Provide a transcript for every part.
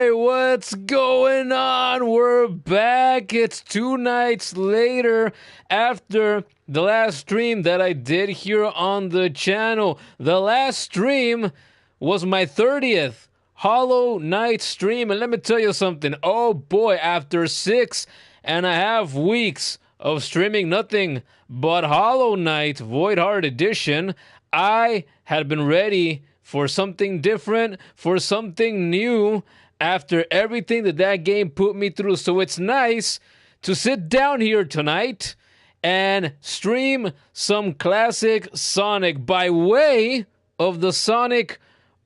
Hey, what's going on? We're back. It's 2 nights later after the last stream that I did here on the channel. The last stream was my 30th Hollow Knight stream, and let me tell you something. Oh boy, after 6.5 weeks of streaming nothing but Hollow Knight Void Heart Edition, I had been ready for something different, for something new after everything that game put me through. So it's nice to sit down here tonight and stream some classic Sonic by way of the Sonic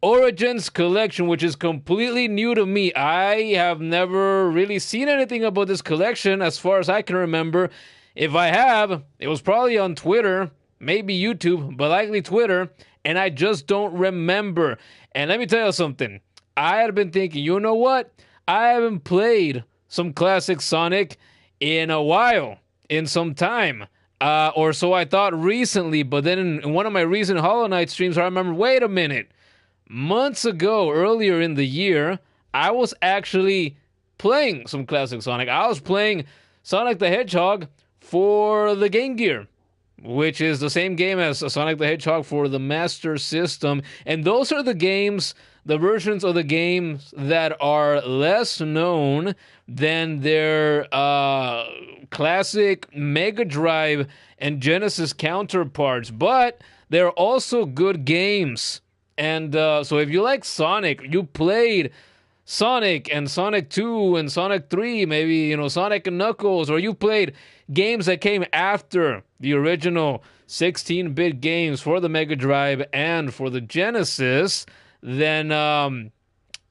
Origins collection, which is completely new to me. I have never really seen anything about this collection as far as I can remember. If I have, it was probably on Twitter, maybe YouTube, but likely Twitter, and I just don't remember. And let me tell you something. I had been thinking, you know what? I haven't played some classic Sonic in a while, in some time. Or so I thought recently, but then in one of my recent Hollow Knight streams, I remember, wait a minute. Months ago, earlier in the year, I was actually playing some classic Sonic. I was playing Sonic the Hedgehog for the Game Gear, which is the same game as Sonic the Hedgehog for the Master System. And those are the versions of the games that are less known than their classic Mega Drive and Genesis counterparts. But they're also good games. And so if you like Sonic, you played Sonic and Sonic 2 and Sonic 3, maybe, Sonic and Knuckles, or you played games that came after the original 16-bit games for the Mega Drive and for the Genesis, then,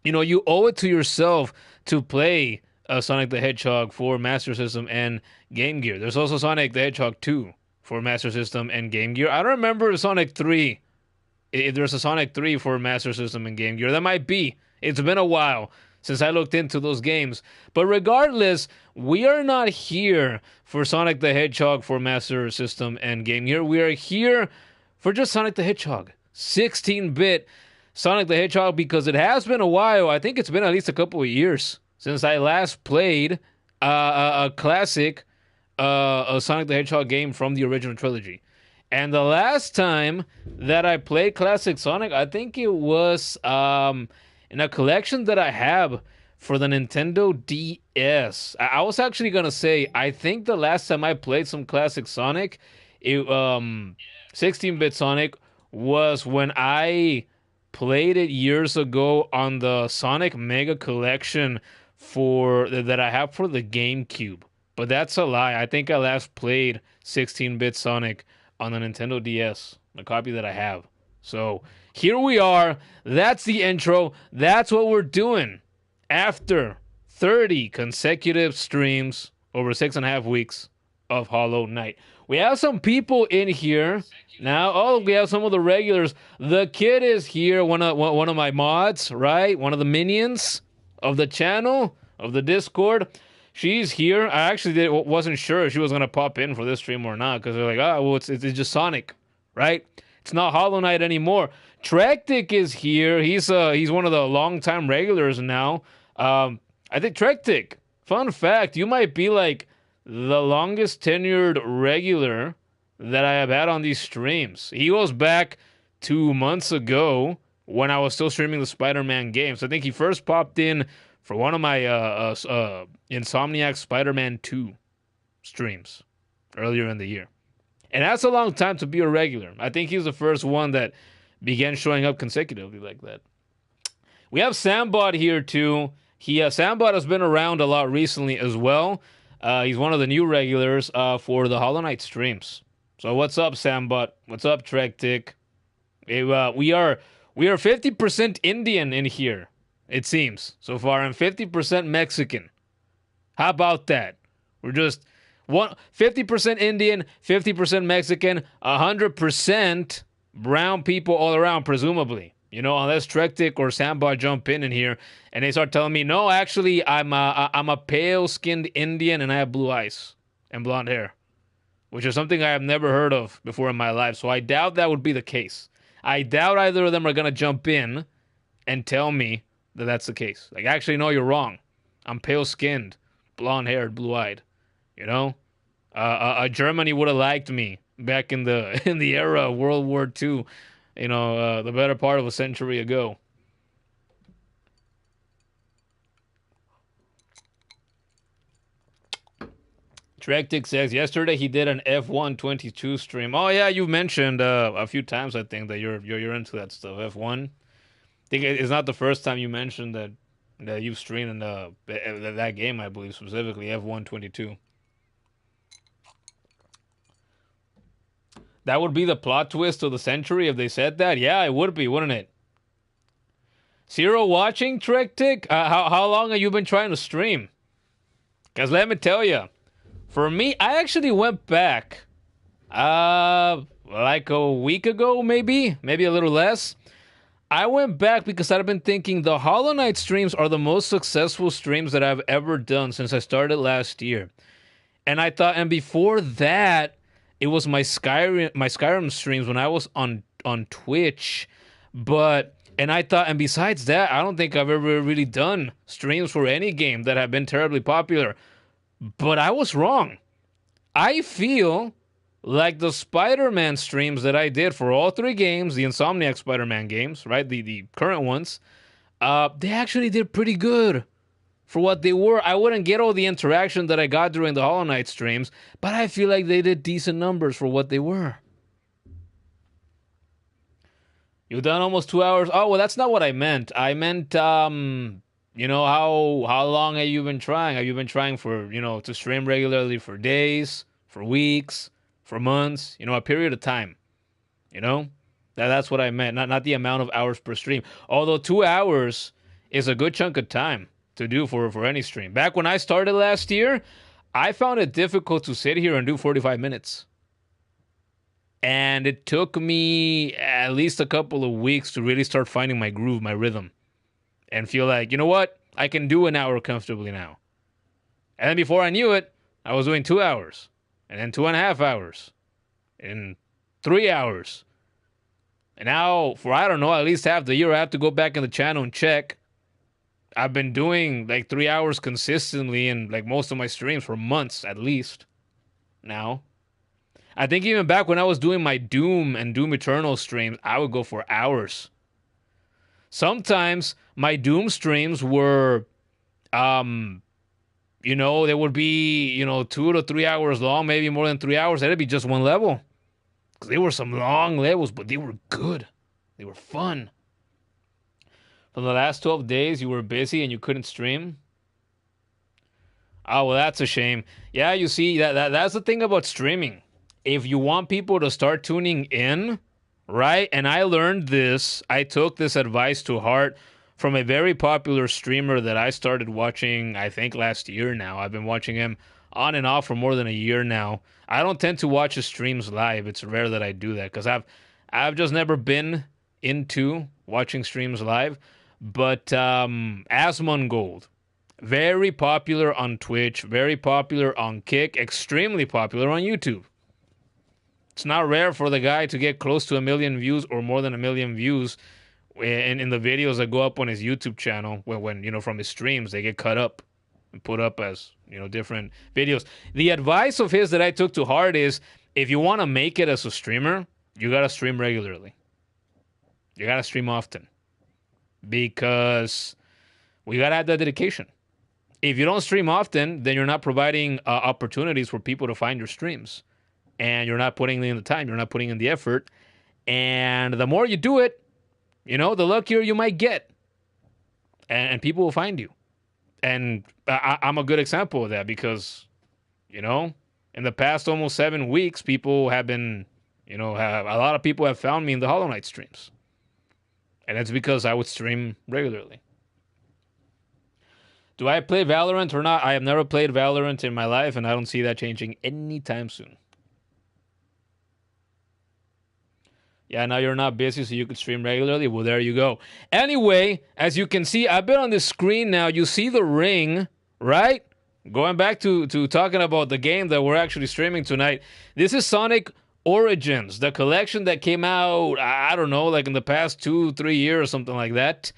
you owe it to yourself to play Sonic the Hedgehog for Master System and Game Gear. There's also Sonic the Hedgehog 2 for Master System and Game Gear. I don't remember Sonic 3. If there's a Sonic 3 for Master System and Game Gear, that might be. It's been a while since I looked into those games. But regardless, we are not here for Sonic the Hedgehog for Master System and Game Gear. We are here for just Sonic the Hedgehog. 16-bit Sonic the Hedgehog, because it has been a while. I think it's been at least a couple of years since I last played a classic Sonic the Hedgehog game from the original trilogy. And the last time that I played classic Sonic, I think it was in a collection that I have for the Nintendo DS. I was actually going to say, I think the last time I played some classic Sonic, 16-bit Sonic, was when I played it years ago on the Sonic Mega Collection that I have for the GameCube. But that's a lie. I think I last played 16-bit Sonic on the Nintendo DS, the copy that I have. So here we are. That's the intro. That's what we're doing after 30 consecutive streams over 6.5 weeks of Hollow Knight. We have some people in here now. Oh, we have some of the regulars. The kid is here, one of my mods, right? One of the minions of the channel, of the Discord. She's here. I actually wasn't sure if she was going to pop in for this stream or not, because they're like, it's just Sonic, right? It's not Hollow Knight anymore. Trektic is here. He's one of the longtime regulars now. I think Trektic, fun fact, you might be like the longest tenured regular that I have had on these streams. He goes back 2 months ago when I was still streaming the Spider-Man games. I think he first popped in for one of my Insomniac Spider-Man 2 streams earlier in the year. And that's a long time to be a regular. I think he's the first one that began showing up consecutively like that. We have Sambot here too. Sambot has been around a lot recently as well. He's one of the new regulars for the Hollow Knight streams. So what's up, Sambot? What's up, Trektic? We are 50% Indian in here, it seems, so far, and 50% Mexican. How about that? We're just 50% Indian, 50% Mexican, 100% brown people all around, presumably. Unless Trektic or Sambot jump in here and they start telling me, no, actually, I'm a pale-skinned Indian and I have blue eyes and blonde hair, which is something I have never heard of before in my life. So I doubt that would be the case. I doubt either of them are going to jump in and tell me that that's the case. Like, actually, no, you're wrong. I'm pale skinned, blonde haired, blue eyed. You know, Germany would have liked me back in the in the era of World War II. You know, the better part of a century ago. Trektic says yesterday he did an F122 stream. Oh yeah, you mentioned a few times I think that you're into that stuff. F1. I think it's not the first time you mentioned that you've streamed in that game. I believe specifically F122. That would be the plot twist of the century if they said that. Yeah, it would be, wouldn't it? Zero watching Trektic. How long have you been trying to stream? Because let me tell you. For me, I actually went back, like a week ago, maybe a little less. I went back because I've been thinking the Hollow Knight streams are the most successful streams that I've ever done since I started last year. And I thought, and before that, it was my Skyrim streams when I was on Twitch. And I thought, and besides that, I don't think I've ever really done streams for any game that have been terribly popular. But I was wrong. I feel like the Spider-Man streams that I did for all three games, the Insomniac Spider-Man games, right, the current ones, they actually did pretty good for what they were. I wouldn't get all the interaction that I got during the Hollow Knight streams, but I feel like they did decent numbers for what they were. You've done almost 2 hours. Oh, well, that's not what I meant. I meant, you know, how long have you been trying? Have you been trying for, you know, to stream regularly for days, for weeks, for months, you know, a period of time, you know? That's what I meant, not the amount of hours per stream. Although 2 hours is a good chunk of time to do for any stream. Back when I started last year, I found it difficult to sit here and do 45 minutes. And it took me at least a couple of weeks to really start finding my groove, my rhythm. And feel like, you know what? I can do an hour comfortably now. And then before I knew it, I was doing 2 hours. And then 2.5 hours. And 3 hours. And now, for I don't know, at least half the year, I have to go back in the channel and check. I've been doing like 3 hours consistently in like most of my streams for months at least. Now. I think even back when I was doing my Doom and Doom Eternal streams, I would go for hours. Sometimes my Doom streams were, you know, they would be, you know, 2 to 3 hours long, maybe more than 3 hours. That'd be just one level. Because they were some long levels, but they were good. They were fun. From the last 12 days, you were busy and you couldn't stream. Oh, well, that's a shame. Yeah, you see, that's the thing about streaming. If you want people to start tuning in, right? And I learned this. I took this advice to heart from a very popular streamer that I started watching, I think, last year now. I've been watching him on and off for more than a year now. I don't tend to watch his streams live. It's rare that I do that because I've just never been into watching streams live. But Asmongold, very popular on Twitch, very popular on Kick, extremely popular on YouTube. It's not rare for the guy to get close to 1 million views or more than 1 million views in the videos that go up on his YouTube channel when you know, from his streams, they get cut up and put up as, you know, different videos. The advice of his that I took to heart is, if you want to make it as a streamer, you got to stream regularly. You got to stream often. Because we got to have that dedication. If you don't stream often, then you're not providing opportunities for people to find your streams. And you're not putting in the time, you're not putting in the effort. And the more you do it, you know, the luckier you might get. And people will find you. And I'm a good example of that because, you know, in the past almost 7 weeks, people have been, you know, a lot of people have found me in the Hollow Knight streams. And it's because I would stream regularly. Do I play Valorant or not? I have never played Valorant in my life, and I don't see that changing anytime soon. Yeah, now you're not busy, so you could stream regularly. Well, there you go. Anyway, as you can see, I've been on the screen now. You see the ring, right? Going back to talking about the game that we're actually streaming tonight. This is Sonic Origins, the collection that came out, I don't know, like in the past 2-3 years or something like that.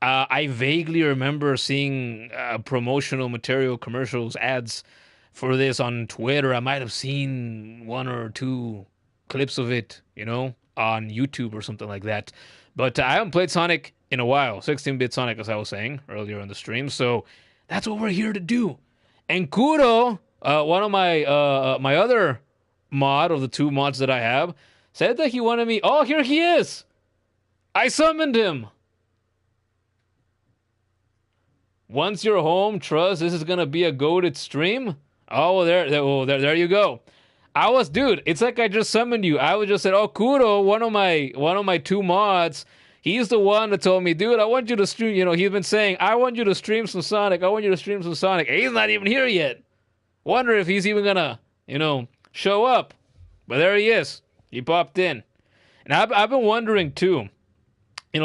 I vaguely remember seeing promotional material, commercials, ads for this on Twitter. I might have seen one or two clips of it, on YouTube or something like that. But I haven't played Sonic in a while, 16-bit Sonic, as I was saying earlier in the stream. So that's what we're here to do. And Kuro, one of my other mod of the two mods that I have, said that he wanted me. Oh, here he is! I summoned him! Once you're home, trust this is gonna be a goated stream. Oh, well, there you go. Dude, it's like I just summoned you. I was just said, oh, Kuro, one of my two mods. He's the one that told me, dude, I want you to stream. He's been saying, I want you to stream some Sonic. I want you to stream some Sonic. And he's not even here yet. Wonder if he's even gonna, show up. But there he is. He popped in. And I've been wondering too.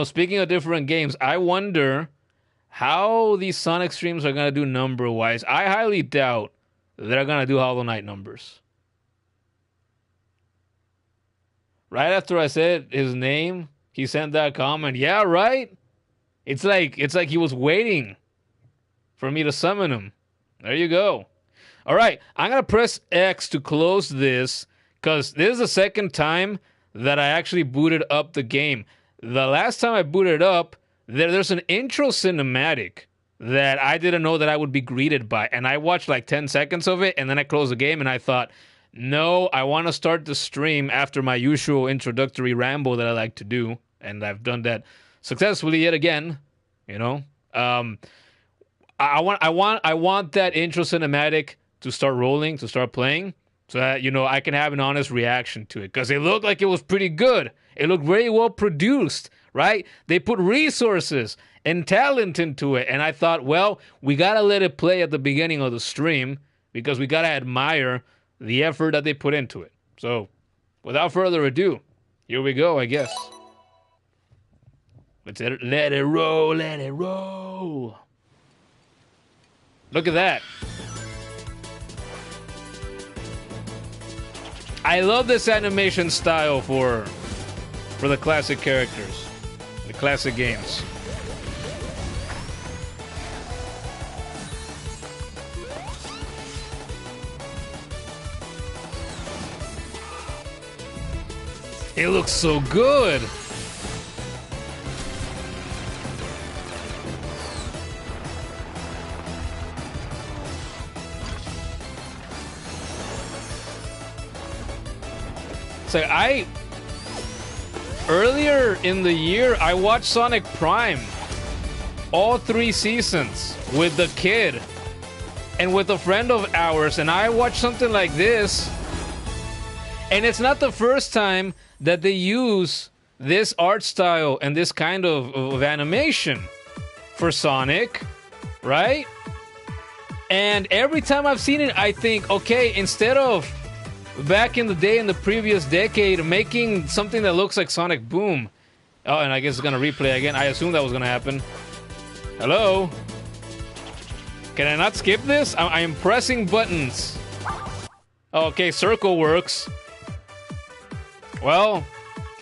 Speaking of different games, I wonder how these Sonic streams are gonna do number-wise. I highly doubt they're gonna do Hollow Knight numbers. Right after I said his name, he sent that comment. Yeah, right? It's like he was waiting for me to summon him. There you go. All right, I'm going to press X to close this because this is the second time that I actually booted up the game. The last time I booted up, there's an intro cinematic that I didn't know that I would be greeted by. And I watched like 10 seconds of it, and then I closed the game, and I thought, no, I want to start the stream after my usual introductory ramble that I like to do. And I've done that successfully yet again, I want that intro cinematic to start rolling, to start playing, so that, I can have an honest reaction to it. Because it looked like it was pretty good. It looked very well produced, right? They put resources and talent into it. And I thought, well, we got to let it play at the beginning of the stream because we got to admire the effort that they put into it. So, without further ado, here we go, I guess. Let's let it roll, let it roll. Look at that. I love this animation style for the classic characters, the classic games. It looks so good. So earlier in the year, I watched Sonic Prime, all 3 seasons with the kid and with a friend of ours, and I watched something like this, and it's not the first time that they use this art style and this kind of animation for Sonic, right? And every time I've seen it, I think, okay, instead of back in the day, in the previous decade, making something that looks like Sonic Boom. Oh, and I guess it's gonna replay again. I assumed that was gonna happen. Hello? Can I not skip this? I'm pressing buttons. Okay, circle works. Well,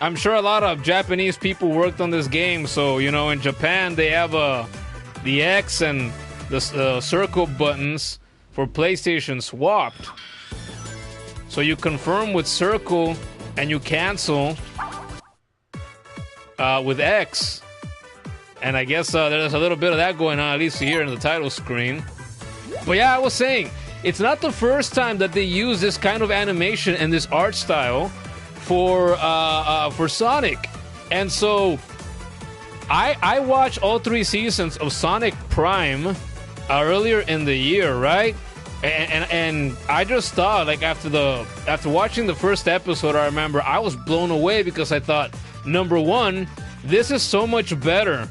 I'm sure a lot of Japanese people worked on this game, so, in Japan, they have the X and the circle buttons for PlayStation swapped. So you confirm with circle and you cancel with X. And I guess there's a little bit of that going on, at least here in the title screen. But yeah, I was saying, it's not the first time that they use this kind of animation and this art style for Sonic. And so I watched all 3 seasons of Sonic Prime earlier in the year, right? And I just thought, like, after watching the first episode, I remember I was blown away because I thought, number one, this is so much better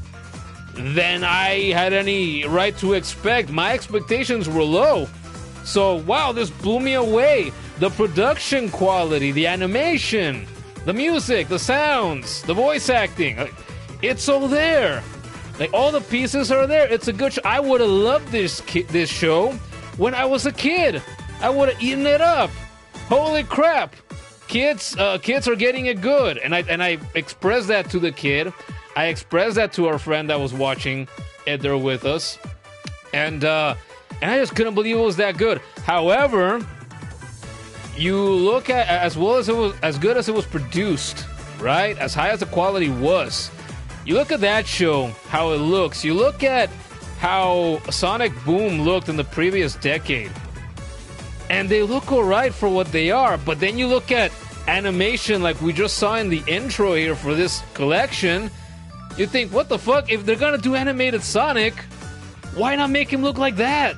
than I had any right to expect. My expectations were low. So, wow, this blew me away. The production quality, the animation, the music, the sounds, the voice acting, it's all there. Like, all the pieces are there. It's a good show. I would have loved this show when I was a kid. I would have eaten it up. Holy crap. Kids are getting it good. And I expressed that to the kid. I expressed that to our friend that was watching it there with us, and I just couldn't believe it was that good. However, you look at as well as it was, as good as it was produced, right? As high as the quality was. You look at that show, how it looks. You look at how Sonic Boom looked in the previous decade, and they look alright for what they are. But then you look at animation like we just saw in the intro here for this collection. You think, what the fuck? If they're gonna do animated Sonic, why not make him look like that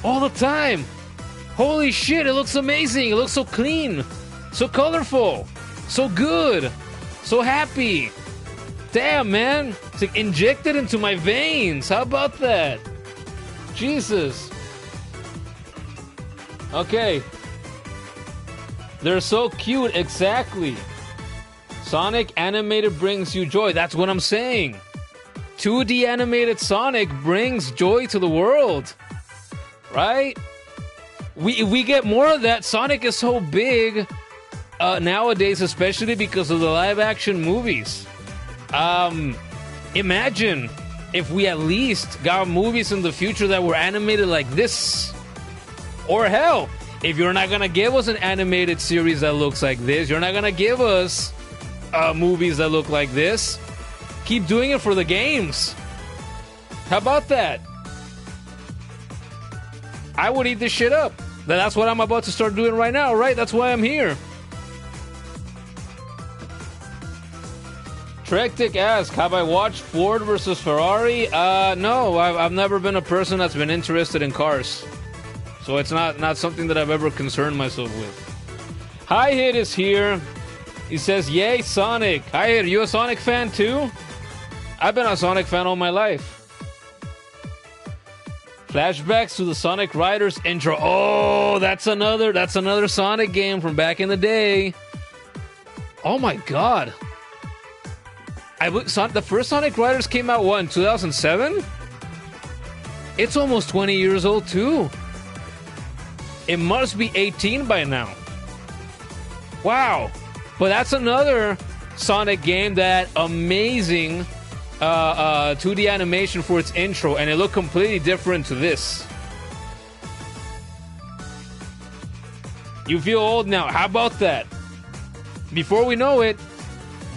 all the time? Holy shit, it looks amazing. It looks so clean, so colorful, so good, so happy. Damn, man. It's like injected into my veins. How about that? Jesus. Okay. They're so cute, exactly. Sonic animated brings you joy. That's what I'm saying. 2D animated Sonic brings joy to the world. Right? We get more of that. Sonic is so big nowadays, especially because of the live action movies. Imagine if we at least got movies in the future that were animated like this. Or hell, if you're not gonna give us an animated series that looks like this, you're not gonna give us movies that look like this, keep doing it for the games. How about that? I would eat this shit up. That's what I'm about to start doing right now, right? That's why I'm here. Trektic asks, have I watched Ford versus Ferrari? No, I've never been a person that's been interested in cars. So it's not something that I've ever concerned myself with. Hi Hit is here. He says, yay, Sonic. Hi Hit, are you a Sonic fan too? I've been a Sonic fan all my life. Flashbacks to the Sonic Riders intro. Oh, that's another Sonic game from back in the day. Oh my god. The first Sonic Riders came out, what, in 2007? It's almost 20 years old, too. It must be 18 by now. Wow. But that's another Sonic game that amazing 2D animation for its intro, and it looked completely different to this. You feel old now. How about that? Before we know it,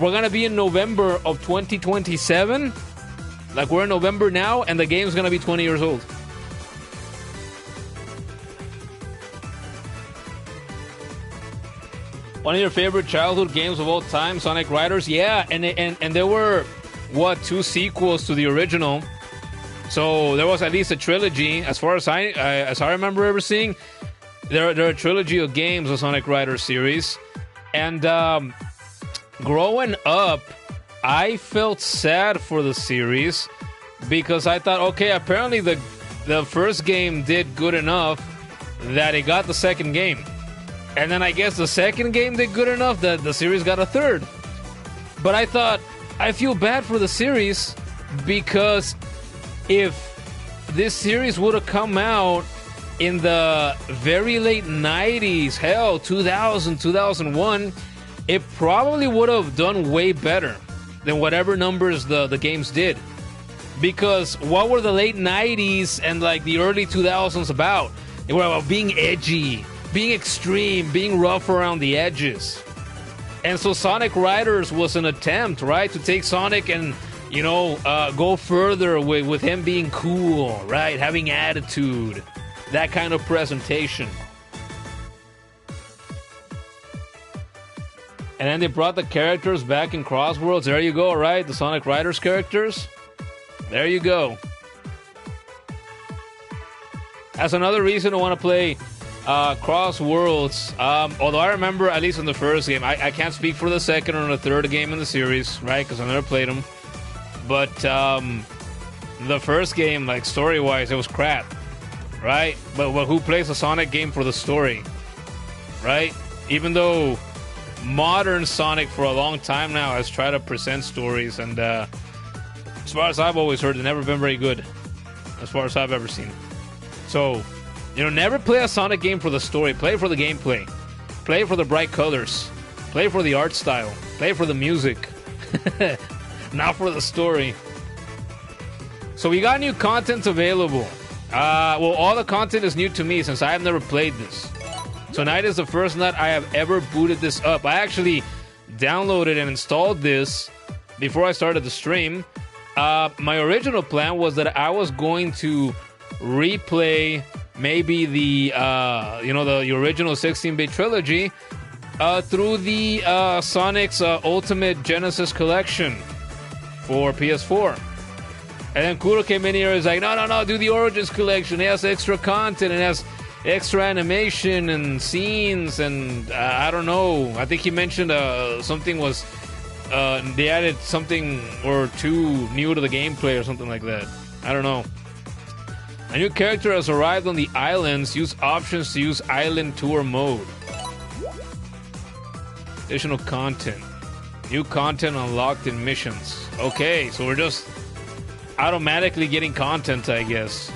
we're gonna be in November of 2027. Like, we're in November now, and the game's gonna be 20 years old. One of your favorite childhood games of all time, Sonic Riders? Yeah, and there were, what, 2 sequels to the original. So there was at least a trilogy. As far as I remember ever seeing, there are a trilogy of games of Sonic Riders series. And growing up, I felt sad for the series because I thought, okay, apparently the first game did good enough that it got the second game. And then I guess the second game did good enough that the series got a third. But I thought, I feel bad for the series because if this series would have come out in the very late 90s, hell, 2000, 2001, it probably would have done way better than whatever numbers the games did. Because what were the late 90s and like the early 2000s about? They were about being edgy, being extreme, being rough around the edges. And so Sonic Riders was an attempt, right, to take Sonic and, you know, go further with him being cool, right, having attitude, that kind of presentation. And then they brought the characters back in Crossworlds. There you go, right? The Sonic Riders characters. There you go. That's another reason to want to play Crossworlds. Although I remember, at least in the first game, I can't speak for the second or the third game in the series, right? Because I never played them. But the first game, like story-wise, it was crap, right? But who plays a Sonic game for the story, right? Even though modern Sonic for a long time now has tried to present stories, and as far as I've always heard, they've never been very good, as far as I've ever seen. So, you know, never play a Sonic game for the story. Play for the gameplay. Play for the bright colors. Play for the art style. Play for the music. not for the story. So we got new content available. Well, all the content is new to me since I have never played this. Tonight is the first night I have ever booted this up. I actually downloaded and installed this before I started the stream. My original plan was that I was going to replay maybe the the original 16-bit trilogy through the Sonic's Ultimate Genesis Collection for PS4. And then Kuro came in here and was like, no, do the Origins Collection. It has extra content. It has extra animation and scenes. And I don't know. I think he mentioned something was... they added something or two new to the gameplay or something like that. I don't know. A new character has arrived on the islands. Use options to use island tour mode. Additional content. New content unlocked in missions. Okay, so we're just automatically getting content, I guess.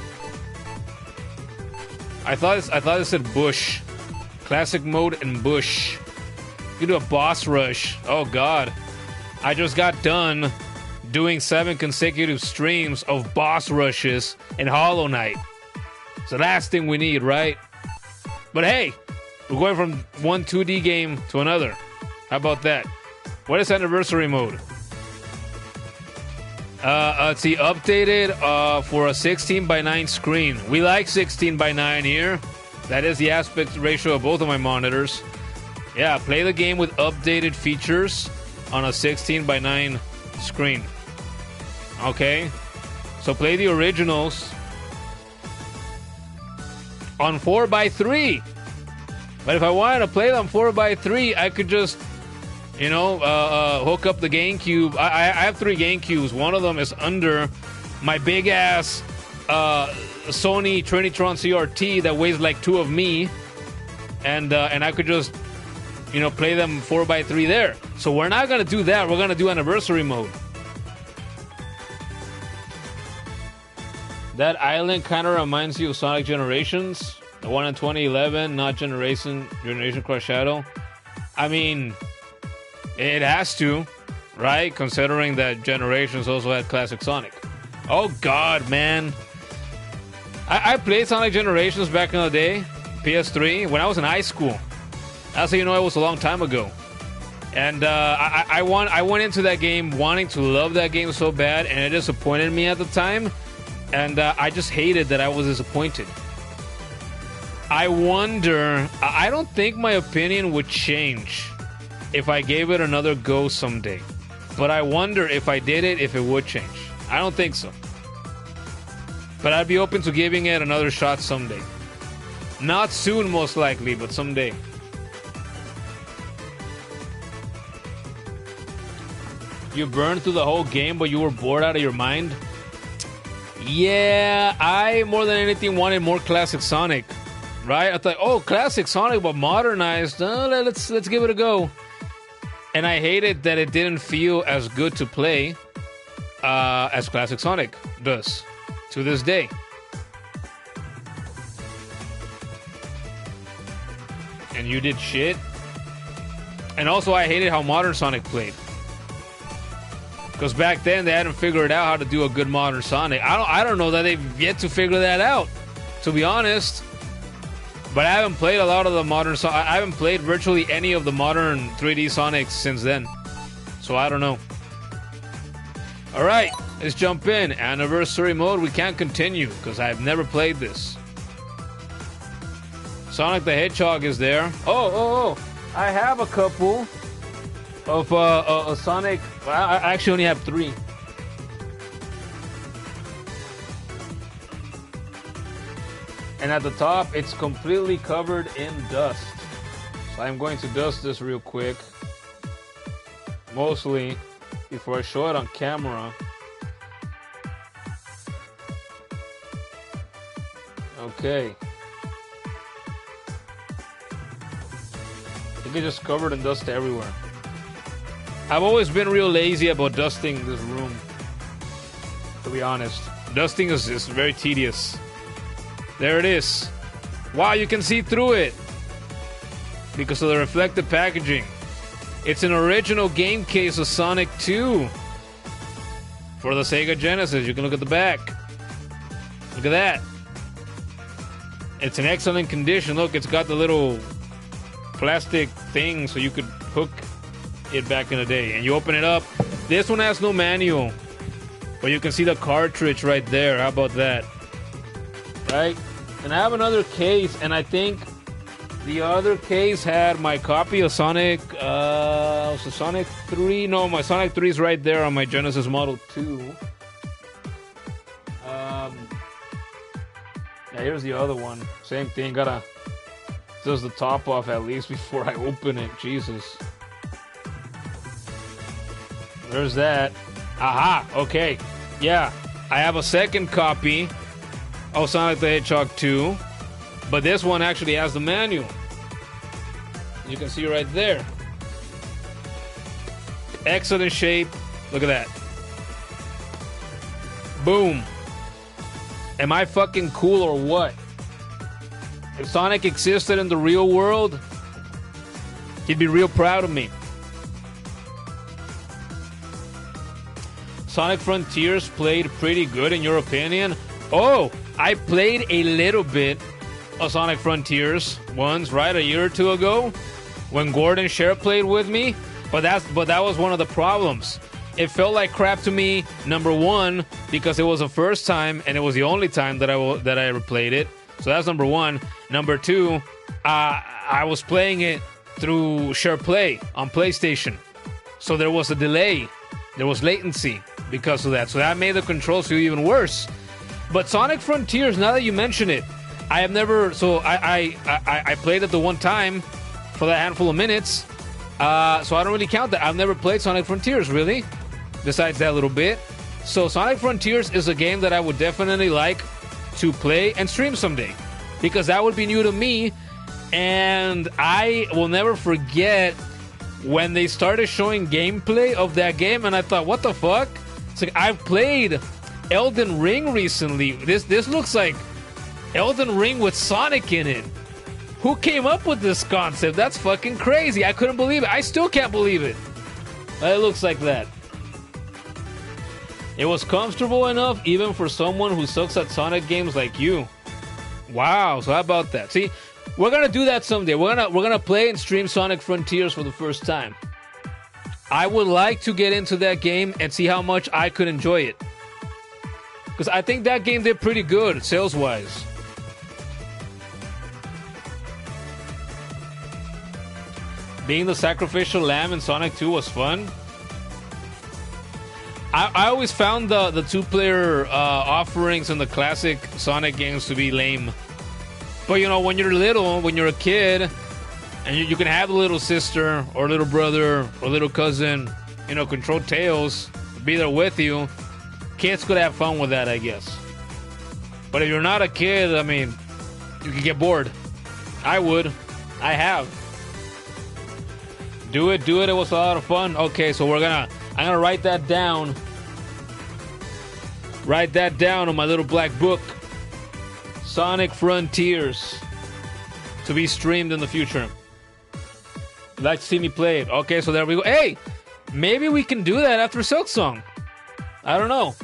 I thought it said bush. Classic mode and bush. You do a boss rush. Oh god. I just got done doing 7 consecutive streams of boss rushes in Hollow Knight. It's the last thing we need, right? But hey, we're going from one 2D game to another. How about that? What is anniversary mode? It's the updated for a 16:9 screen. We like 16:9 here. That is the aspect ratio of both of my monitors. Yeah, play the game with updated features on a 16:9 screen. Okay, so play the originals on 4:3. But if I wanted to play them 4:3, I could just, hook up the GameCube. I have 3 GameCubes. One of them is under my big ass Sony Trinitron CRT that weighs like 2 of me, and I could just play them 4:3 there. So we're not gonna do that. We're gonna do anniversary mode. That island kind of reminds you of Sonic Generations, the one in 2011, not Generation Crush Shadow. I mean, it has to, right? Considering that Generations also had classic Sonic. Oh god, man! I played Sonic Generations back in the day, PS3, when I was in high school. That's how you know it was a long time ago. And I went into that game wanting to love that game so bad, and it disappointed me at the time. And I just hated that I was disappointed. I wonder... I don't think my opinion would change if I gave it another go someday. But I wonder if I did it, if it would change. I don't think so. But I'd be open to giving it another shot someday. Not soon, most likely, but someday. You burned through the whole game, but you were bored out of your mind? Yeah, I, more than anything, wanted more classic Sonic. Right? I thought, oh, classic Sonic, but modernized. Let's give it a go. And I hated that it didn't feel as good to play as classic Sonic does to this day. And you did shit. And also, I hated how modern Sonic played. Because back then, they hadn't figured out how to do a good modern Sonic. I don't know that they've yet to figure that out, to be honest. But I haven't played a lot of the modern Sonic. I haven't played virtually any of the modern 3D Sonics since then. So I don't know. Alright, let's jump in. Anniversary mode, we can't continue because I've never played this. Sonic the Hedgehog is there. Oh. I have a couple of Sonic. I actually only have 3. And at the top, it's completely covered in dust. So I'm going to dust this real quick. Mostly before I show it on camera. Okay. I think it's just covered in dust everywhere. I've always been real lazy about dusting this room, to be honest. Dusting is very tedious. There it is. Wow, you can see through it because of the reflective packaging. It's an original game case of Sonic 2. for the Sega Genesis. You can look at the back. Look at that. It's in excellent condition. Look, it's got the little plastic thing so you could hook it back in the day. And you open it up. This one has no manual, but you can see the cartridge right there. How about that? Right? And I have another case, and I think the other case had my copy of Sonic, Sonic 3. No, my Sonic 3 is right there on my Genesis Model 2. Yeah, here's the other one. Same thing. Gotta dust the top off at least before I open it. Jesus. There's that. Aha. Okay. Yeah. I have a second copy of Sonic the Hedgehog 2. But this one actually has the manual. You can see right there. Excellent shape. Look at that. Boom. Am I fucking cool or what? If Sonic existed in the real world, he'd be real proud of me. Sonic Frontiers played pretty good in your opinion? Oh, I played a little bit of Sonic Frontiers once, right? A year or two ago when Gordon Share played with me. But that was one of the problems. It felt like crap to me, number one, because it was the first time and it was the only time that I ever played it. So that's number one. Number two, I was playing it through Share Play on PlayStation. So there was a delay. There was latency because of that. So that made the controls feel even worse. But Sonic Frontiers, now that you mention it, I have never... So I played it the one time for that handful of minutes. So I don't really count that. I've never played Sonic Frontiers, really. Besides that little bit. So Sonic Frontiers is a game that I would definitely like to play and stream someday. Because that would be new to me. And I will never forget when they started showing gameplay of that game. And I thought, what the fuck? It's like, I've played Elden Ring recently. This looks like Elden Ring with Sonic in it. Who came up with this concept? That's fucking crazy. I couldn't believe it. I still can't believe it. It looks like that. It was comfortable enough even for someone who sucks at Sonic games like you. Wow, so how about that? See, we're gonna do that someday. We're gonna play and stream Sonic Frontiers for the first time. I would like to get into that game and see how much I could enjoy it. Because I think that game did pretty good, sales-wise. Being the sacrificial lamb in Sonic 2 was fun. I always found the two-player offerings in the classic Sonic games to be lame. But, you know, when you're little, when you're a kid, and you can have a little sister, or little brother, or little cousin, you know, control Tails, be there with you, kids could have fun with that, I guess. But if you're not a kid, I mean, you could get bored. I would. I have. Do it. It was a lot of fun. Okay, so I'm gonna write that down. Write that down on my little black book. Sonic Frontiers. To be streamed in the future. You'd like to see me play it. Okay, so there we go. Hey! Maybe we can do that after Silksong. I don't know.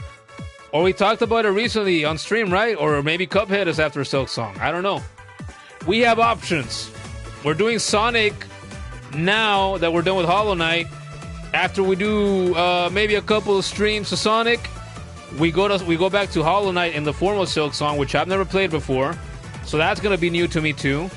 Or we talked about it recently on stream, right? Or maybe Cuphead is after Silksong. I don't know. We have options. We're doing Sonic now that we're done with Hollow Knight. After we do maybe a couple of streams of Sonic, we go back to Hollow Knight in the form of Silksong, which I've never played before. So that's gonna be new to me too.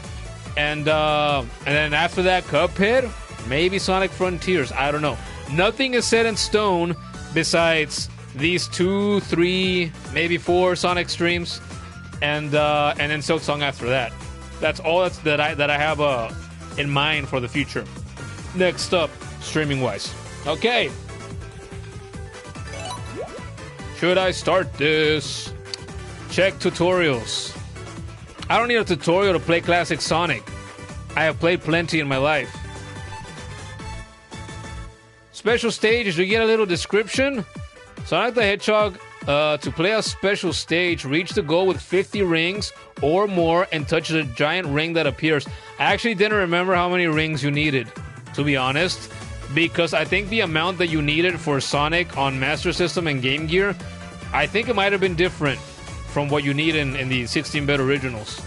And then after that, Cuphead, maybe Sonic Frontiers. I don't know. Nothing is set in stone besides these 2, 3, maybe 4 Sonic streams, and then Silksong after that. That's all that I have in mind for the future. Next up, streaming wise. Okay. Should I start this? Check tutorials. I don't need a tutorial to play classic Sonic. I have played plenty in my life. Special stages, you get a little description. Sonic the Hedgehog, to play a special stage, reach the goal with 50 rings or more and touch the giant ring that appears. I actually didn't remember how many rings you needed, to be honest. because I think the amount that you needed for Sonic on Master System and Game Gear, I think it might have been different from what you need in the 16-bit originals.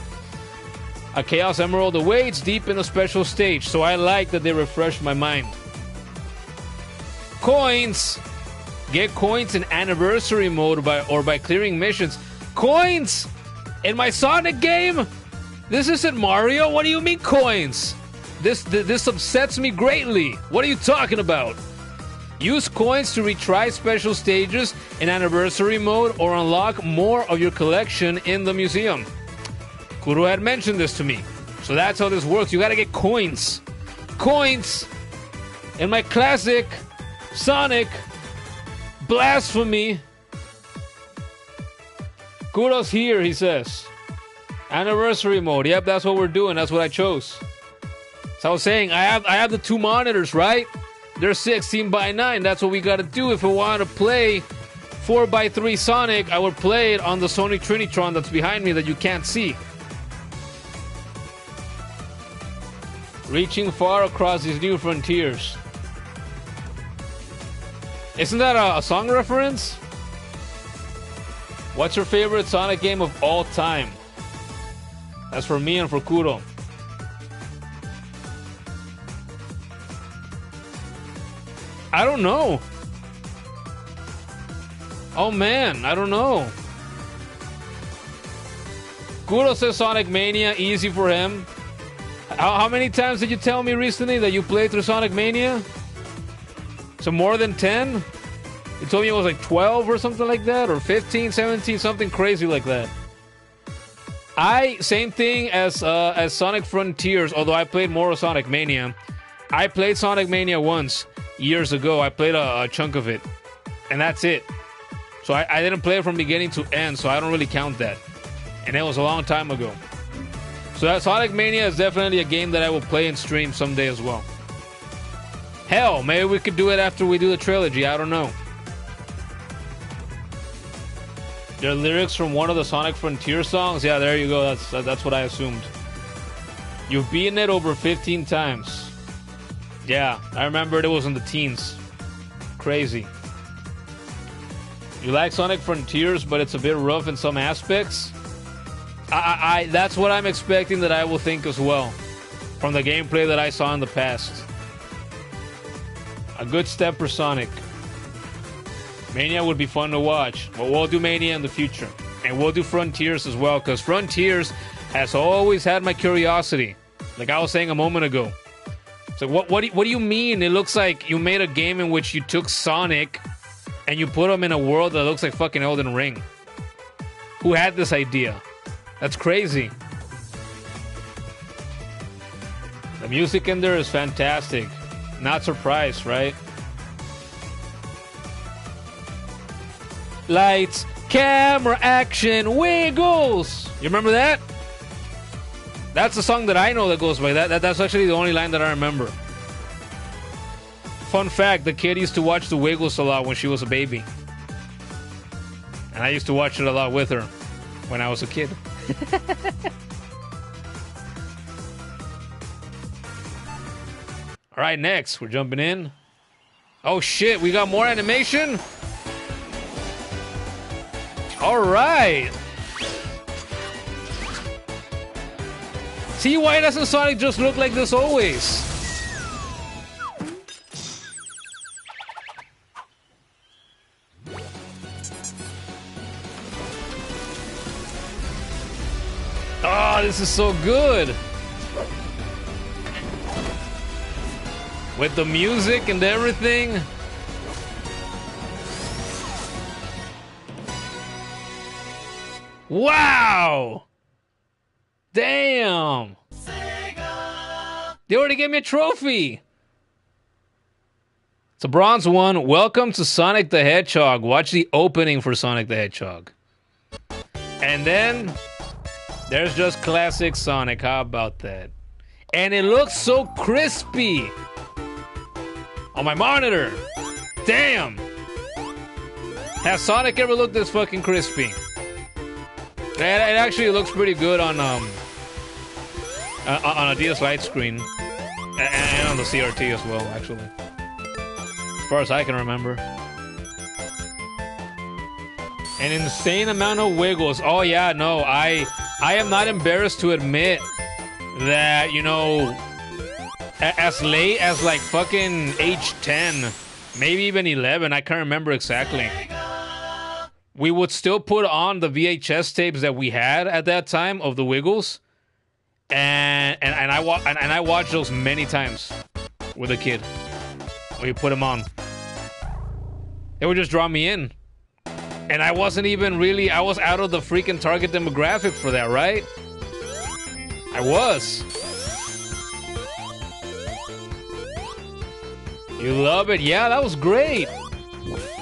A Chaos Emerald awaits deep in a special stage, so I like that they refreshed my mind. Coins! Get coins in Anniversary Mode by clearing missions. Coins! In my Sonic game? This isn't Mario? What do you mean coins? This upsets me greatly. What are you talking about? Use coins to retry special stages in Anniversary Mode or unlock more of your collection in the museum. Kuro had mentioned this to me. So that's how this works. You gotta get coins. Coins! In my classic Sonic Blasphemy. Kudos here, he says. Anniversary Mode. Yep, that's what we're doing. That's what I chose. So I was saying, I have the two monitors, right? They're 16:9. That's what we gotta do. If I want to play 4:3 Sonic, I would play it on the Sony Trinitron that's behind me that you can't see. Reaching far across these new frontiers. Isn't that a song reference? What's your favorite Sonic game of all time? That's for me and for Kuro. I don't know. Oh man, I don't know. Kuro says Sonic Mania, easy for him. How many times did you tell me recently that you played through Sonic Mania? So more than 10? You told me it was like 12 or something like that, or 15, 17, something crazy like that. Same thing as Sonic Frontiers, although I played more of Sonic Mania. I played Sonic Mania once, years ago. I played a chunk of it, and that's it. So I didn't play it from beginning to end, so I don't really count that. And it was a long time ago. So that Sonic Mania is definitely a game that I will play and stream someday as well. Hell, maybe we could do it after we do the trilogy, I don't know. There are lyrics from one of the Sonic Frontier songs? Yeah, there you go, that's what I assumed. You've beaten it over 15 times. Yeah, I remembered it was in the teens. Crazy. You like Sonic Frontiers, but it's a bit rough in some aspects? That's what I'm expecting that I will think as well, from the gameplay that I saw in the past. A good step for Sonic. Mania would be fun to watch, but we'll do Mania in the future. And we'll do Frontiers as well, because Frontiers has always had my curiosity. Like I was saying a moment ago. So what do you mean? It looks like you made a game in which you took Sonic and you put him in a world that looks like fucking Elden Ring. Who had this idea? That's crazy. The music in there is fantastic. Not surprised, right? Lights, camera, action, wiggles. You remember that? That's the song that I know that goes by that. That's actually the only line that I remember. Fun fact, the kid used to watch the Wiggles a lot when she was a baby. And I used to watch it a lot with her when I was a kid. All right, next, we're jumping in. Oh shit, we got more animation? All right. See, why doesn't Sonic just look like this always? Oh, this is so good. With the music and everything. Wow! Damn! They already gave me a trophy! It's a bronze one. Welcome to Sonic the Hedgehog. Watch the opening for Sonic the Hedgehog. And then there's just classic Sonic. How about that? And it looks so crispy on my monitor. Damn! Has Sonic ever looked this fucking crispy? It actually looks pretty good on a DS Lite screen, and on the CRT as well, actually. as far as I can remember. An insane amount of Wiggles. Oh yeah, no, I am not embarrassed to admit that, you know, as late as like fucking age 10, maybe even 11, I can't remember exactly, we would still put on the VHS tapes that we had at that time of the Wiggles, and I watched those many times with a kid. We put them on. It would just draw me in. And I wasn't even really, I was out of the freaking target demographic for that, right? I was. You love it. Yeah, that was great.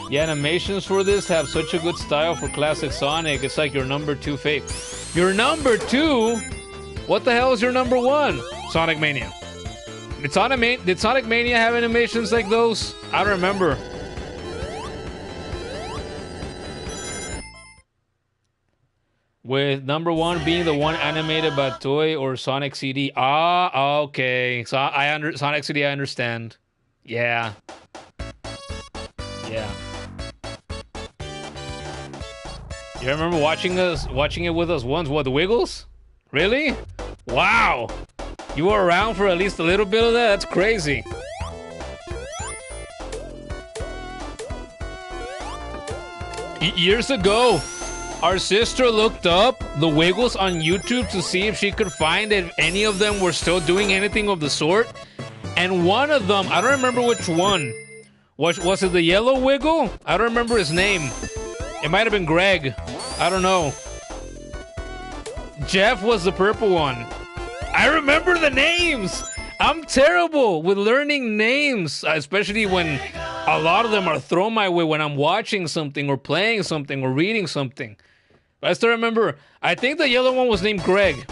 The animations for this have such a good style for classic Sonic. It's like your number 2 fave. Your number 2? What the hell is your number 1? Sonic Mania. Did Sonic Mania have animations like those? I don't remember. With number 1 being the one animated by Toei or Sonic CD. Ah, okay. So Sonic CD, I understand. Yeah. Yeah. You remember watching it with us once? What, the Wiggles? Really? Wow. You were around for at least a little bit of that? That's crazy. Years ago, our sister looked up the Wiggles on YouTube to see if she could find if any of them were still doing anything of the sort. And one of them, I don't remember which one. Was it the yellow Wiggle? I don't remember his name. It might have been Greg. I don't know. Jeff was the purple one. I remember the names! I'm terrible with learning names, especially when a lot of them are thrown my way when I'm watching something or playing something or reading something. But I still remember, I think the yellow one was named Greg.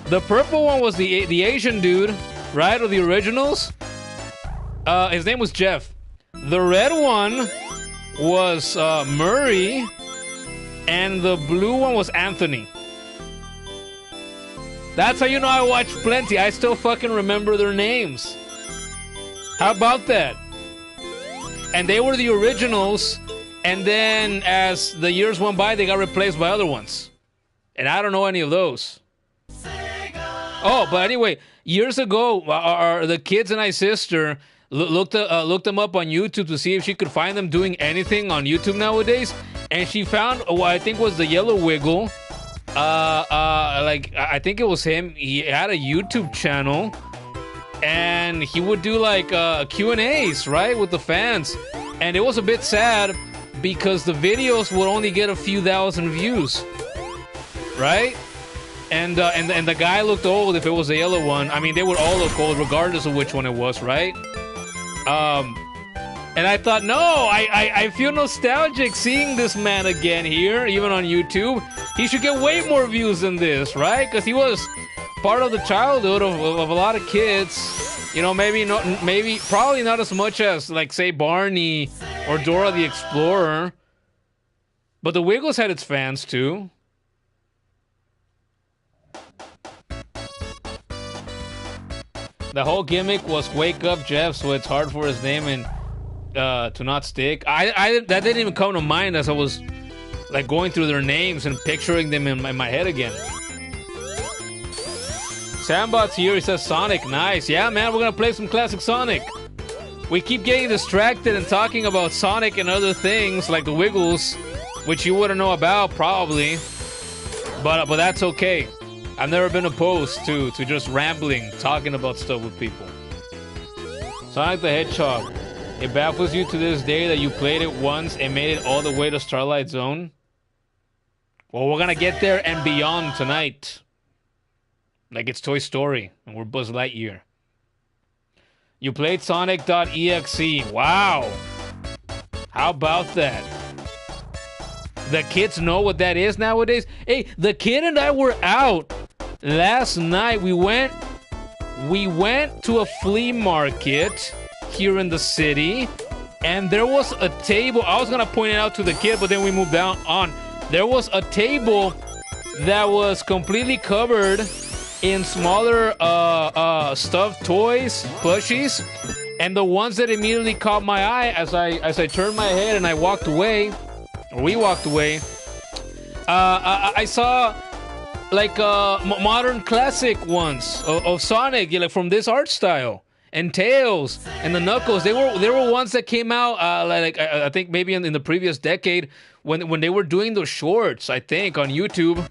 The purple one was the Asian dude, right? Or the originals. His name was Jeff. The red one was Murray. And the blue one was Anthony. That's how you know I watch plenty. I still fucking remember their names. How about that? And they were the originals. And then as the years went by, they got replaced by other ones. And I don't know any of those. Oh, but anyway, years ago, the kids and my sister looked them up on YouTube to see if she could find them doing anything on YouTube nowadays. And she found what I think was the yellow Wiggle. I think it was him. He had a YouTube channel. And he would do like Q&As, right, with the fans. And it was a bit sad because the videos would only get a few thousand views, right? And the guy looked old if it was the yellow one. I mean, they would all look old regardless of which one it was, right? And I thought, no, I feel nostalgic seeing this man again here, even on YouTube. He should get way more views than this, right? Because he was part of the childhood of a lot of kids. You know, probably not as much as, like, say, Barney or Dora the Explorer. But the Wiggles had its fans, too. The whole gimmick was wake up Jeff, so it's hard for his name and to not stick. That didn't even come to mind as I was like going through their names and picturing them in my head again. Sambot's here. He says Sonic. Nice. Yeah, man, we're gonna play some classic Sonic. We keep getting distracted and talking about Sonic and other things like the Wiggles, which you wouldn't know about probably, but that's okay. I've never been opposed to just rambling, talking about stuff with people. Sonic the Hedgehog. It baffles you to this day that you played it once and made it all the way to Starlight Zone? Well, we're gonna get there and beyond tonight. Like it's Toy Story, and we're Buzz Lightyear. You played Sonic.exe. Wow. How about that? The kids know what that is nowadays? Hey, the kid and I were out last night. We went to a flea market here in the city, and there was a table. I was gonna point it out to the kid, but then we moved on. There was a table that was completely covered in smaller stuffed toys, plushies, And the ones that immediately caught my eye as I turned my head and I walked away, or we walked away, I saw like modern classic ones of Sonic, like from this art style, and Tails and the Knuckles. They were ones that came out I think maybe in the previous decade when they were doing those shorts. I think on YouTube,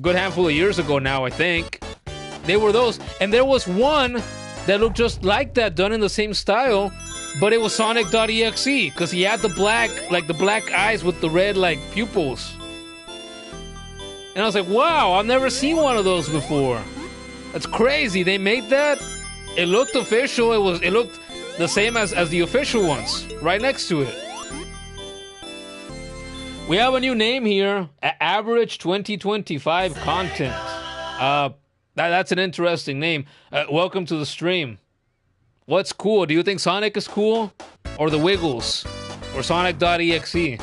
good handful of years ago now. I think they were those, and there was one that looked just like that, done in the same style, but it was Sonic.exe because he had the black eyes with the red like pupils. And I was like, wow, I've never seen one of those before. That's crazy. They made that. It looked official. It looked the same as the official ones, right next to it. We have a new name here, Average 2025 Content. That's an interesting name. Welcome to the stream. What's cool? Do you think Sonic is cool? Or the Wiggles? Or Sonic.exe?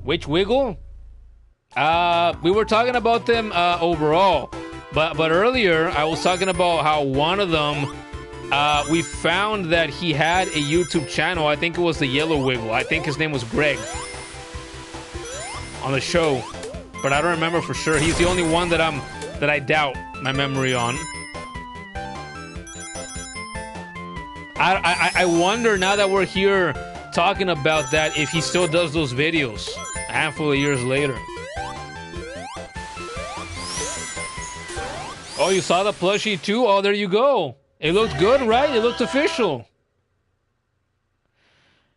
Which Wiggle? We were talking about them overall. But earlier, I was talking about how one of them, we found that he had a YouTube channel. I think it was the Yellow Wiggle. I think his name was Greg. On the show. But I don't remember for sure. He's the only one that I doubt my memory on. I wonder, now that we're here talking about that, if he still does those videos a handful of years later. Oh, you saw the plushie too? Oh, there you go. It looked good, right? It looked official.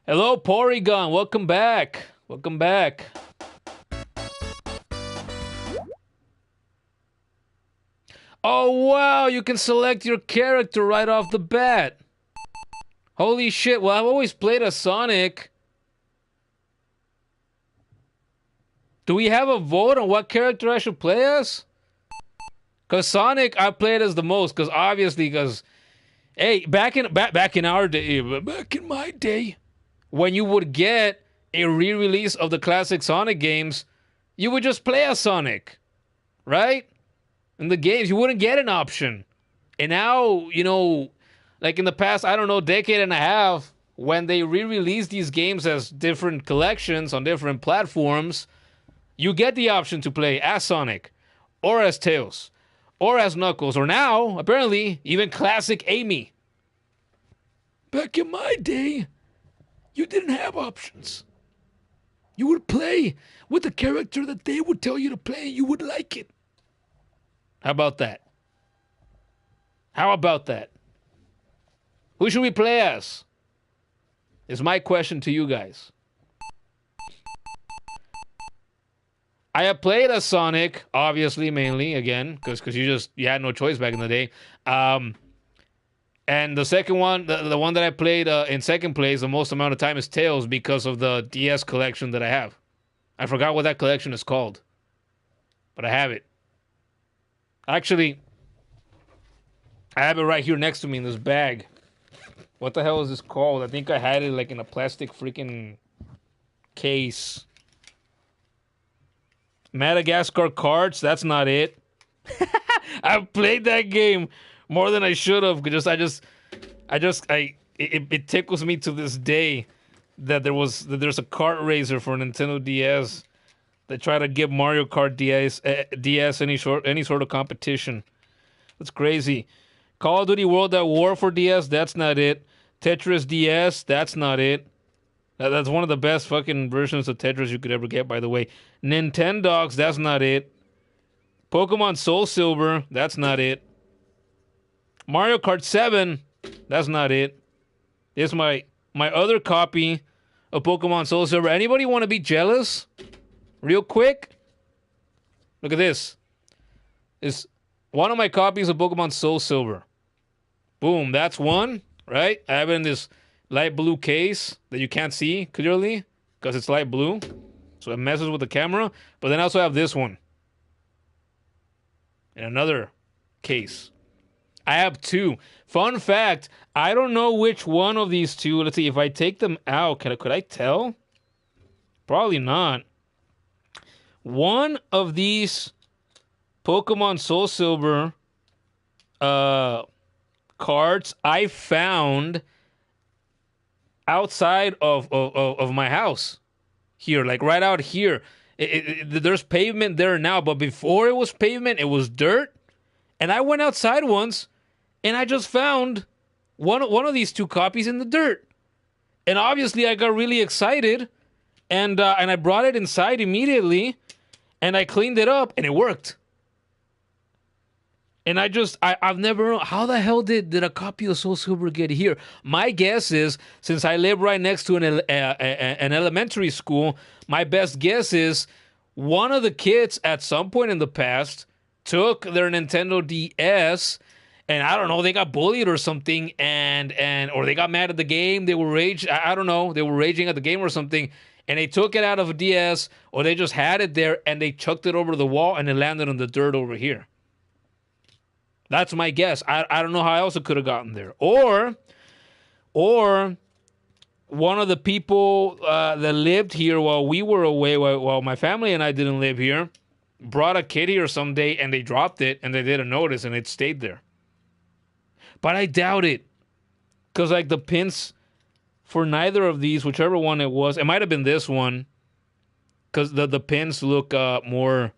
Hello, Porygon. Welcome back. Welcome back. Oh, wow. You can select your character right off the bat. Holy shit. Well, I've always played as Sonic. Do we have a vote on what character I should play as? Because Sonic, I played as the most. Because obviously, hey, back in our day, back in my day, when you would get a re-release of the classic Sonic games, you would just play as Sonic, right? In the games, you wouldn't get an option. And now, you know, like in the past, I don't know, decade and a half, when they re-release these games as different collections on different platforms, you get the option to play as Sonic, or as Tails, or as Knuckles, or now, apparently, even classic Amy. Back in my day, you didn't have options. You would play with the character that they would tell you to play. You would like it. How about that? How about that? Who should we play as? Is my question to you guys. I have played as Sonic, obviously, mainly, again, because you had no choice back in the day. And the second one, the one that I played in second place the most amount of time is Tails because of the DS collection that I have. I forgot what that collection is called. But I have it. Actually, I have it right here next to me in this bag. What the hell is this called? I think I had it like in a plastic freaking case. Madagascar cards, that's not it. I've played that game more than I should have. It tickles me to this day that there's a kart racer for Nintendo DS that try to give Mario Kart DS any sort of competition. That's crazy. Call of Duty World at War for DS, that's not it. Tetris DS, that's not it. That's one of the best fucking versions of Tetris you could ever get, by the way. Nintendogs, that's not it. Pokemon Soul Silver, that's not it. Mario Kart 7, that's not it. This is my other copy of Pokemon Soul Silver. Anybody want to be jealous? Real quick? Look at this. It's one of my copies of Pokemon Soul Silver. Boom, that's one, right? I have it in this light blue case that you can't see clearly because it's light blue. So it messes with the camera. But then I also have this one in another case. I have two. Fun fact, I don't know which one of these two. Let's see, if I take them out, could I tell? Probably not. One of these Pokemon Soul Silver cards I found outside of my house here, like right out here. There's pavement there now, but before it was pavement, it was dirt. And I went outside once, and I just found one of these 2 copies in the dirt. And obviously, I got really excited, and I brought it inside immediately, and I cleaned it up, and it worked. And I've never known, how the hell did a copy of Soul Silver get here? My guess is, since I live right next to an elementary school, my best guess is one of the kids at some point in the past took their Nintendo DS, and I don't know, they got bullied or something, or they got mad at the game. They were I don't know, they were raging at the game or something, and they took it out of a DS, or they just had it there and they chucked it over the wall and it landed on the dirt over here. That's my guess. I don't know how else it could have gotten there. Or one of the people that lived here while we were away, while my family and I didn't live here, brought a kid here someday and they dropped it and they didn't notice and it stayed there. But I doubt it. Because like the pins for neither of these, whichever one it was, it might have been this one. Because the pins look more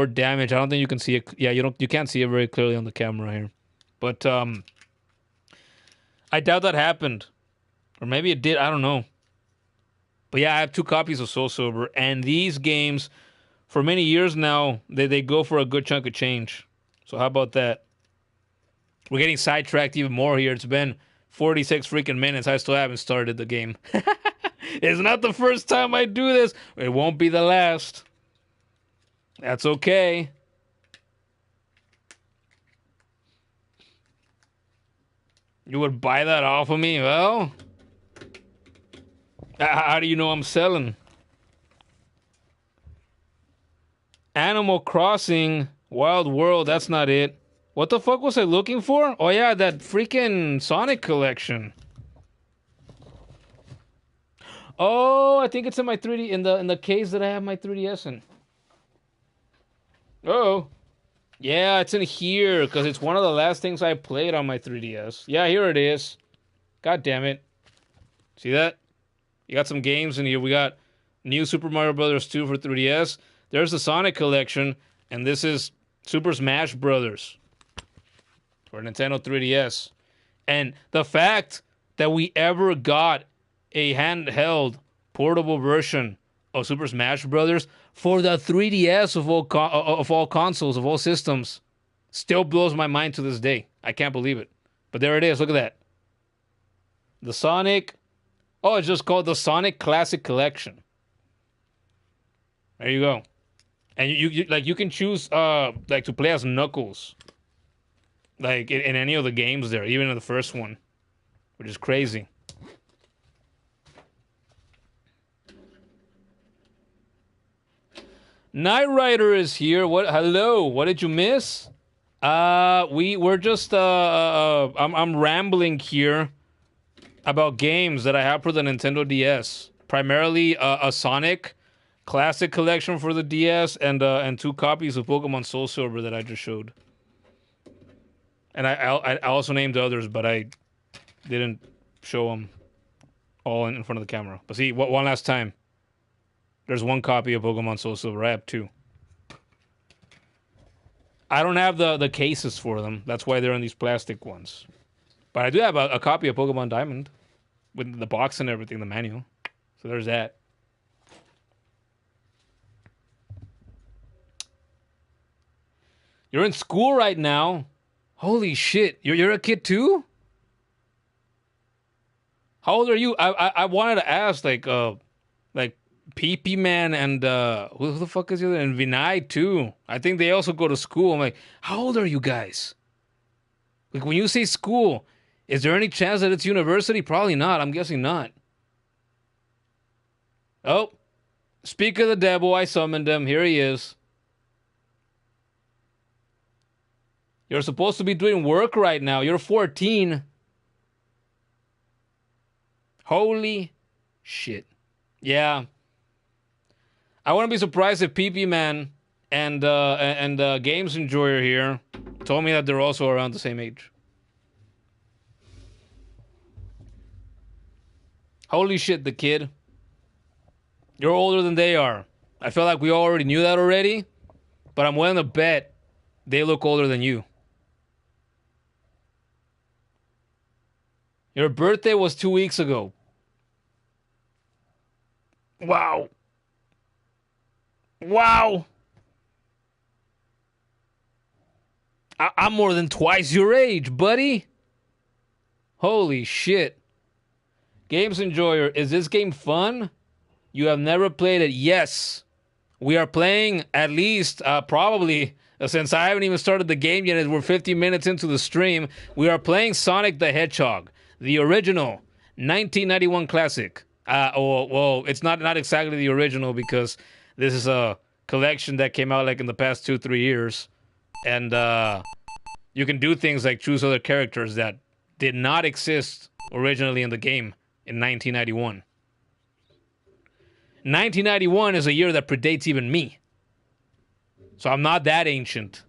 damage. I don't think you can see it. Yeah, you can't see it very clearly on the camera here. But I doubt that happened. Or maybe it did, I don't know. But yeah, I have 2 copies of Soul Silver, and these games for many years now, they go for a good chunk of change. So how about that? We're getting sidetracked even more here. It's been 46 freaking minutes. I still haven't started the game. It's not the first time I do this. It won't be the last. That's okay. You would buy that off of me? Well, how do you know I'm selling? Animal Crossing, Wild World, that's not it. What the fuck was I looking for? Oh yeah, that freaking Sonic collection. Oh, I think it's in my 3D, in the case that I have my 3DS in. Oh. Yeah, it's in here, because it's one of the last things I played on my 3DS. Yeah, here it is. God damn it. See that? You got some games in here. We got New Super Mario Bros. 2 for 3DS. There's the Sonic collection, and this is Super Smash Bros. For Nintendo 3DS. And the fact that we ever got a handheld portable version of Super Smash Bros. For the 3DS of all consoles, of all systems, still blows my mind to this day. I can't believe it. But there it is. Look at that. The Sonic... Oh, it's just called the Sonic Classic Collection. There you go. And you can choose like to play as Knuckles. Like in any of the games there, even in the first one. Which is crazy. Knight Rider is here. What? Hello. What did you miss? We're just I'm rambling here about games that I have for the Nintendo DS. Primarily a Sonic Classic Collection for the DS and 2 copies of Pokemon Soul Silver that I just showed. And I also named others, but I didn't show them all in front of the camera. But see, one last time. There's 1 copy of Pokemon Soul Silver. I have 2. I don't have the cases for them. That's why they're in these plastic ones. But I do have a copy of Pokemon Diamond. With the box and everything, the manual. So there's that. You're in school right now. Holy shit. You're a kid too? How old are you? I wanted to ask, like PP Man and who the fuck is the other? And Vinay too. I think they also go to school. I'm like, how old are you guys? Like when you say school, is there any chance that it's university? Probably not. I'm guessing not. Oh, speak of the devil, I summoned him. Here he is. You're supposed to be doing work right now. You're 14. Holy shit. Yeah. I wouldn't be surprised if PP Man and Games Enjoyer here told me that they're also around the same age. Holy shit, the kid. You're older than they are. I feel like we already knew that already, but I'm willing to bet they look older than you. Your birthday was 2 weeks ago. Wow. Wow. I'm more than twice your age, buddy. Holy shit. Games Enjoyer, is this game fun? You have never played it? Yes. We are playing at least, probably, since I haven't even started the game yet, as we're 50 minutes into the stream, we are playing Sonic the Hedgehog, the original 1991 classic. Well, it's not exactly the original because this is a collection that came out like in the past 2-3 years. And you can do things like choose other characters that did not exist originally in the game in 1991. 1991 is a year that predates even me. So I'm not that ancient.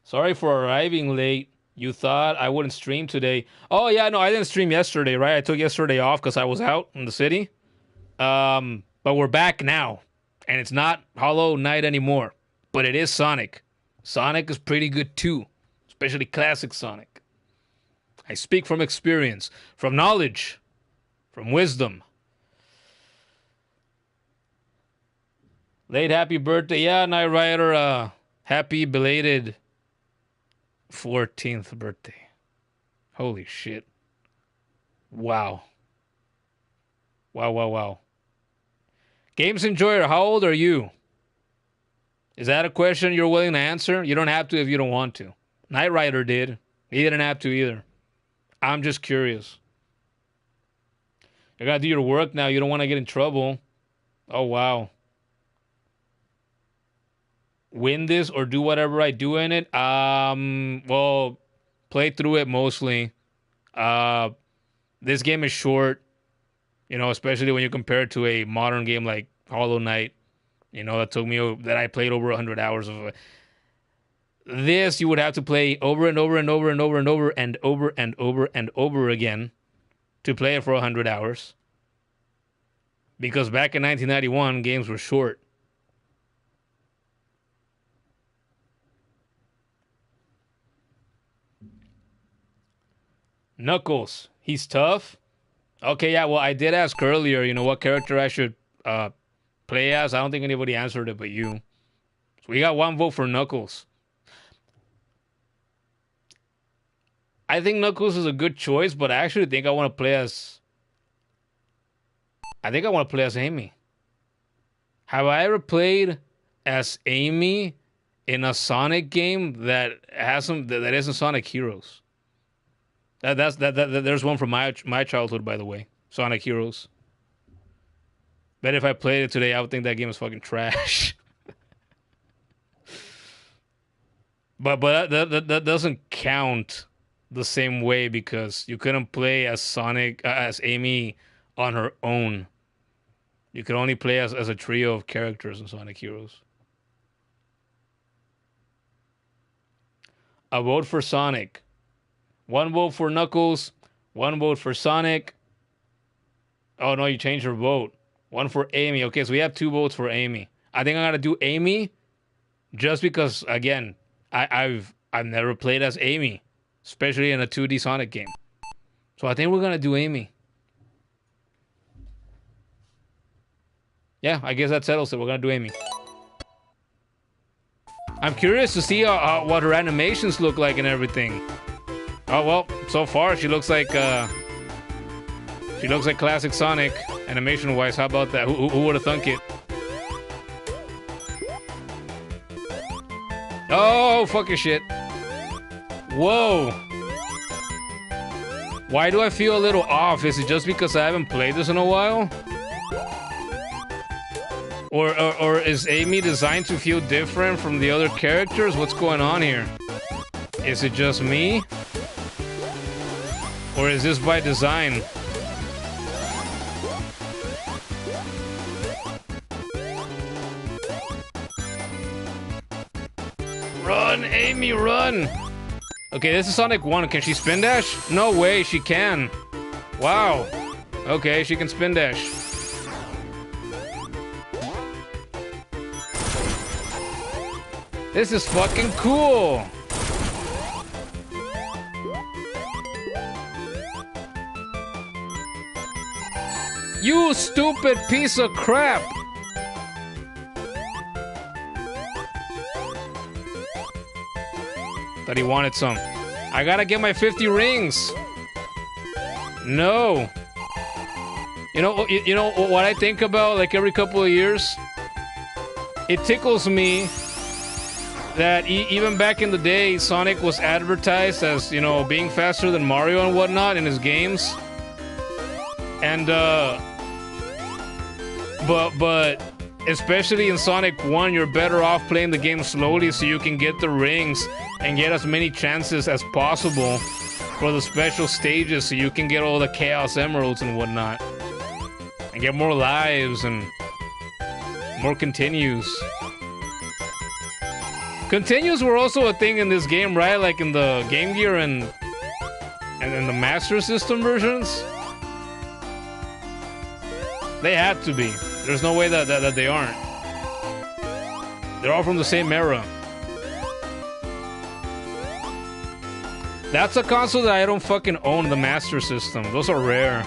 Sorry for arriving late. You thought I wouldn't stream today. Oh, yeah, no, I didn't stream yesterday, right? I took yesterday off because I was out in the city. But we're back now. And it's not Hollow Knight anymore. But it is Sonic. Sonic is pretty good too. Especially classic Sonic. I speak from experience. From knowledge. From wisdom. Late happy birthday. Yeah, Knight Rider. Happy belated 14th birthday. Holy shit. Wow. Wow. Games Enjoyer, how old are you? Is that a question you're willing to answer? You don't have to if you don't want to. Knight Rider did. He didn't have to either. I'm just curious. You gotta do your work now. You don't want to get in trouble. Oh, wow. Win this or do whatever I do in it? Well, play through it mostly. This game is short. You know, especially when you compare it to a modern game like Hollow Knight. You know, that I played over 100 hours of it. This you would have to play over and over and over and over and over and over and over and over again to play it for 100 hours. Because back in 1991, games were short. Knuckles, he's tough. Okay, yeah, well, I did ask earlier, you know, what character I should play as. I don't think anybody answered it but you. So we got one vote for Knuckles. I think Knuckles is a good choice, but I actually think I want to play as... Amy. Have I ever played as Amy in a Sonic game that isn't Sonic Heroes? There's one from my childhood, by the way. Sonic Heroes. Bet if I played it today, I would think that game is fucking trash. but that doesn't count the same way because you couldn't play as Amy on her own. You could only play as a trio of characters in Sonic Heroes. A vote for Sonic. One vote for Knuckles. One vote for Sonic. Oh, no, you changed your vote. One for Amy. Okay, so we have 2 votes for Amy. I think I'm going to do Amy just because, again, I've never played as Amy, especially in a 2D Sonic game. So I think we're going to do Amy. Yeah, I guess that settles it. We're going to do Amy. I'm curious to see what her animations look like and everything. Oh, well, so far she looks like classic Sonic animation-wise. How about that? Who would have thunk it? Oh, fuck your shit. Whoa. Why do I feel a little off? Is it just because I haven't played this in a while? Or is Amy designed to feel different from the other characters? What's going on here? Is it just me? Or is this by design? Run, Amy, run! Okay, this is Sonic 1. Can she spin dash? No way, she can. Wow. Okay, she can spin dash. This is fucking cool. You stupid piece of crap. Thought he wanted some. I gotta get my 50 rings. No. You know what I think about like every couple of years? It tickles me that even back in the day, Sonic was advertised as, you know, being faster than Mario and whatnot in his games. And, but especially in Sonic 1, you're better off playing the game slowly so you can get the rings and get as many chances as possible for the special stages so you can get all the Chaos Emeralds and whatnot. And get more lives and more continues. Continues were also a thing in this game, right? Like in the Game Gear and in the Master System versions. They had to be. There's no way that they aren't. They're all from the same era. That's a console that I don't fucking own, the Master System. Those are rare.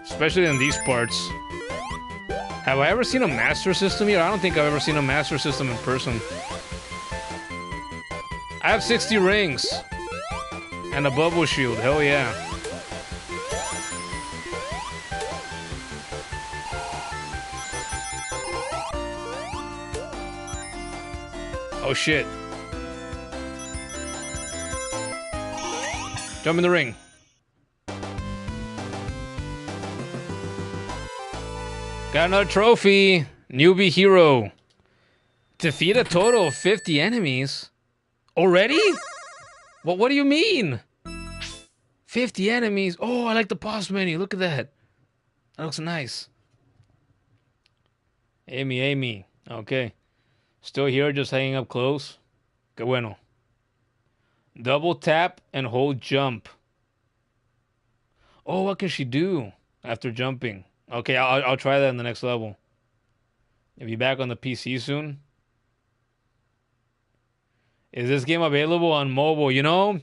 Especially in these parts. Have I ever seen a Master System here? I don't think I've ever seen a Master System in person. I have 60 rings. And a bubble shield. Hell yeah. Oh shit. Jump in the ring. Got another trophy. Newbie hero. Defeat a total of 50 enemies. Already? What do you mean? 50 enemies. Oh, I like the pause menu. Look at that. That looks nice. Amy. Okay. Still here, just hanging up close. Que bueno. Double tap and hold jump. Oh, what can she do after jumping? Okay, I'll try that in the next level. You'll be back on the PC soon. Is this game available on mobile? You know,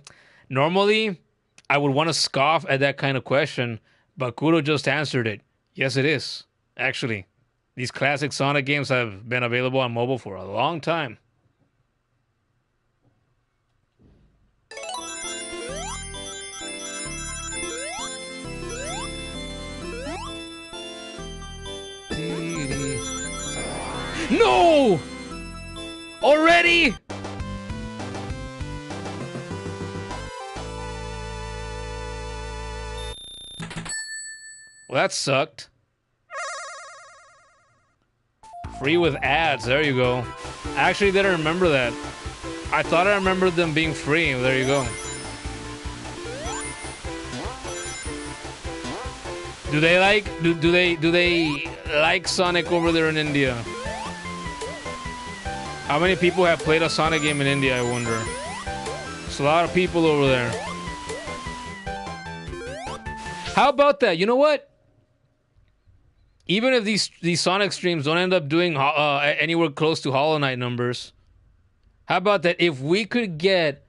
normally I would want to scoff at that kind of question, but Kudo just answered it. Yes, it is. Actually, these classic Sonic games have been available on mobile for a long time. No! Already? Well, that sucked. Free with ads, there you go. I actually didn't remember that. I thought I remembered them being free. There you go. Do they like Sonic over there in India? How many people have played a Sonic game in India, I wonder? There's a lot of people over there. How about that? You know what? Even if these Sonic streams don't end up doing anywhere close to Hollow Knight numbers, how about that if we could get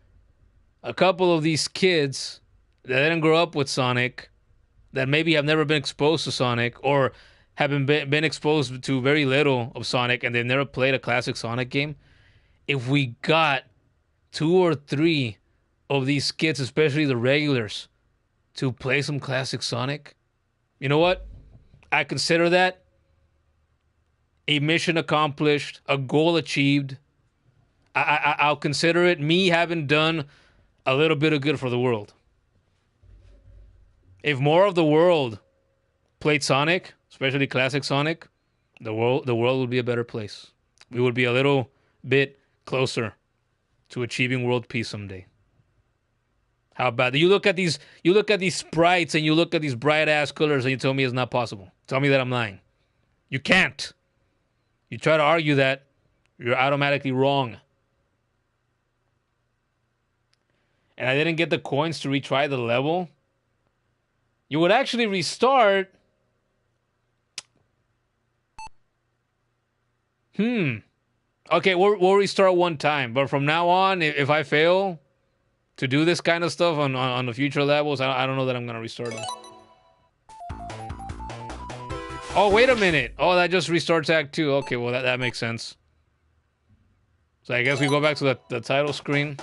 a couple of these kids that didn't grow up with Sonic, that maybe have never been exposed to Sonic, or haven't been exposed to very little of Sonic, and they've never played a classic Sonic game, if we got 2 or 3 of these kids, especially the regulars, to play some classic Sonic, you know what? I consider that a mission accomplished, a goal achieved. I'll consider it me having done a little bit of good for the world. If more of the world played Sonic, especially classic Sonic, the world would be a better place. We would be a little bit closer to achieving world peace someday. How about that? You look at these sprites and you look at these bright ass colors and you tell me it's not possible. Tell me that I'm lying. You can't. You try to argue that, you're automatically wrong. and I didn't get the coins to retry the level, you would actually restart. Okay, we'll restart one time, but from now on, if I fail to do this kind of stuff on the future levels, I don't know that I'm gonna restart them. Oh, wait a minute. Oh, that just restarts Act 2. Okay, well, that makes sense. So I guess we go back to the title screen.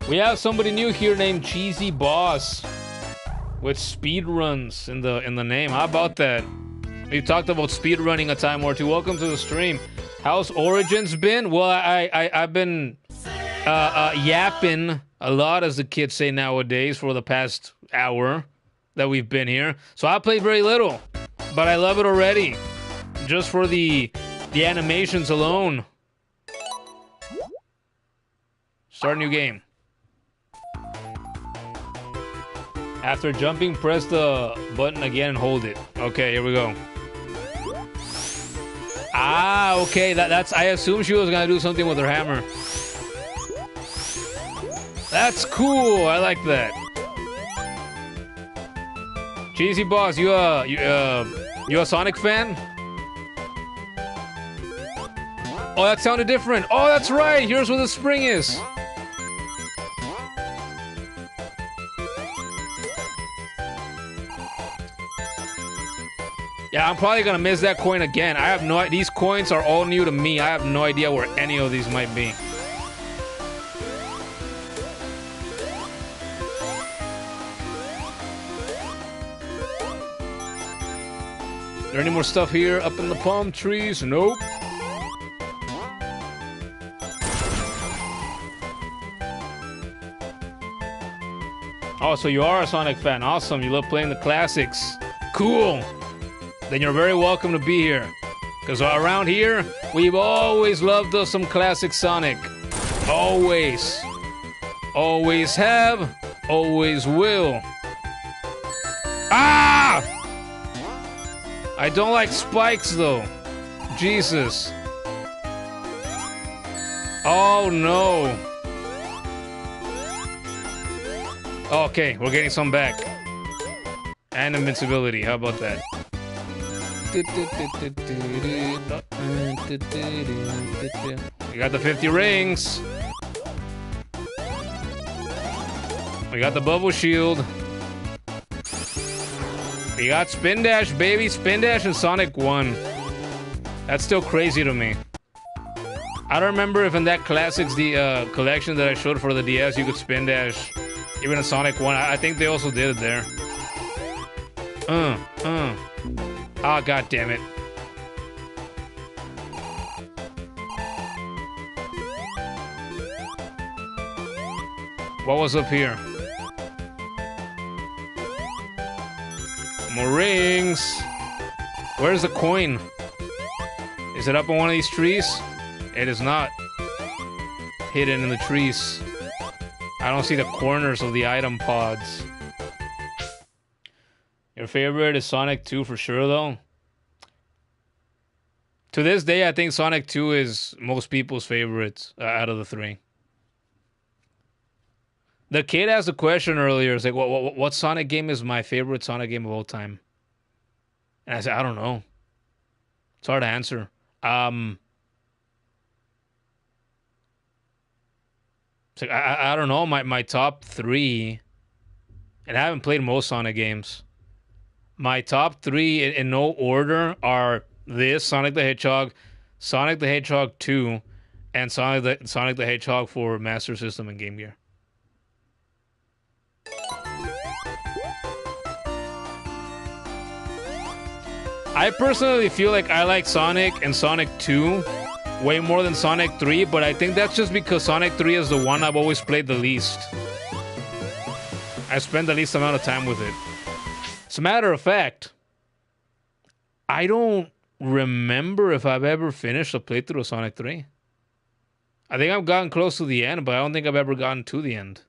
We have somebody new here named Cheesy Boss with speedruns in the name. How about that? We've talked about speedrunning a time or two. Welcome to the stream. How's Origins been? Well, I've been yapping a lot, as the kids say nowadays, for the past hour that we've been here. So I played very little, but I love it already. Just for the animations alone. Start a new game. After jumping, press the button again and hold it. Okay, here we go. Ah, okay, that's... I assumed she was gonna do something with her hammer. That's cool, I like that. Cheesy Boss, you a Sonic fan? Oh, that sounded different. Oh, that's right, here's where the spring is. Yeah, I'm probably gonna miss that coin again. I have no... These coins are all new to me. I have no idea where any of these might be. Is there any more stuff here up in the palm trees? Nope. Oh, so you are a Sonic fan. Awesome. You love playing the classics. Cool. Then you're very welcome to be here. Because around here, we've always loved us some classic Sonic. Always. Always have. Always will. Ah! I don't like spikes, though. Jesus. Oh, no. Okay, we're getting some back. And invincibility. How about that? We got the 50 rings. We got the bubble shield. We got Spin Dash, baby. Spin Dash and Sonic 1. That's still crazy to me. I don't remember if in that Classics the collection that I showed for the DS you could Spin Dash. Even in Sonic 1. I think they also did it there. Ah, god damn it. What was up here? More rings. Where's the coin? Is it up on one of these trees? It is not. Hidden in the trees. I don't see the corners of the item pods. Your favorite is Sonic 2 for sure, though. To this day, I think Sonic 2 is most people's favorite out of the three. The kid asked a question earlier. It's like, what Sonic game is my favorite Sonic game of all time? And I said, I don't know. It's hard to answer. It's like, I don't know. My top three, and I haven't played most Sonic games. My top three in no order are this, Sonic the Hedgehog, Sonic the Hedgehog 2, and Sonic the Hedgehog for Master System and Game Gear. I personally feel like I like Sonic and Sonic 2 way more than Sonic 3, but I think that's just because Sonic 3 is the one I've always played the least. I spend the least amount of time with it. As a matter of fact, I don't remember if I've ever finished a playthrough of Sonic 3. I think I've gotten close to the end, but I don't think I've ever gotten to the end.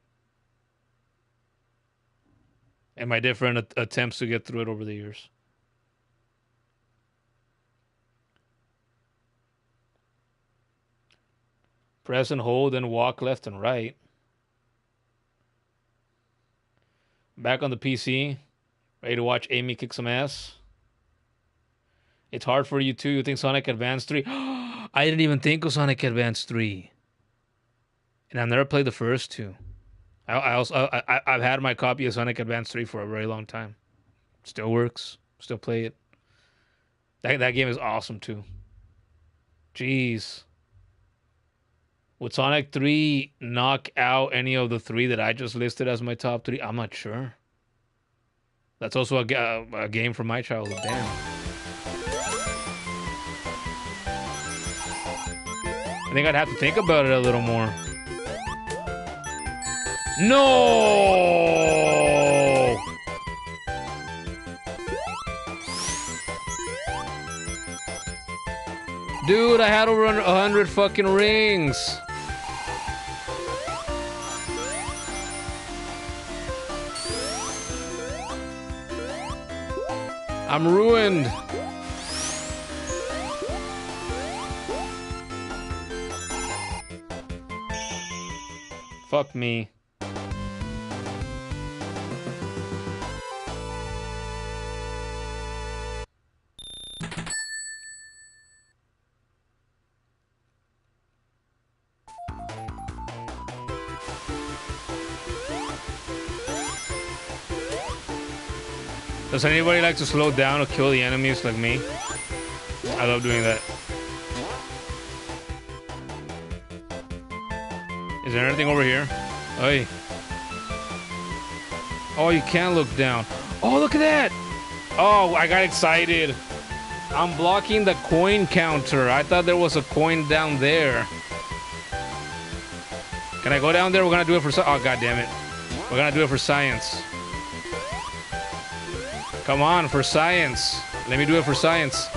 And my different attempts to get through it over the years. Press and hold and walk left and right. Back on the PC. Ready to watch Amy kick some ass? It's hard for you too. You think Sonic Advance 3? I didn't even think of Sonic Advance 3. And I've never played the first two. I've had my copy of Sonic Advance 3 for a very long time. Still works. Still play it. That game is awesome too. Jeez. Would Sonic 3 knock out any of the three that I just listed as my top 3? I'm not sure. That's also a game from my childhood. Damn. I think I'd have to think about it a little more. No! Dude, I had over 100 fucking rings. I'm ruined. Fuck me. Does anybody like to slow down or kill the enemies like me? I love doing that. Is there anything over here? Hey. Oh, you can look down. Oh, look at that! Oh, I got excited. I'm blocking the coin counter. I thought there was a coin down there. Can I go down there? We're gonna do it for oh, god damn it. We're gonna do it for science. Come on, for science. Let me do it for science.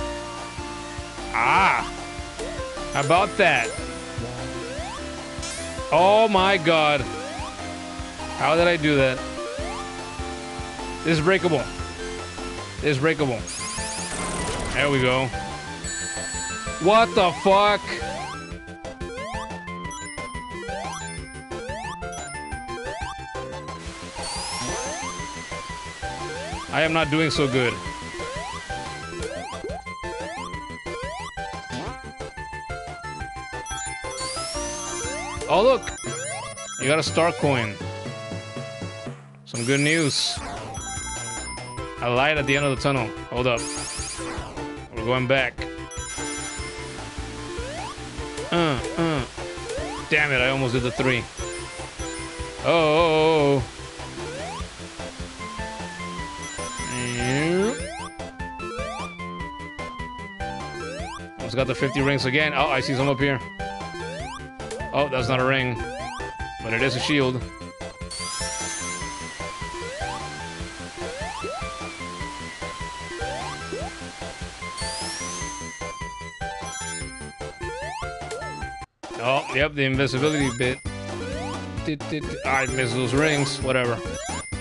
Ah! How about that? Oh my god. How did I do that? This is breakable. This is breakable. There we go. What the fuck? I am not doing so good. Oh, look! You got a star coin. Some good news. A light at the end of the tunnel. Hold up. We're going back. Damn it, I almost did the 3. Oh. Almost got the 50 rings again. Oh, I see some up here. Oh, that's not a ring. But it is a shield. Oh, yep, the invisibility bit. I missed those rings. Whatever.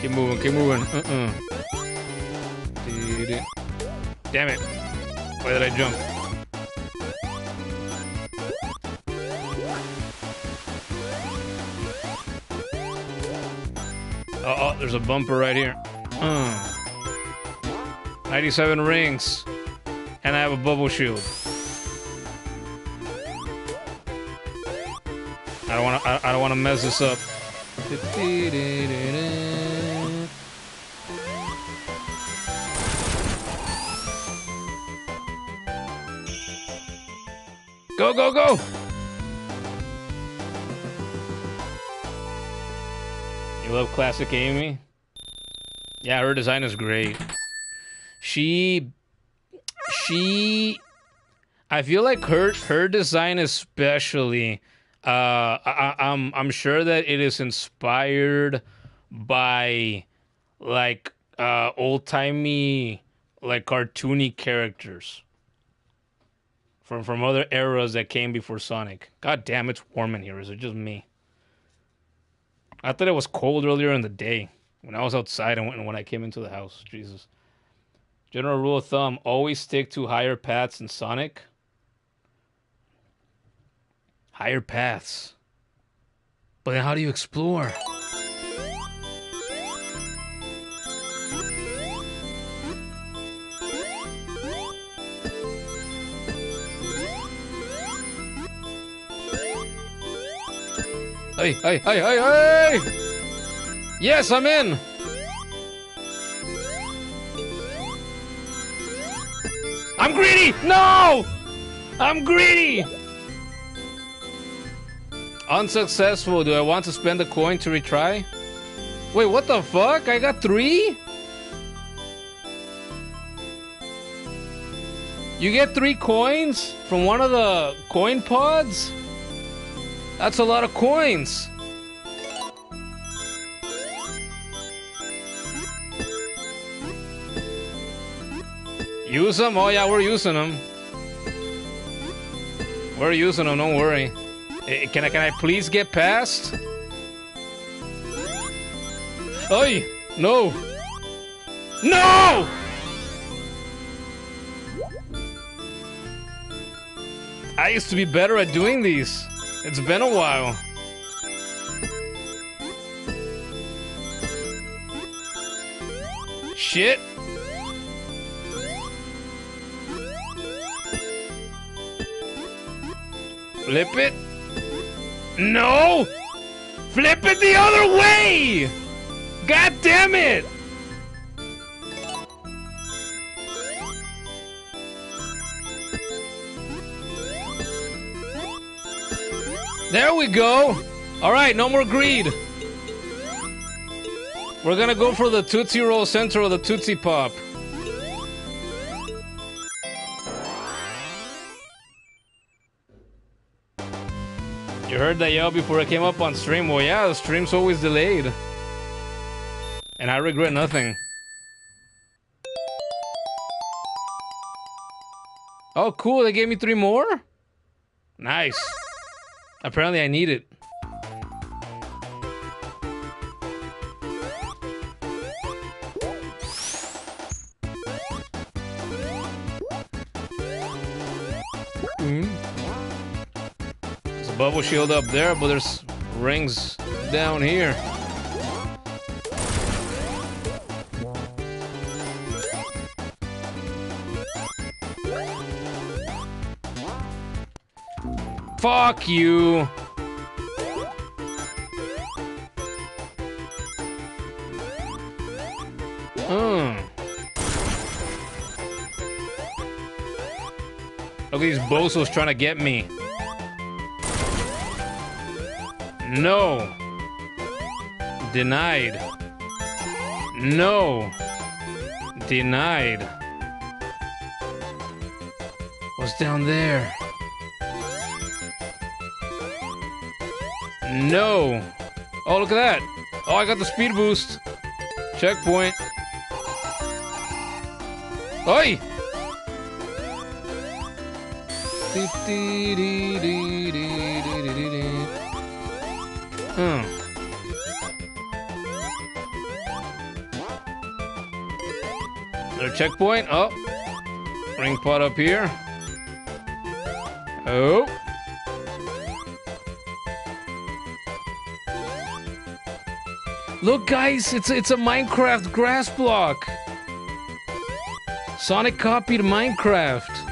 Keep moving, keep moving. Damn it. Why did I jump? Oh, there's a bumper right here. 97 rings. And I have a bubble shield. I don't wanna mess this up. Go, go, go! You love classic Amy? Yeah, her design is great. I feel like her design especially, I'm sure that it is inspired by like old-timey, like cartoony characters from other eras that came before Sonic. God damn, it's warm in here. Is it just me? I thought it was cold earlier in the day when I was outside and when I came into the house. Jesus. General rule of thumb, always stick to higher paths in Sonic. Higher paths. But then how do you explore? Hey, hey, hey, hey, hey! Yes, I'm in! I'm greedy! No! I'm greedy! Unsuccessful. Do I want to spend a coin to retry? Wait, what the fuck? I got 3? You get 3 coins from one of the coin pods? That's a lot of coins. Use them? Oh yeah, we're using them. We're using them, don't worry. Can I please get past? Oi! No! No! I used to be better at doing these. It's been a while. Shit! Flip it. No! Flip it the other way! God damn it! There we go! Alright, no more greed. We're gonna go for the Tootsie Roll center of the Tootsie Pop. You heard that yell before I came up on stream? Well, yeah, the stream's always delayed. And I regret nothing. Oh, cool, they gave me 3 more? Nice. Apparently I need it. There's a bubble shield up there, but there's rings down here. Fuck you. Look at these bozos trying to get me. No. Denied. No. Denied. What's down there? No. Oh, look at that. Oh, I got the speed boost. Checkpoint. Oi! Another checkpoint. Oh. Ring pot up here. Oh. Look, guys, it's a Minecraft grass block. Sonic copied Minecraft.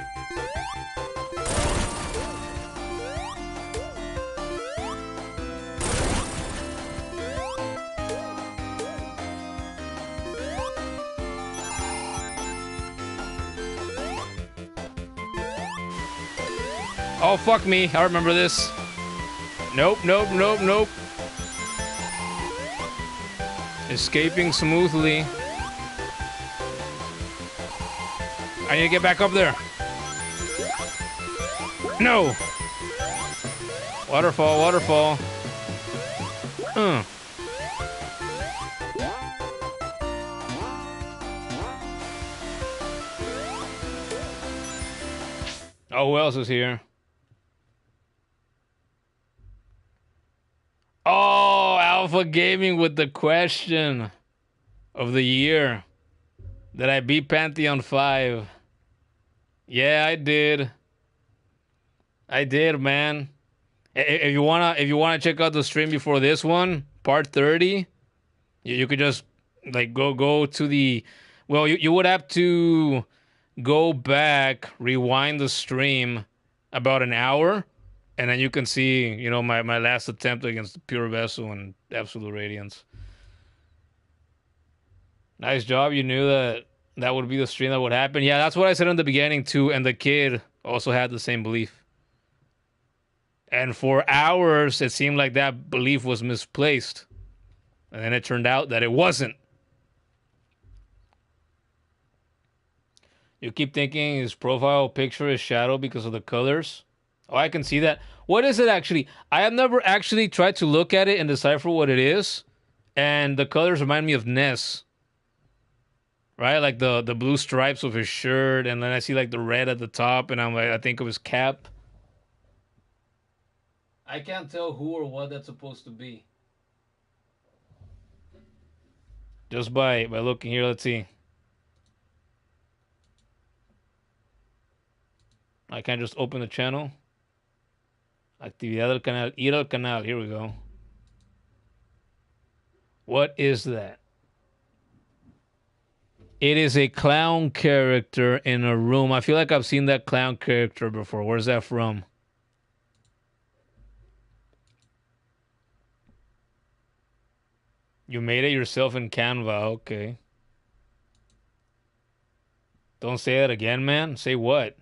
Oh, fuck me. I remember this. Nope, nope, nope, nope. Escaping smoothly. I need to get back up there. No! Waterfall, waterfall. Oh, who else is here? Oh, Alpha Gaming with the question of the year. Did I beat Pantheon 5? Yeah, I did. I did, man. If you wanna check out the stream before this one, part 30, you could just like go to the. Well, you would have to go back, rewind the stream about an hour, and then you can see, my last attempt against the Pure Vessel and Absolute Radiance. Nice job. You knew that would be the stream that would happen. Yeah, that's what I said in the beginning too. And the kid also had the same belief. And for hours, it seemed like that belief was misplaced. And then it turned out that it wasn't. You keep thinking his profile picture is shadow because of the colors. Oh, I can see that. What is it actually? I have never actually tried to look at it and decipher what it is. And the colors remind me of Ness. Right? Like the blue stripes of his shirt. And then I see like the red at the top. And I'm like, I think of his cap. I can't tell who or what that's supposed to be. Just by looking here, let's see. I can't just open the channel. Actividad del canal. Ir al canal. Here we go. What is that? It is a clown character in a room. I feel like I've seen that clown character before. Where's that from? You made it yourself in Canva. Okay. Don't say that again, man. Say what?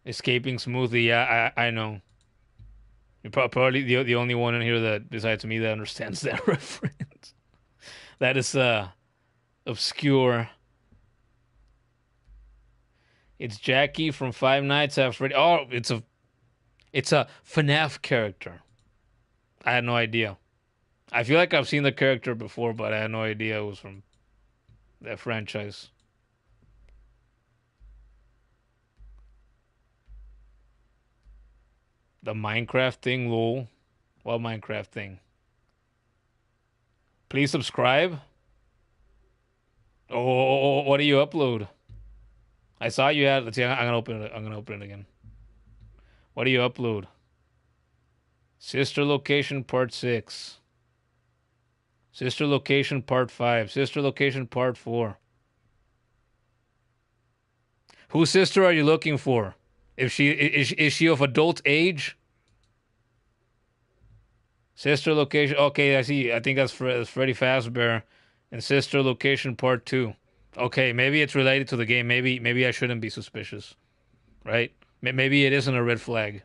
Escaping smoothly. Yeah, I know. You're probably the only one in here that, besides me, that understands that reference. That is obscure. It's Jackie from Five Nights at Freddy. Oh, it's a FNAF character. I had no idea. I feel like I've seen the character before, but I had no idea it was from that franchise. The Minecraft thing, lol. What Minecraft thing? Please subscribe. Oh, what do you upload? I saw you had. Let's see. I'm gonna open it. I'm gonna open it again. What do you upload? Sister Location Part 6. Sister Location Part 5. Sister Location Part 4. Whose sister are you looking for? If she is she of adult age? Sister Location. Okay, I see. I think that's Freddy Fazbear. And Sister Location Part 2. Okay, maybe it's related to the game. Maybe I shouldn't be suspicious. Right? Maybe it isn't a red flag.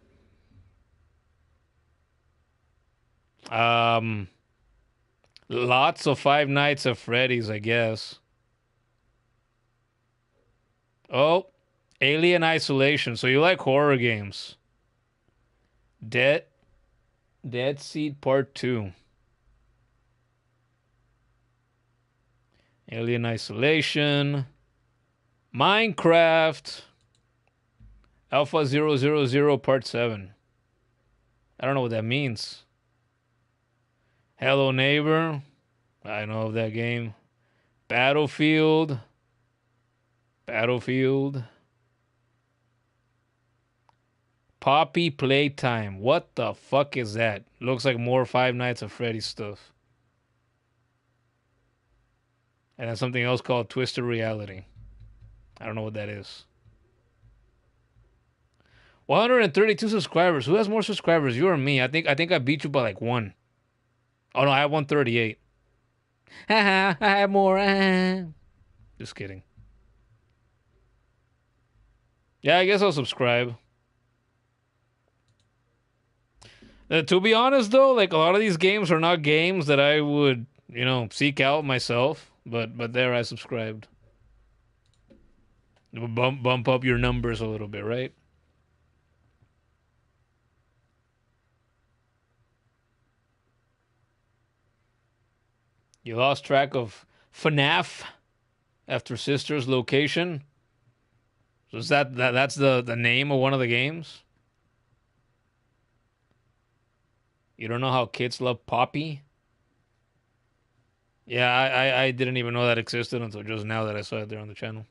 Lots of Five Nights at Freddy's, I guess. Oh, Alien Isolation. So you like horror games? Dead Seed Part 2. Alien Isolation. Minecraft. Alpha 000 Part 7. I don't know what that means. Hello Neighbor. I know of that game. Battlefield. Poppy Playtime. What the fuck is that? Looks like more Five Nights at Freddy's stuff. And then something else called Twisted Reality. I don't know what that is. 132 subscribers. Who has more subscribers? You or me? I think I beat you by like one. Oh no, I have 138. Haha, I have more. Just kidding. Yeah, I guess I'll subscribe. To be honest though, like a lot of these games are not games that I would, seek out myself. But there I subscribed. Bump up your numbers a little bit, right? You lost track of FNAF after Sister's Location. So is that's the name of one of the games? You don't know how kids love Poppy? Yeah, I didn't even know that existed until just now that I saw it there on the channel.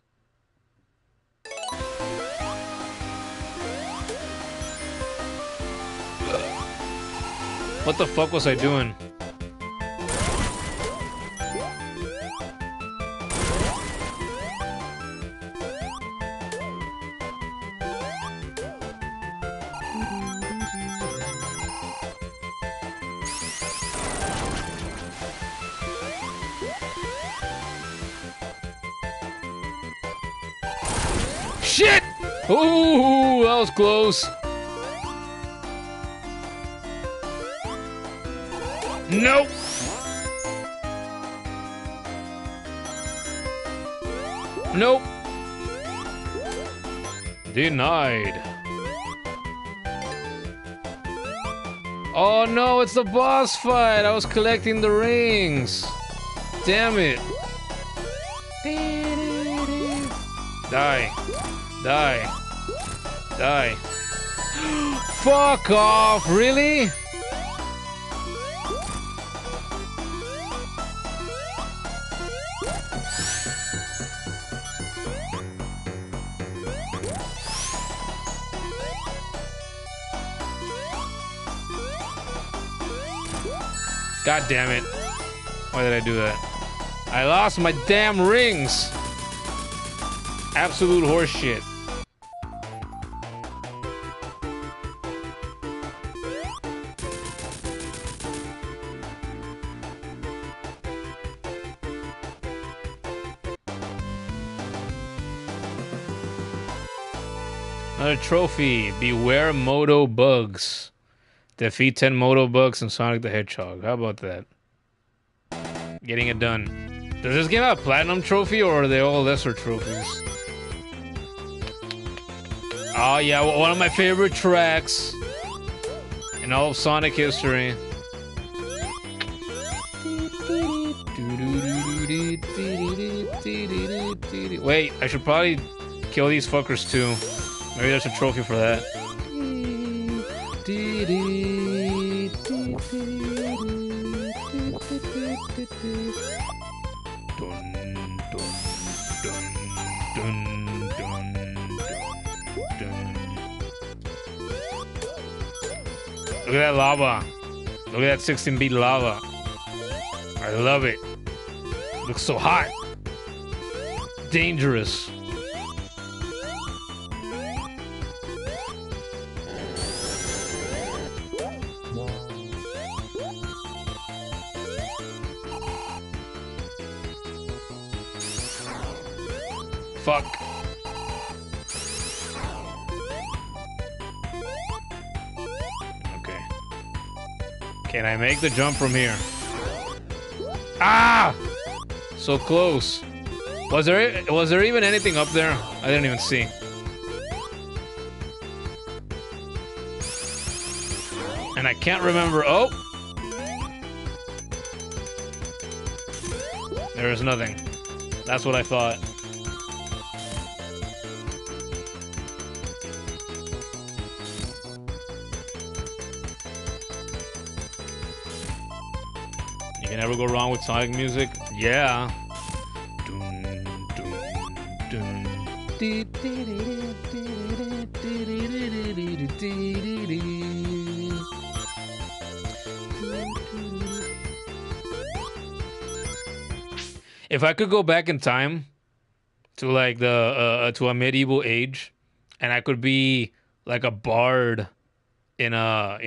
What the fuck was I doing? Shit! Ooh, that was close. Nope. Nope. Denied. Oh no, it's the boss fight. I was collecting the rings. Damn it. Die. Die. Die. Fuck off, really? God damn it. Why did I do that? I lost my damn rings. Absolute horseshit. Another trophy. Beware Moto bugs. Defeat 10 Moto bugs in Sonic the Hedgehog. How about that? Getting it done. Does this game have a platinum trophy or are they all lesser trophies? Oh yeah, one of my favorite tracks in all of Sonic history. Wait, I should probably kill these fuckers too. Maybe there's a trophy for that. Look at that lava. Look at that 16-beat lava. I love it. Looks so hot. Dangerous. Fuck. Okay. Can I make the jump from here? Ah! So close. Was there even anything up there? I didn't even see. And I can't remember. Oh! There is nothing. That's what I thought. You can never go wrong with Sonic music. Yeah. If I could go back in time to like the to a medieval age, and I could be like a bard in a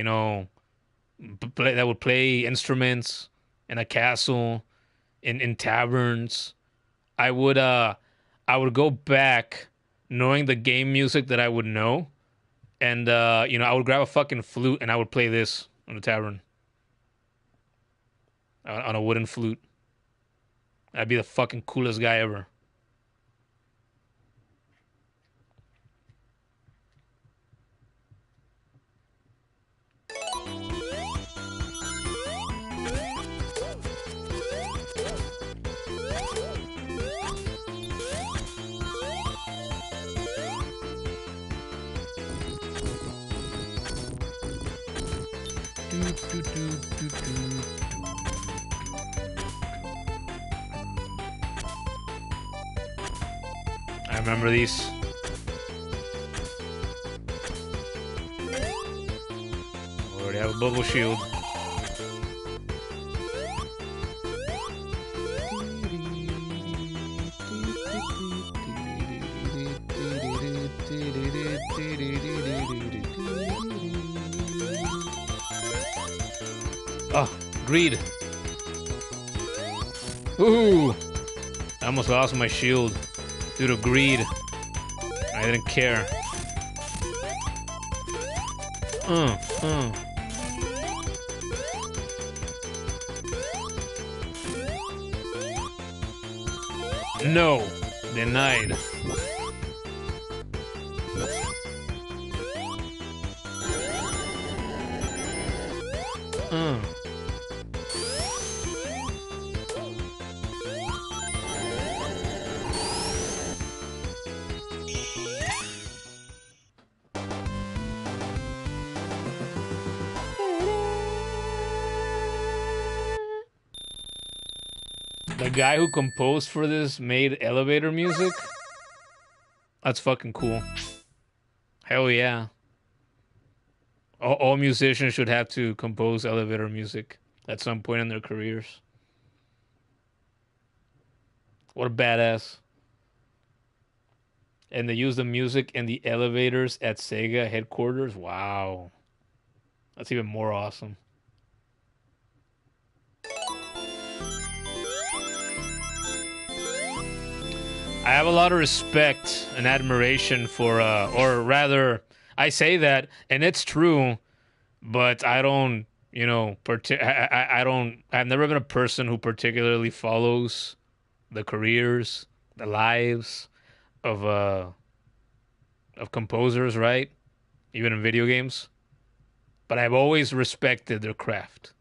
that would play instruments in a castle, in taverns, I would go back knowing the game music that I would know, and I would grab a fucking flute and I would play this on the tavern on a wooden flute. I'd be the fucking coolest guy ever. I remember these. Already have a bubble shield. greed. Ooh! I almost lost my shield due to greed. I didn't care. No. Denied. The guy who composed for this made elevator music? That's fucking cool. Hell yeah. All musicians should have to compose elevator music at some point in their careers. What a badass. And they use the music in the elevators at Sega headquarters? Wow. That's even more awesome. I have a lot of respect and admiration for, or rather, I say that, and it's true, but I don't, you know, I've never been a person who particularly follows the careers, the lives of composers, right? Even in video games. But I've always respected their craft.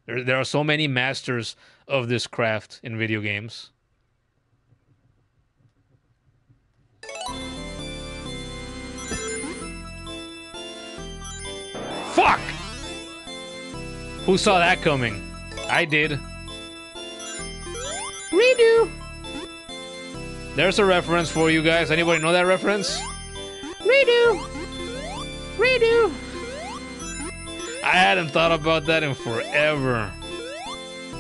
There are so many masters of this craft in video games. Fuck! Who saw that coming? I did. Redo! There's a reference for you guys. Anybody know that reference? Redo! Redo! I hadn't thought about that in forever.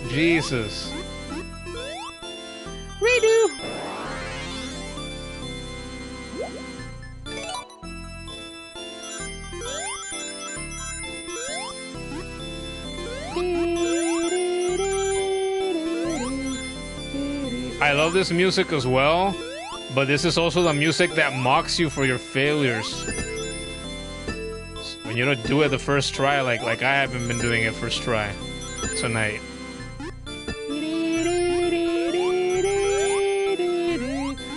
Jesus. Redo! I love this music as well, but this is also the music that mocks you for your failures. When you don't do it the first try, like I haven't been doing it first try tonight.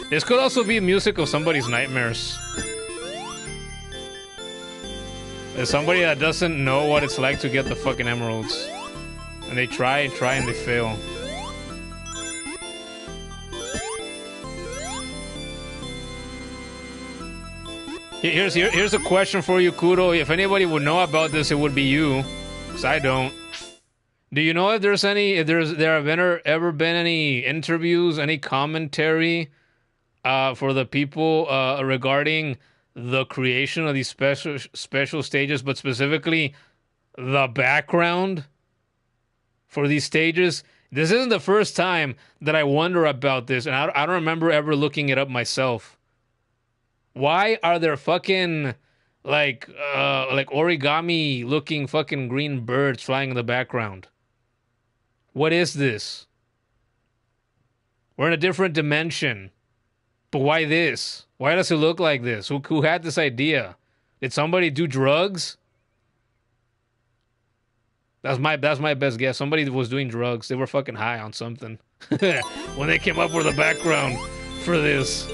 This could also be music of somebody's nightmares. There's somebody that doesn't know what it's like to get the fucking emeralds. And they try and try and they fail. Here's a question for you, Kudo. If anybody would know about this, it would be you. Because I don't. Do you know if there have ever been any interviews, any commentary for the people regarding the creation of these special stages, but specifically the background for these stages? This isn't the first time that I wonder about this, and I don't remember ever looking it up myself. Why are there fucking like origami looking fucking green birds flying in the background? What is this? We're in a different dimension. But why this? Why does it look like this? Who had this idea? Did somebody do drugs? That's my best guess. Somebody was doing drugs. They were fucking high on something when they came up with a background for this.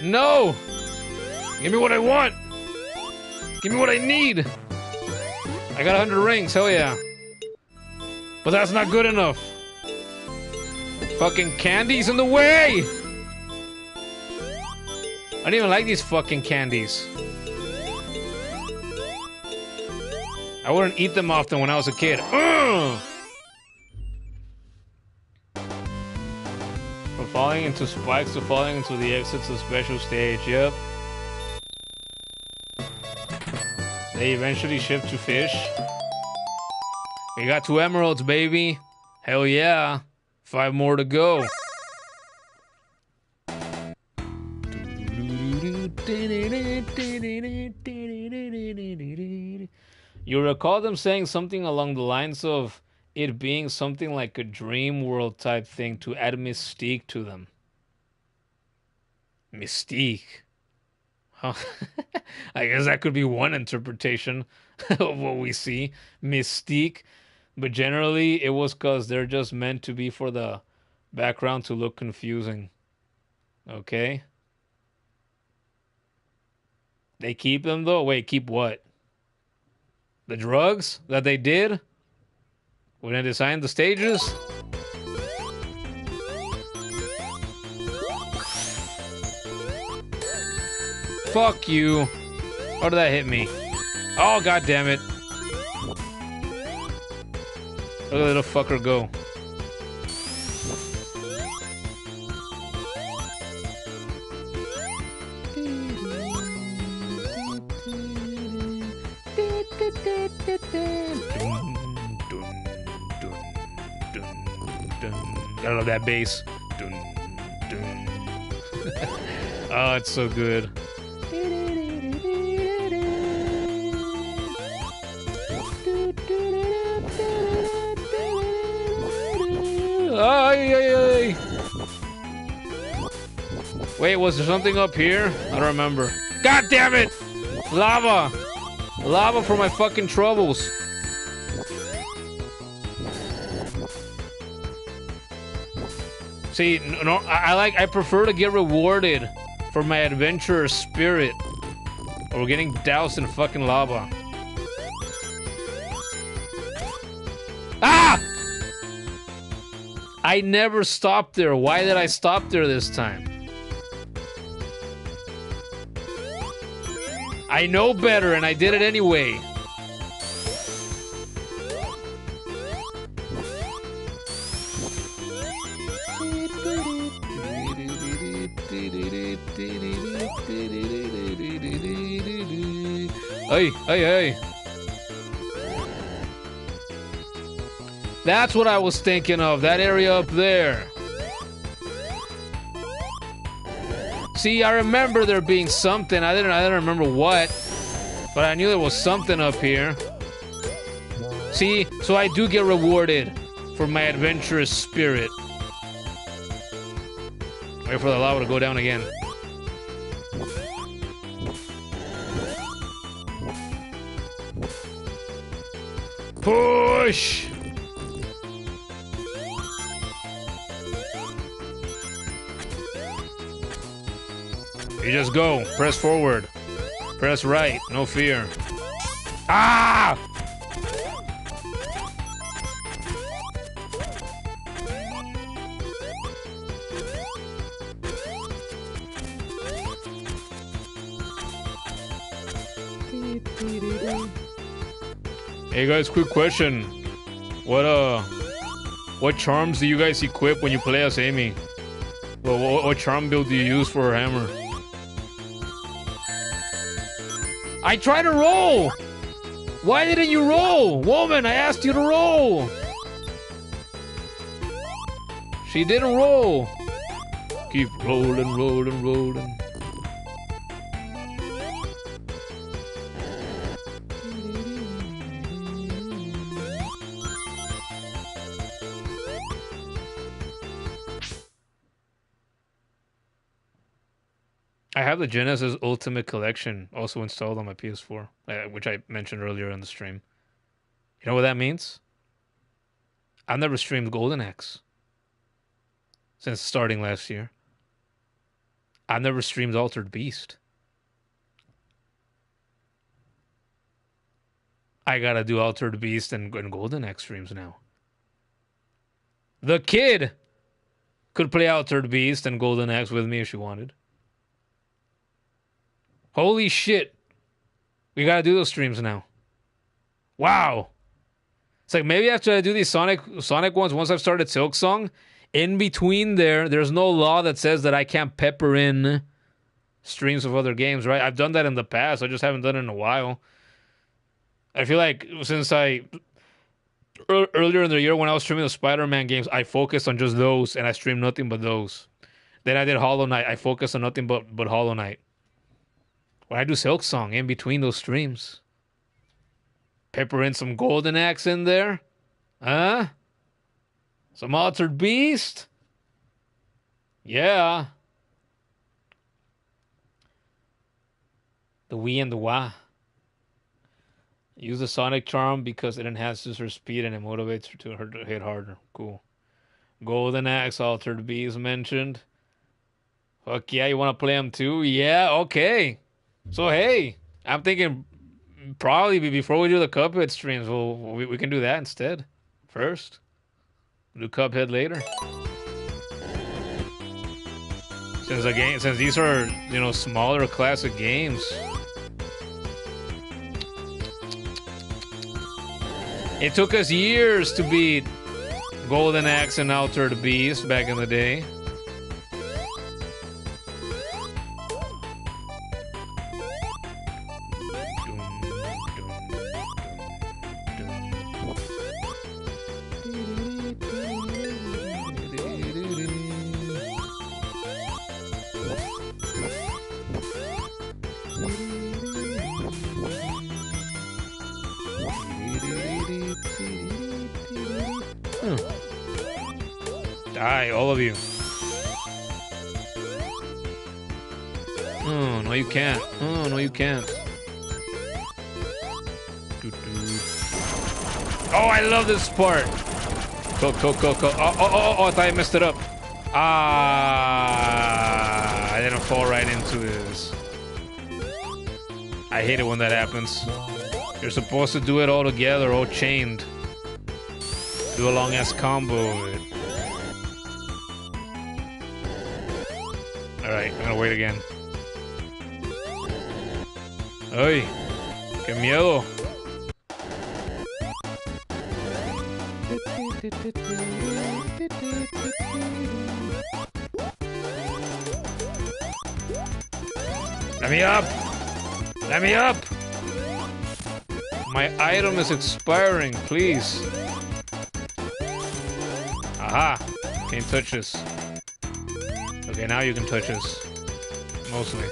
No! Give me what I want! Give me what I need! I got 100 rings, hell yeah. But that's not good enough. Fucking candy's in the way! I don't even like these fucking candies. I wouldn't eat them often when I was a kid. Ugh! From falling into spikes to falling into the exits of special stage, yep. They eventually shift to fish. We got 2 emeralds, baby. Hell yeah. 5 more to go. You recall them saying something along the lines of it being something like a dream world type thing to add mystique to them. Mystique. Huh. I guess that could be one interpretation of what we see. Mystique. But generally, it was because they're just meant to be for the background to look confusing. Okay? They keep them, though? Wait, keep what? The drugs that they did? When they designed the stages? Fuck you. How did that hit me? Oh, god damn it. Look at the little fucker go. Gotta love that bass. Oh, it's so good. Ay, ay, ay. Wait, was there something up here? I don't remember. God damn it! Lava! Lava for my fucking troubles. See, no, I prefer to get rewarded for my adventurous spirit. Or we're getting doused in fucking lava. Ah! I never stopped there. Why did I stop there this time? I know better and I did it anyway. Hey, hey, hey. That's what I was thinking of, that area up there. See, I remember there being something. I didn't remember what, but I knew there was something up here. See, so I do get rewarded for my adventurous spirit. Wait for the lava to go down again. Push! You just go. Press forward. Press right. No fear. Ah! Hey guys, quick question. What charms do you guys equip when you play as Amy? Well, what charm build do you use for her hammer? I tried to roll! Why didn't you roll? Woman, I asked you to roll! She didn't roll. Keep rolling, rolling, rolling. I have the Genesis Ultimate Collection also installed on my PS4, which I mentioned earlier in the stream. You know what that means? I've never streamed Golden Axe since starting last year. I've never streamed Altered Beast. I gotta do Altered Beast and Golden Axe streams now. The kid could play Altered Beast and Golden Axe with me if she wanted. Holy shit. We gotta do those streams now. Wow. It's like maybe after I do these Sonic ones, once I've started Silksong, in between there's no law that says that I can't pepper in streams of other games, right? I've done that in the past. I just haven't done it in a while. I feel like since earlier in the year when I was streaming the Spider-Man games, I focused on just those and I streamed nothing but those. Then I did Hollow Knight. I focused on nothing but Hollow Knight. When I do Silk Song in between those streams. Pepper in some Golden Axe in there. Huh? Some Altered Beast? Yeah. The Wii and the Wah. Use the Sonic Charm because it enhances her speed and it motivates her to hit harder. Cool. Golden Axe, Altered Beast mentioned. Fuck yeah, you want to play them too? Yeah, okay. So hey, I'm thinking probably before we do the Cuphead streams, we can do that instead. First. Do Cuphead later. Since these are, you know, smaller classic games. It took us years to beat Golden Axe and Altered Beast back in the day. Die, all of you. Oh, no you can't. Oh, no you can't. Oh, I love this part. Go. Oh, I thought I messed it up. I didn't fall right into this. I hate it when that happens. You're supposed to do it all together, all chained. Do a long ass combo of it. Alright, I'm gonna wait again. Ay, qué miedo. Let me up! Let me up! My item is expiring, please. Aha! Can't touch this. Okay, now you can touch this. Mostly.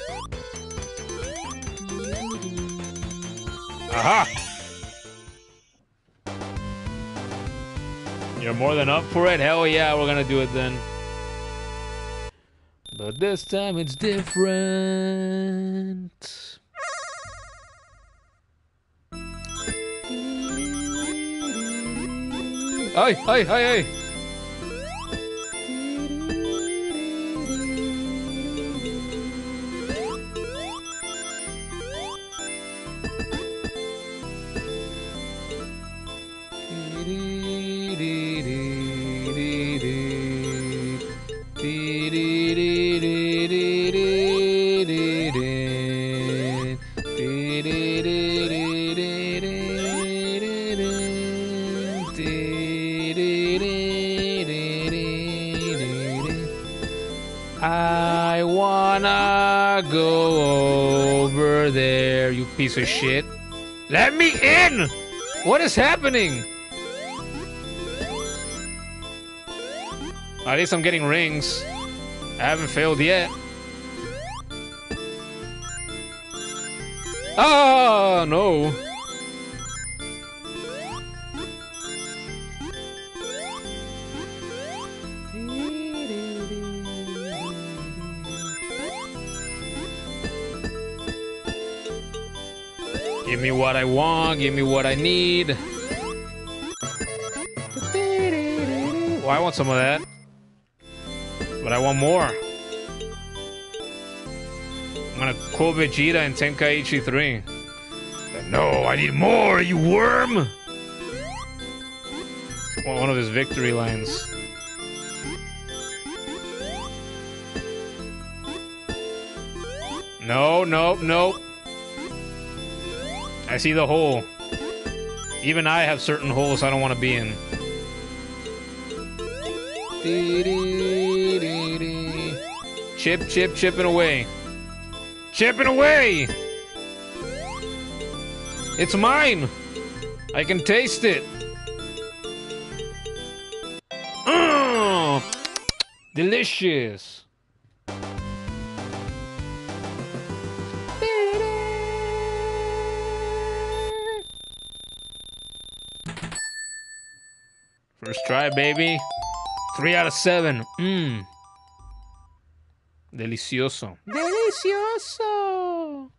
Aha! You're more than up for it? Hell yeah, we're gonna do it then. But this time it's different. Hey! I wanna go over there, you piece of shit. Let me in! What is happening? At least I'm getting rings. I haven't failed yet. Oh, no. Give me what I want, give me what I need. Well, I want some of that. But I want more. I'm gonna quote Vegeta in Tenkaichi 3. No, I need more, you worm! One of his victory lines. No. I see the hole. Even I have certain holes I don't want to be in. Chipping away. Chipping away! It's mine! I can taste it. Delicious. First try, baby. 3 out of 7. Mmm. Delicioso. Delicioso.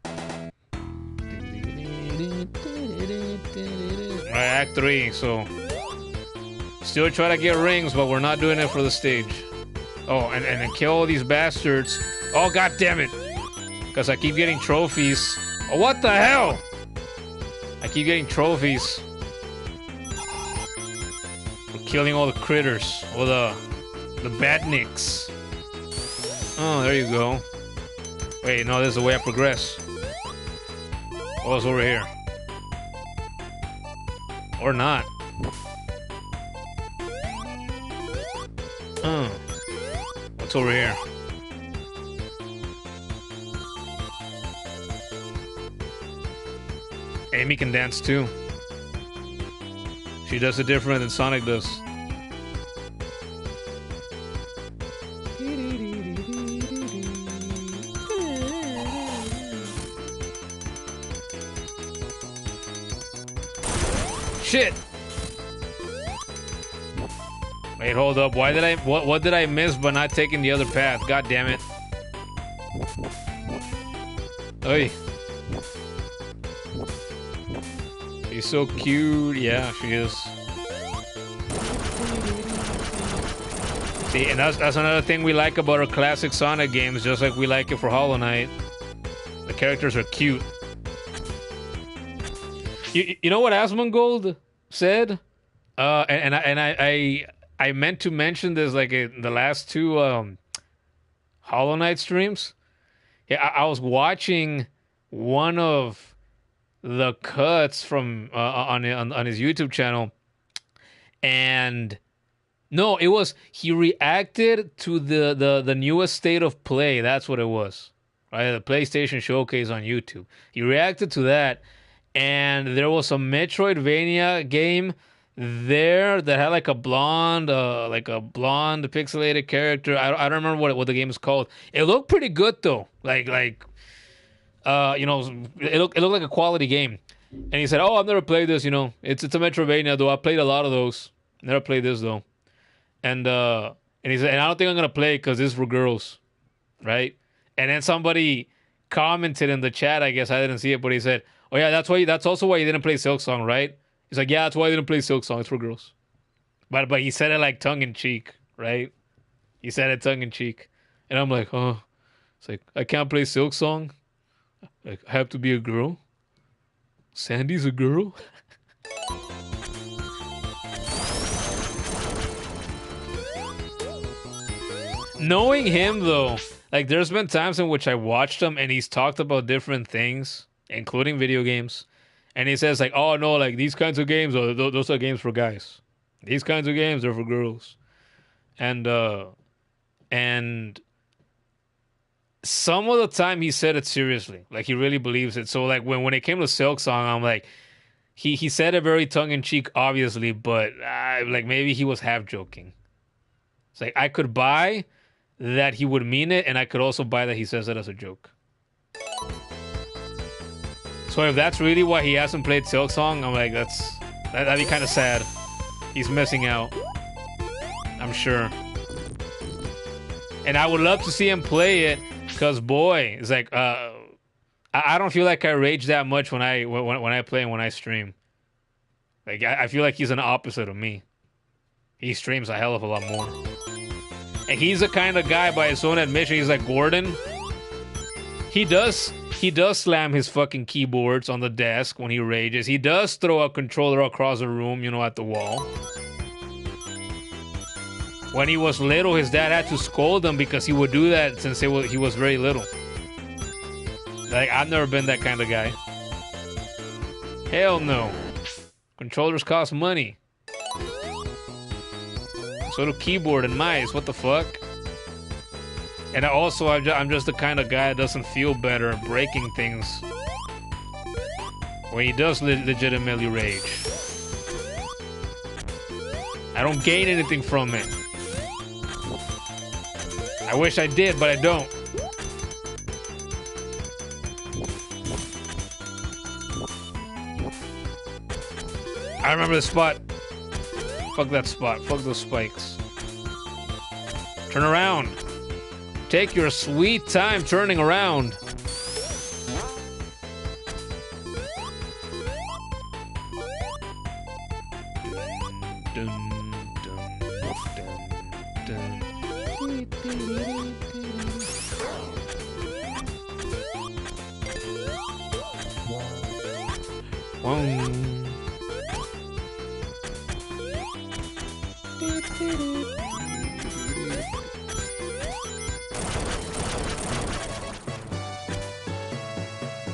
Alright, Act 3, so... Still try to get rings, but we're not doing it for the stage. Oh, and then kill all these bastards. Oh, god damn it. Because I keep getting trophies. Oh, what the hell? I keep getting trophies. For killing all the critters. All the badniks. Oh, there you go. Wait, no, this is the way I progress. Oh, it's over here. Or not. What's over here? Amy can dance too. She does it different than Sonic does. Shit! Wait, hold up. Why did I... What did I miss by not taking the other path? God damn it. Oy. She's so cute. Yeah, she is. See, and that's another thing we like about our classic Sonic games, just like we like it for Hollow Knight. The characters are cute. You know what Asmongold said? I meant to mention this like in the last two Hollow Knight streams. Yeah, I was watching one of the cuts from on his YouTube channel, and no, it was he reacted to the newest State of Play. That's what it was, right? The PlayStation Showcase on YouTube. He reacted to that, and there was a Metroidvania game there that had like a blonde pixelated character. I don't remember what the game is called. It looked pretty good though. Like you know, it looked like a quality game. And he said, "Oh, I've never played this. You know, it's a Metroidvania though. I played a lot of those. Never played this though." And he said, "And I don't think I'm gonna play because this is for girls, right?" And then somebody commented in the chat. I guess I didn't see it, but he said, "Oh yeah, that's also why you didn't play Silk Song, right?" He's like, "Yeah, that's why I didn't play Silk Song. It's for girls." But he said it like tongue in cheek, right? He said it tongue in cheek, and I'm like, "Oh, it's like I can't play Silk Song. Like I have to be a girl. Sandy's a girl." Knowing him though, like there's been times in which I watched him and he's talked about different things, including video games. And he says like, "Oh no, like these kinds of games, those are games for guys. These kinds of games are for girls." And some of the time he said it seriously, like he really believes it. So like when it came to Silk Song, I'm like, he said it very tongue in cheek, obviously, but like maybe he was half joking. It's like I could buy that he would mean it, and I could also buy that he says it as a joke. So if that's really why he hasn't played Silk Song, I'm like, that'd be kind of sad. He's missing out, I'm sure. And I would love to see him play it, because boy, it's like I don't feel like I rage that much when I play and when I stream. Like I feel like he's an opposite of me. He streams a hell of a lot more. And he's the kind of guy, by his own admission, he's like Gordon. He does slam his fucking keyboards on the desk when he rages. He does throw a controller across the room, you know, at the wall. When he was little, his dad had to scold him because he would do that since he was very little. Like, I've never been that kind of guy. Hell no. Controllers cost money. So do keyboard and mice. What the fuck? And also, I'm just the kind of guy that doesn't feel better breaking things when he does legitimately rage. I don't gain anything from it. I wish I did, but I don't. I remember the spot. Fuck that spot. Fuck those spikes. Turn around. Take your sweet time turning around.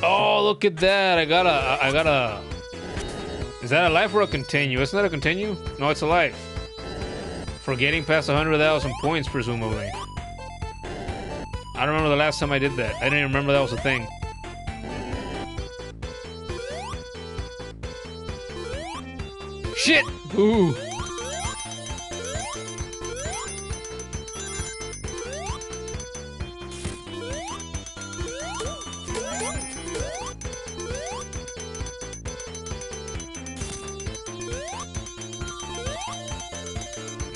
Oh, look at that. I gotta... Is that a life or a continue? Isn't that a continue? No, it's a life. For getting past 100,000 points, presumably. I don't remember the last time I did that. I didn't even remember that was a thing. Shit! Ooh.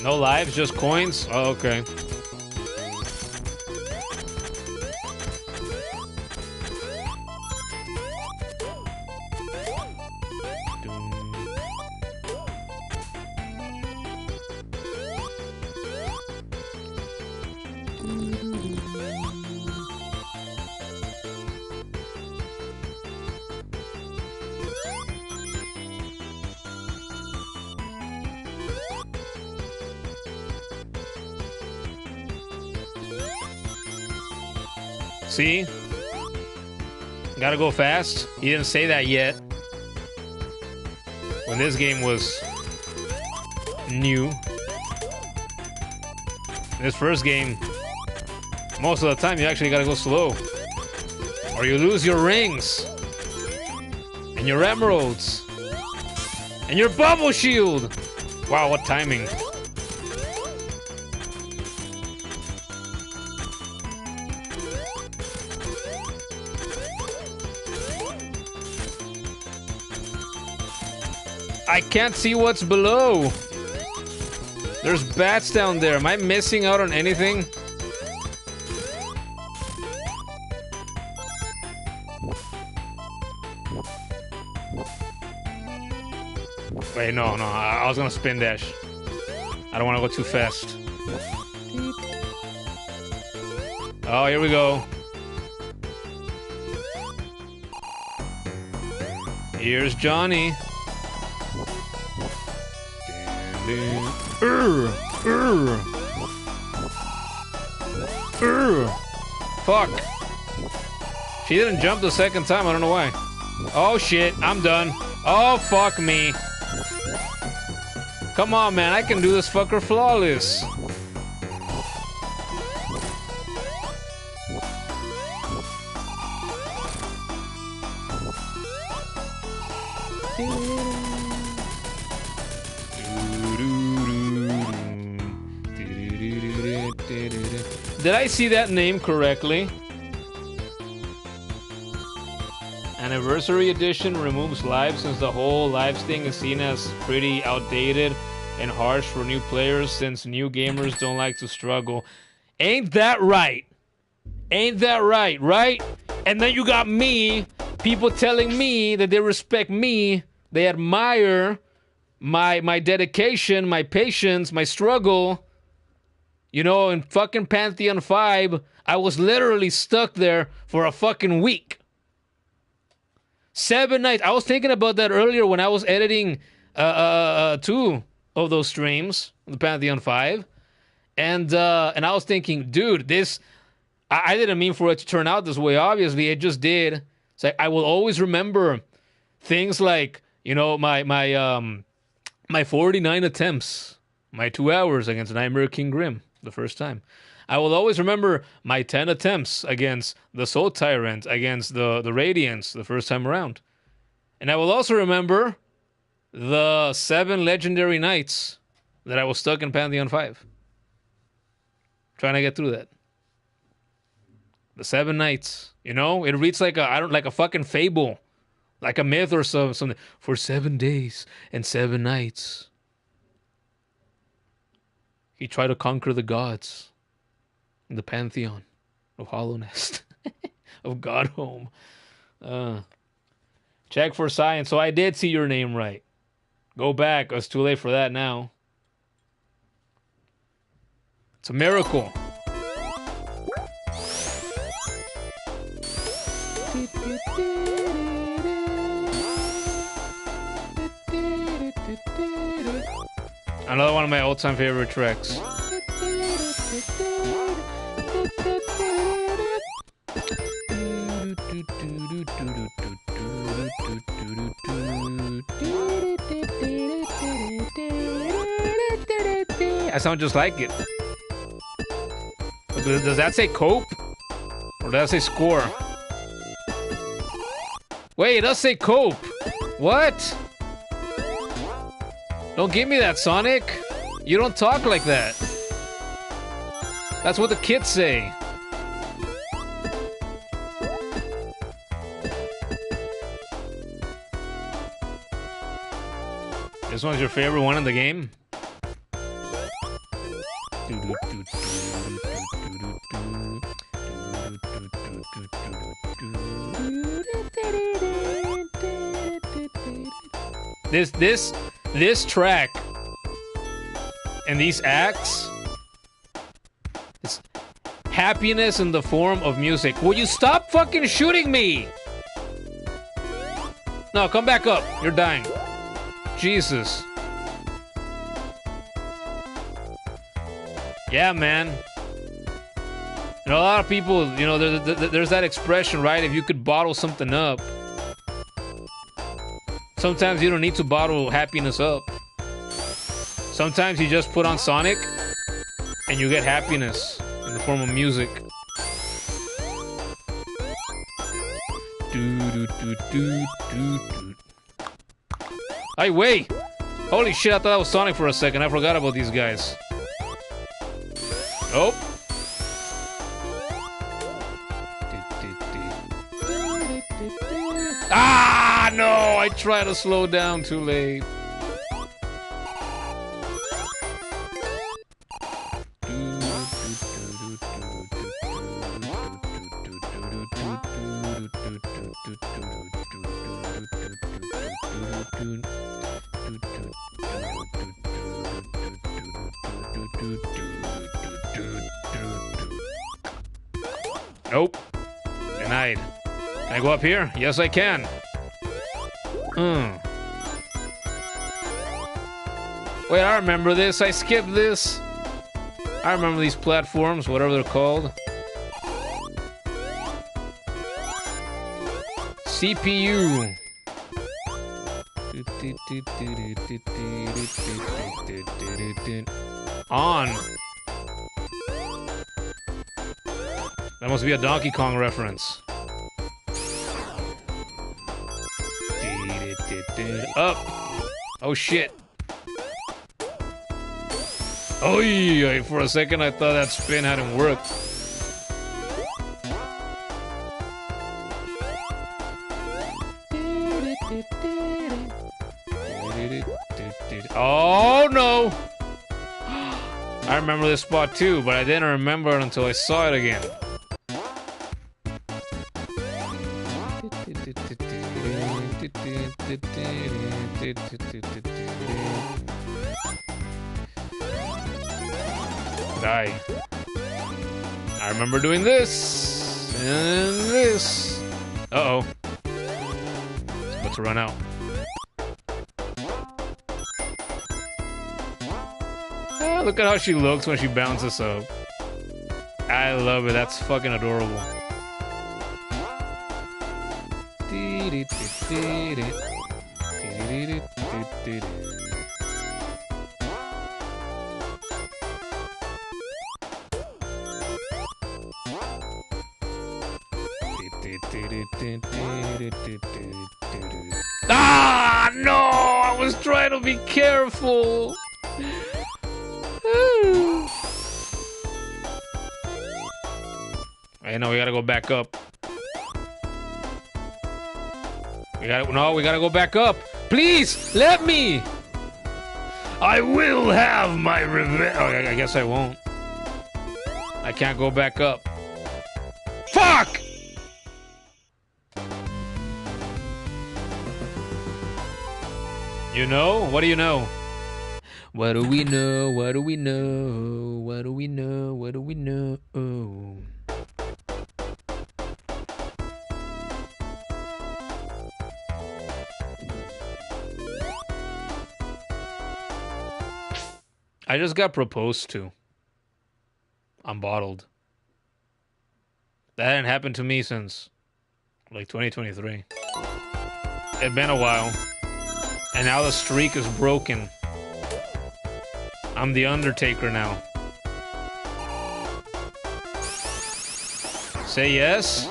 No lives, just coins? Oh, okay. See? Gotta go fast. He didn't say that yet. When this game was new. This first game, most of the time you actually gotta go slow. Or you lose your rings. And your emeralds. And your bubble shield. Wow, what timing. I can't see what's below. There's bats down there. Am I missing out on anything? Wait, no. I was gonna spin dash. I don't want to go too fast. Oh, here we go. Here's Johnny. Fuck. She didn't jump the second time, I don't know why. Oh shit, I'm done. Oh fuck me. Come on, man, I can do this fucker flawless. Did I see that name correctly? Anniversary Edition removes lives since the whole lives thing is seen as pretty outdated and harsh for new players since new gamers don't like to struggle. Ain't that right? Ain't that right, right? And then you got me, people telling me that they respect me, they admire my dedication, my patience, my struggle. You know, in fucking Pantheon 5, I was literally stuck there for a fucking week. 7 nights. I was thinking about that earlier when I was editing 2 of those streams, the Pantheon 5. And I was thinking, dude, this... I didn't mean for it to turn out this way, obviously. It just did. It's like, I will always remember things like, you know, my 49 attempts, my 2 hours against Nightmare King Grim. The first time. I will always remember my 10 attempts against the Soul Tyrant, against the Radiance the first time around. And I will also remember the 7 legendary nights that I was stuck in Pantheon 5. Trying to get through that. The 7 nights. You know, it reads like a fucking fable. Like a myth or something. For 7 days and 7 nights. He tried to conquer the gods in the pantheon of Hollow Nest, of God Home. Check for science. So I did see your name right. Go back. It's too late for that now. It's a miracle. Another one of my all-time favorite tracks. I sound just like it. Does that say cope? Or does that say score? Wait, it does say cope. What? Don't give me that, Sonic. You don't talk like that. That's what the kids say. This one's your favorite one in the game? This track and these acts, it's happiness in the form of music. Will you stop fucking shooting me? No, come back up. You're dying. Jesus. Yeah, man. You know, a lot of people, you know, there's that expression, right? If you could bottle something up, sometimes you don't need to bottle happiness up. Sometimes you just put on Sonic and you get happiness in the form of music. Hey, wait! Holy shit, I thought that was Sonic for a second. I forgot about these guys. Oh. Ah, no! I tried to slow down too late. Nope. Denied. Can I go up here? Yes, I can. Wait, I remember this. I skipped this. I remember these platforms, whatever they're called. CPU. On. That must be a Donkey Kong reference. Up. Oh shit. Oh, for a second I thought that spin hadn't worked. Oh no! I remember this spot too, but I didn't remember it until I saw it again. Die. I remember doing this and this. Uh-oh. It's about to run out. Oh, look at how she looks when she bounces up. I love it. That's fucking adorable. Ah, no! I was trying to be careful. I know we gotta go back up. We gotta go back up. Please, let me. I will have my revenge. Oh, I guess I won't. I can't go back up. Fuck! You know? What do you know? What do we know? What do we know? What do we know? What do we know? I just got proposed to. I'm bottled. That hadn't happened to me since like 2023. It'd been a while. And now the streak is broken. I'm the Undertaker now. Say yes?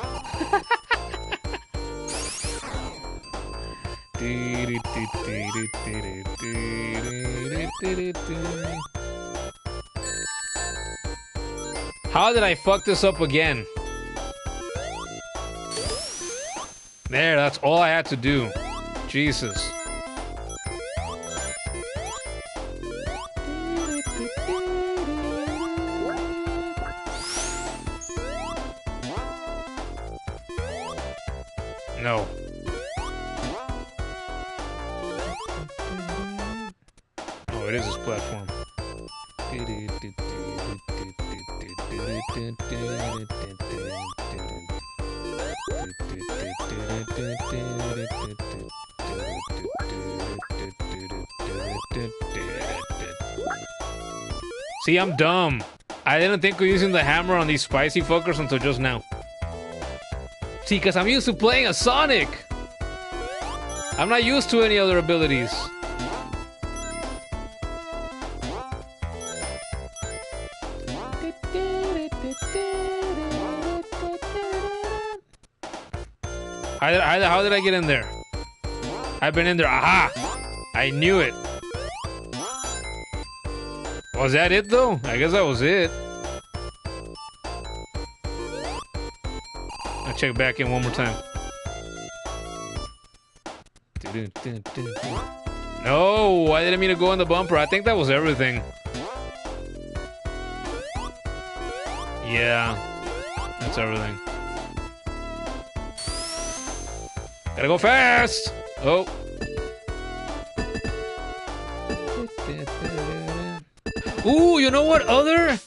How did I fuck this up again? There, that's all I had to do. Jesus. No. Oh, it is this platform. See, I'm dumb. I didn't think of using the hammer on these spicy fuckers until just now. See, because I'm used to playing a Sonic. I'm not used to any other abilities. How did I get in there? I've been in there. Aha! I knew it. Was that it, though? I guess that was it. I'll check back in one more time. No, I didn't mean to go in the bumper. I think that was everything. Yeah, that's everything. Gotta go fast! Oh. Ooh, you know what other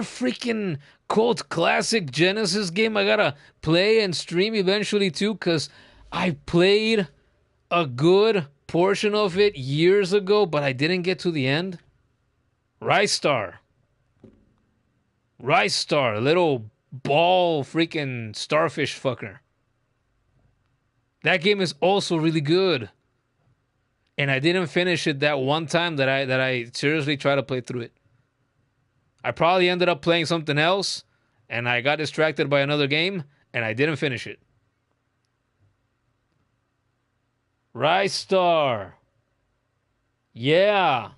freaking cult classic Genesis game I gotta play and stream eventually too? Because I played a good portion of it years ago, but I didn't get to the end. Rice Star, a little ball freaking starfish fucker. That game is also really good. And I didn't finish it that one time that I seriously tried to play through it. I probably ended up playing something else, and I got distracted by another game, and I didn't finish it. Rice Star. Yeah.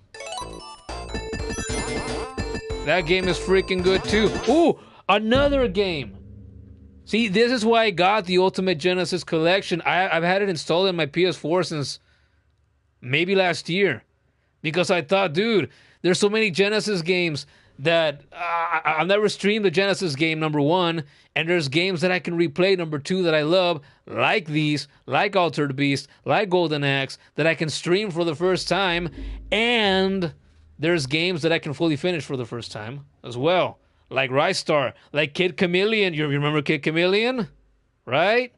That game is freaking good too. Ooh, another game. See, this is why I got the Ultimate Genesis Collection. I've had it installed in my PS4 since maybe last year. Because I thought, dude, there's so many Genesis games that I've never streamed the Genesis game, number one. And there's games that I can replay, number two, that I love, like these, like Altered Beast, like Golden Axe, that I can stream for the first time. And there's games that I can fully finish for the first time as well. Like Rice Star, like Kid Chameleon. You remember Kid Chameleon? Right?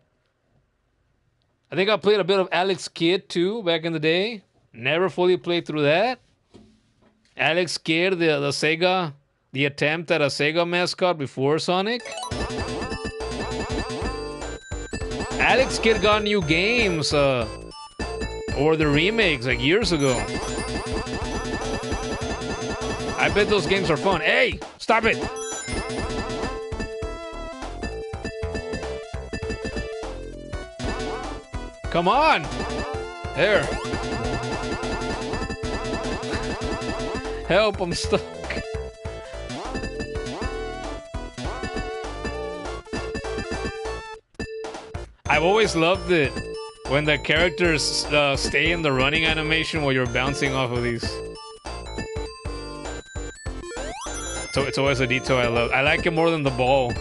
I think I played a bit of Alex Kidd too back in the day. Never fully played through that. Alex Kidd, the Sega, the attempt at a Sega mascot before Sonic. Alex Kidd got new games, or the remakes like years ago. I bet those games are fun. Hey, stop it! Come on! There. Help, I'm stuck. I've always loved it When the characters stay in the running animation while you're bouncing off of these. So it's always a detail I love. I like it more than the ball.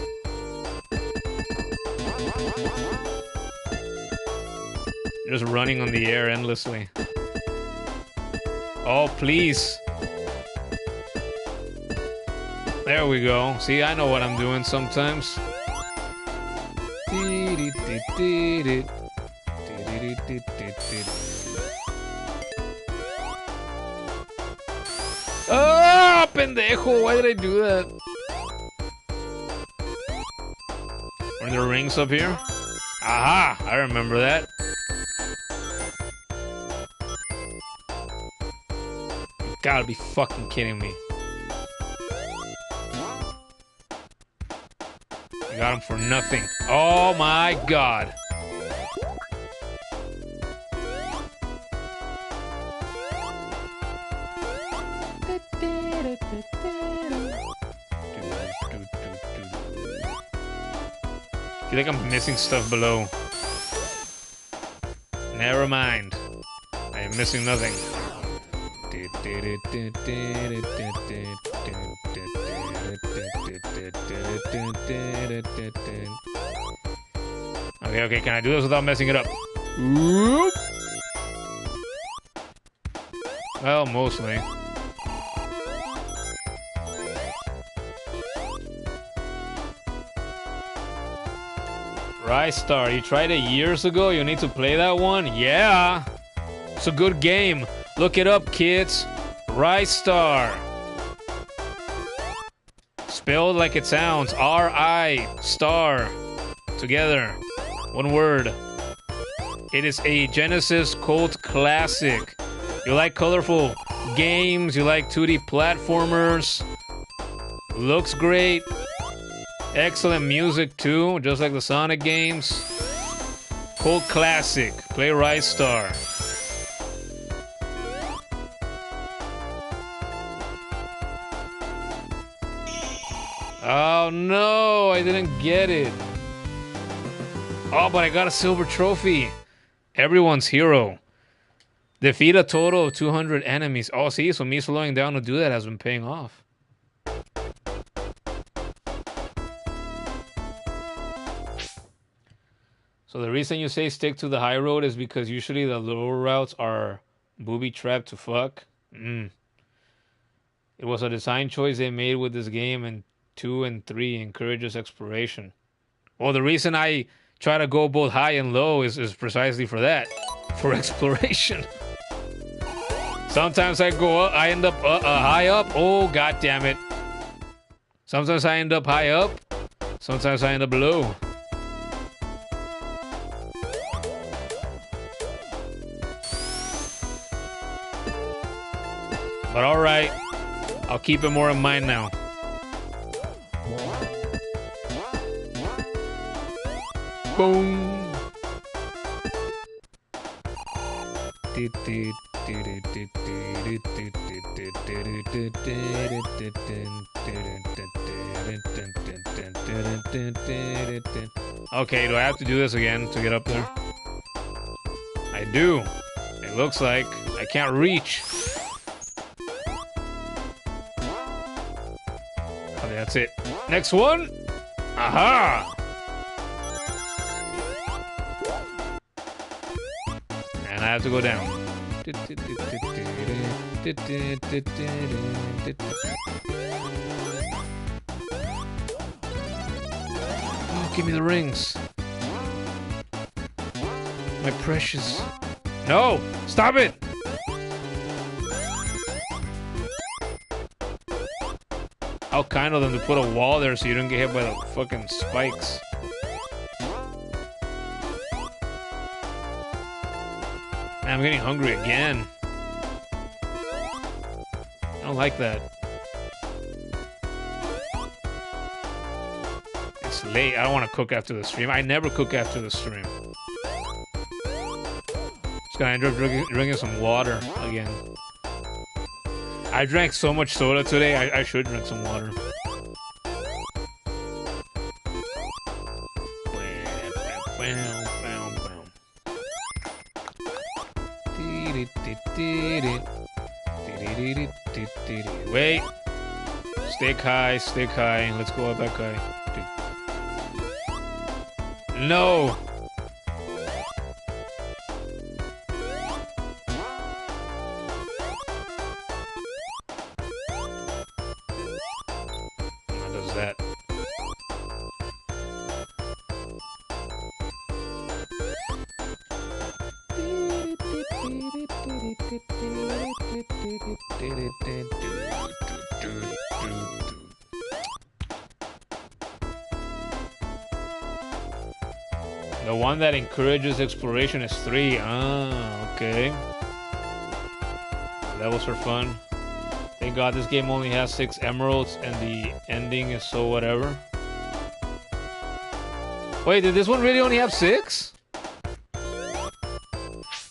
Just running on the air endlessly. Oh, please. There we go. See, I know what I'm doing sometimes. Ah, pendejo! Why did I do that? Are there rings up here? Aha! I remember that. You gotta be fucking kidding me. I got him for nothing. Oh my god. I feel like I'm missing stuff below. Never mind. I am missing nothing. Okay, can I do this without messing it up? Oop. Well, mostly. Rise Star, you tried it years ago? You need to play that one? Yeah! It's a good game. Look it up, kids. Rise Star. Spelled like it sounds. R-I star. Together. One word. It is a Genesis cult classic. You like colorful games, you like 2D platformers. Looks great. Excellent music too, just like the Sonic games. Cult classic. Play Rise Star. Oh no, I didn't get it. Oh, but I got a silver trophy. Everyone's hero. Defeat a total of 200 enemies. Oh, see, so me slowing down to do that has been paying off. So the reason you say stick to the high road is because usually the lower routes are booby-trapped to fuck. It was a design choice they made with this game, and 2 and 3 encourages exploration. Well, the reason I try to go both high and low is precisely for that. For exploration. Sometimes I go up, I end up high up. Oh, god damn it. Sometimes I end up high up. Sometimes I end up low. But alright, I'll keep it more in mind now. Boom. Okay, do I have to do this again to get up there? I do. It looks like I can't reach. Okay, that's it. Next one. Aha! And I have to go down. Oh, give me the rings. My precious. No! Stop it! How kind of them to put a wall there so you don't get hit by the fucking spikes. Man, I'm getting hungry again. I don't like that. It's late. I don't want to cook after the stream. I never cook after the stream. Just gonna end up drinking some water again. I drank so much soda today, I should drink some water. Wait. Stick high, stick high. Let's go back high. No. What does that? The one that encourages exploration is 3. Ah, okay. That was for fun. Thank God this game only has 6 emeralds and the ending is so whatever. Wait, did this one really only have 6?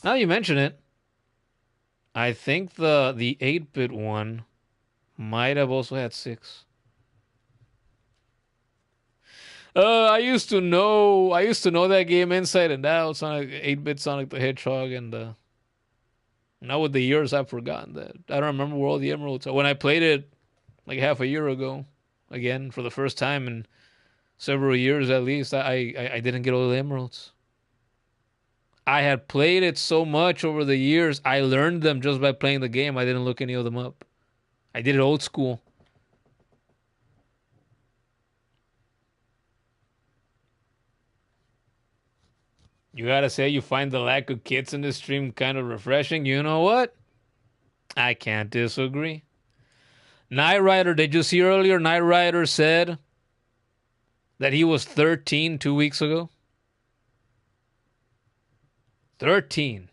Now you mention it. I think the 8-bit one might have also had 6. I used to know that game inside and out. Sonic 8-bit Sonic the Hedgehog, and now with the years I've forgotten that. I don't remember where all the emeralds are. When I played it like half a year ago, again for the first time in several years at least, I didn't get all the emeralds. I had played it so much over the years, I learned them just by playing the game. I didn't look any of them up. I did it old school. You gotta say you find the lack of kids in this stream kind of refreshing. You know what? I can't disagree. Knight Rider, did you see earlier? Knight Rider said that he was 13 2 weeks ago. 13.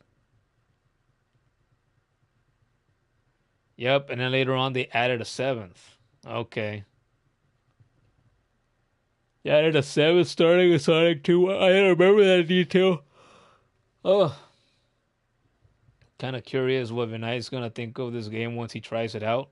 Yep, and then later on they added a 7th. Okay. They added a 7th starting with Sonic 2. I don't remember that detail. Oh. Kind of curious what Vinay's going to think of this game once he tries it out.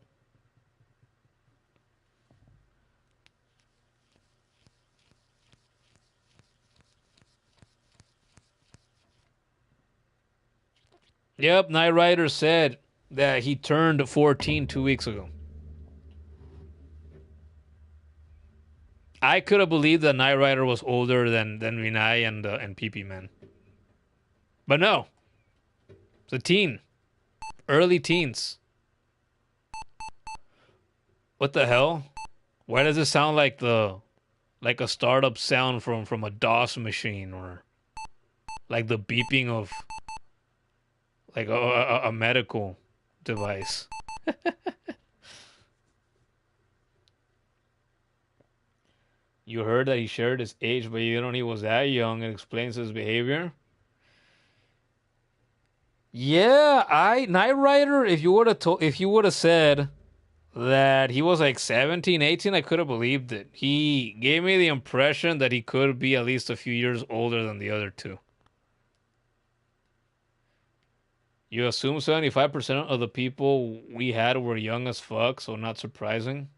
Yep, Knight Rider said that he turned 14 2 weeks ago. I could have believed that Knight Rider was older than Vinay and PP Man. But no. It's a teen. Early teens. What the hell? Why does it sound like a startup sound from a DOS machine, or like the beeping of like a medical device? You heard that he shared his age, but you don't know he was that young. It explains his behavior. Yeah, Knight Rider, if you would have said that he was like 17, 18, I could have believed it. He gave me the impression that he could be at least a few years older than the other two. You assume 75% of the people we had were young as fuck, so not surprising.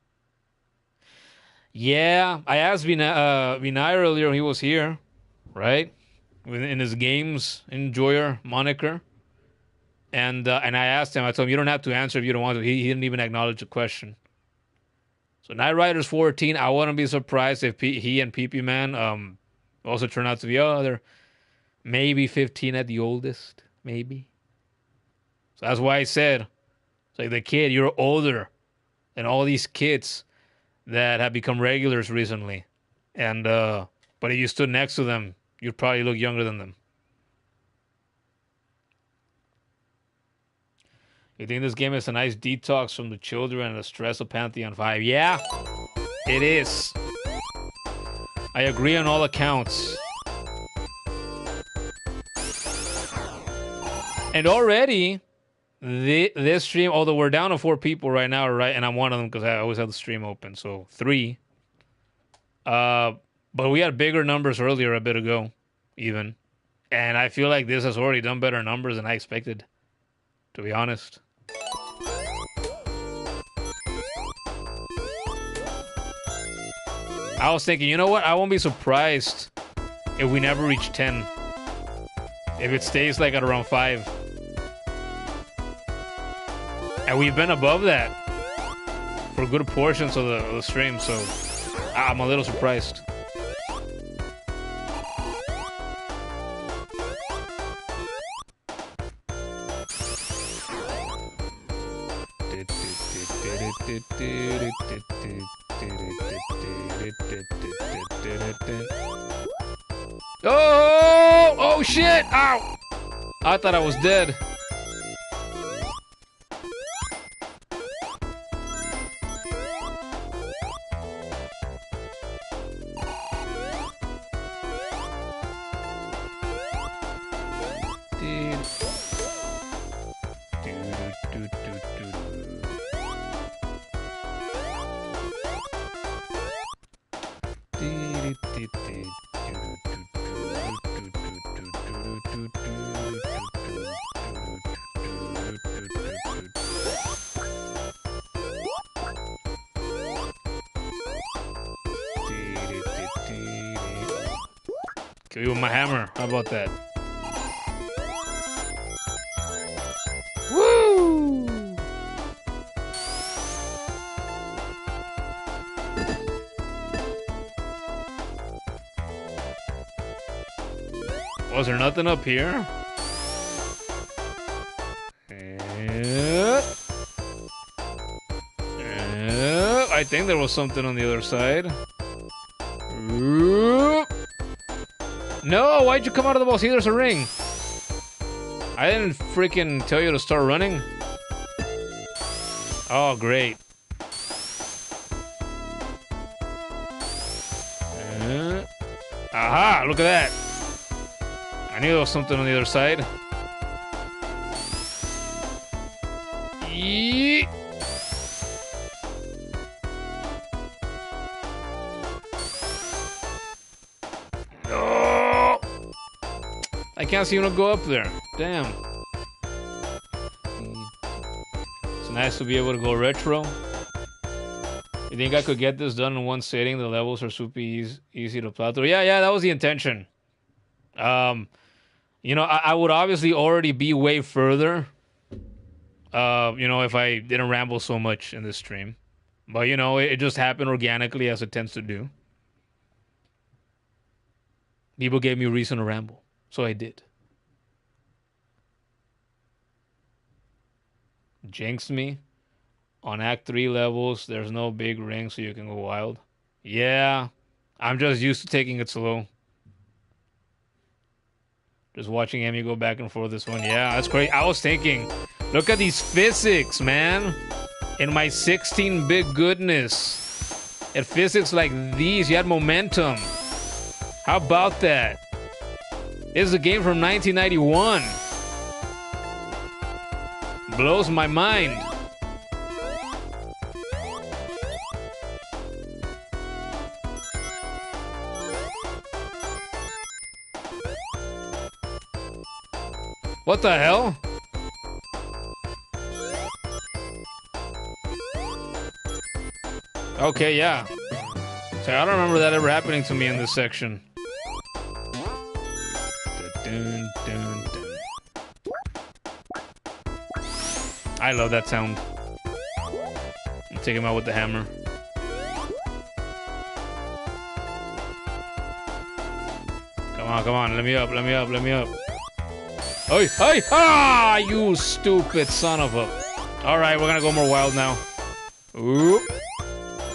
Yeah, I asked Vinay earlier when he was here, right? In his games enjoyer moniker. And I asked him, I told him, you don't have to answer if you don't want to. He didn't even acknowledge the question. So Knight Rider's 14. I wouldn't be surprised if he and PP Man also turn out to be they're maybe 15 at the oldest. Maybe. So that's why I said, it's like the kid, you're older than all these kids that have become regulars recently. And but if you stood next to them, you'd probably look younger than them. You think this game is a nice detox from the children and the stress of Pantheon 5? Yeah, it is. I agree on all accounts. And already, this stream, although we're down to 4 people right now, right? And I'm one of them because I always have the stream open, so 3. But we had bigger numbers earlier a bit ago, even. And I feel like this has already done better numbers than I expected, to be honest. I was thinking, you know what? I won't be surprised if we never reach 10. If it stays like at around 5. And we've been above that for good portions of the stream, so I'm a little surprised. Oh! Oh shit! Ow! I thought I was dead. Kill you with my hammer. How about that? Woo! Was there nothing up here? I think there was something on the other side. No, why'd you come out of the wall? See, there's a ring. I didn't freaking tell you to start running. Oh, great. Aha, look at that. I knew there was something on the other side. Yeet. I can't see him go up there. Damn. It's nice to be able to go retro. You think I could get this done in one sitting? The levels are super easy to plow through. Yeah, that was the intention. You know, I would obviously already be way further. You know, if I didn't ramble so much in this stream. But, you know, it just happened organically as it tends to do. People gave me a reason to ramble. So I did. Jinxed me. On Act 3 levels, there's no big ring so you can go wild. Yeah, I'm just used to taking it slow. Just watching Amy go back and forth this one. Yeah, that's great. I was thinking, look at these physics, man. In my 16-bit goodness. At physics like these, you had momentum. How about that? This is a game from 1991. Blows my mind. What the hell? Okay, yeah. So I don't remember that ever happening to me in this section. Dun, dun, dun. I love that sound. I'll take him out with the hammer. Come on, let me up. Oi, hey, ah, you stupid son of a... Alright, we're gonna go more wild now. Oop.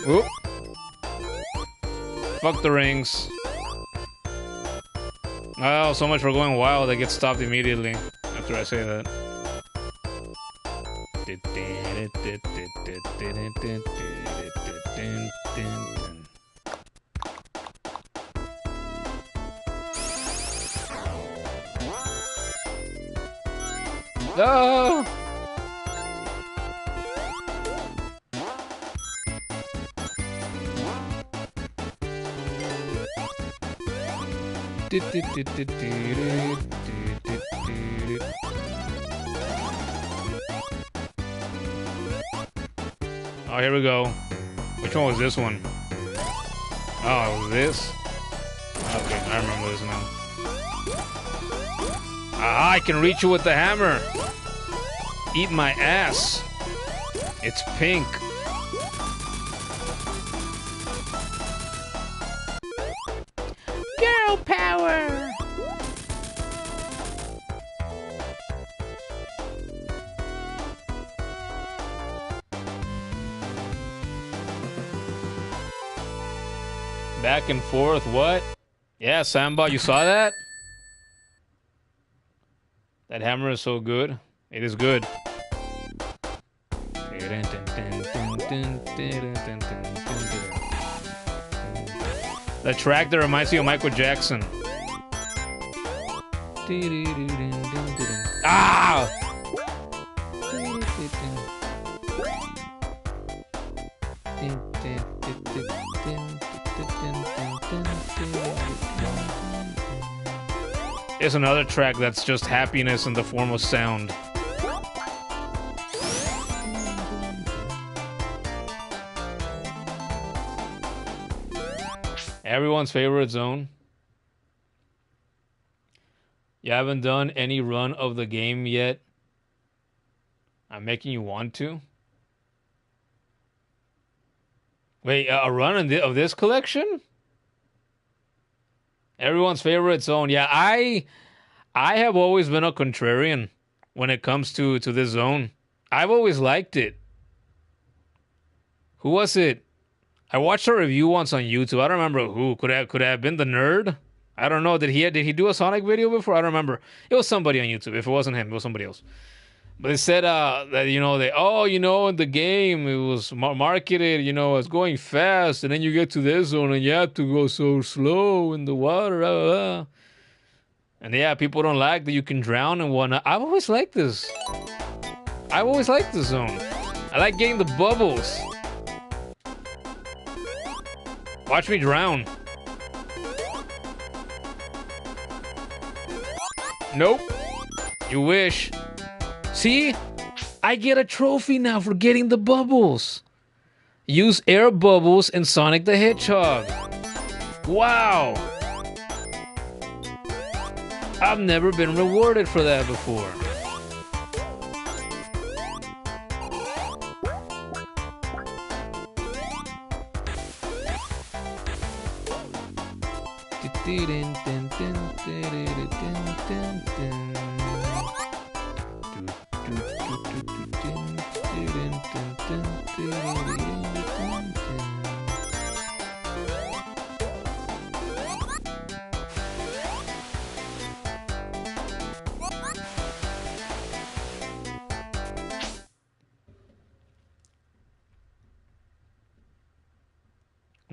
Oop. Fuck the rings. Oh, so much for going wild, I get stopped immediately after I say that. No! Oh, here we go. Which one was this one? Oh, it was this? Okay, I remember this now. Ah, I can reach you with the hammer. Eat my ass. It's pink. Girl power. Back and forth, what? Yeah, Samba, you saw that? That hammer is so good. It is good. The track that reminds me of Michael Jackson. Ah! It's another track that's just happiness in the form of sound. Everyone's favorite zone. You haven't done any run of the game yet. I'm making you want to. Wait, a run of this collection? Everyone's favorite zone. Yeah, I have always been a contrarian when it comes to this zone. I've always liked it. Who was it? I watched a review once on YouTube. I don't remember who. Could it have been the nerd? I don't know. Did he do a Sonic video before? I don't remember. It was somebody on YouTube. If it wasn't him, it was somebody else. But they said that in the game it was marketed, it's going fast, and then you get to this zone and you have to go so slow in the water. Blah, blah, blah. And yeah, people don't like that you can drown and whatnot. I've always liked this. I've always liked this zone. I like getting the bubbles. Watch me drown. Nope. You wish. See? I get a trophy now for getting the bubbles. Use air bubbles in Sonic the Hedgehog. Wow. I've never been rewarded for that before.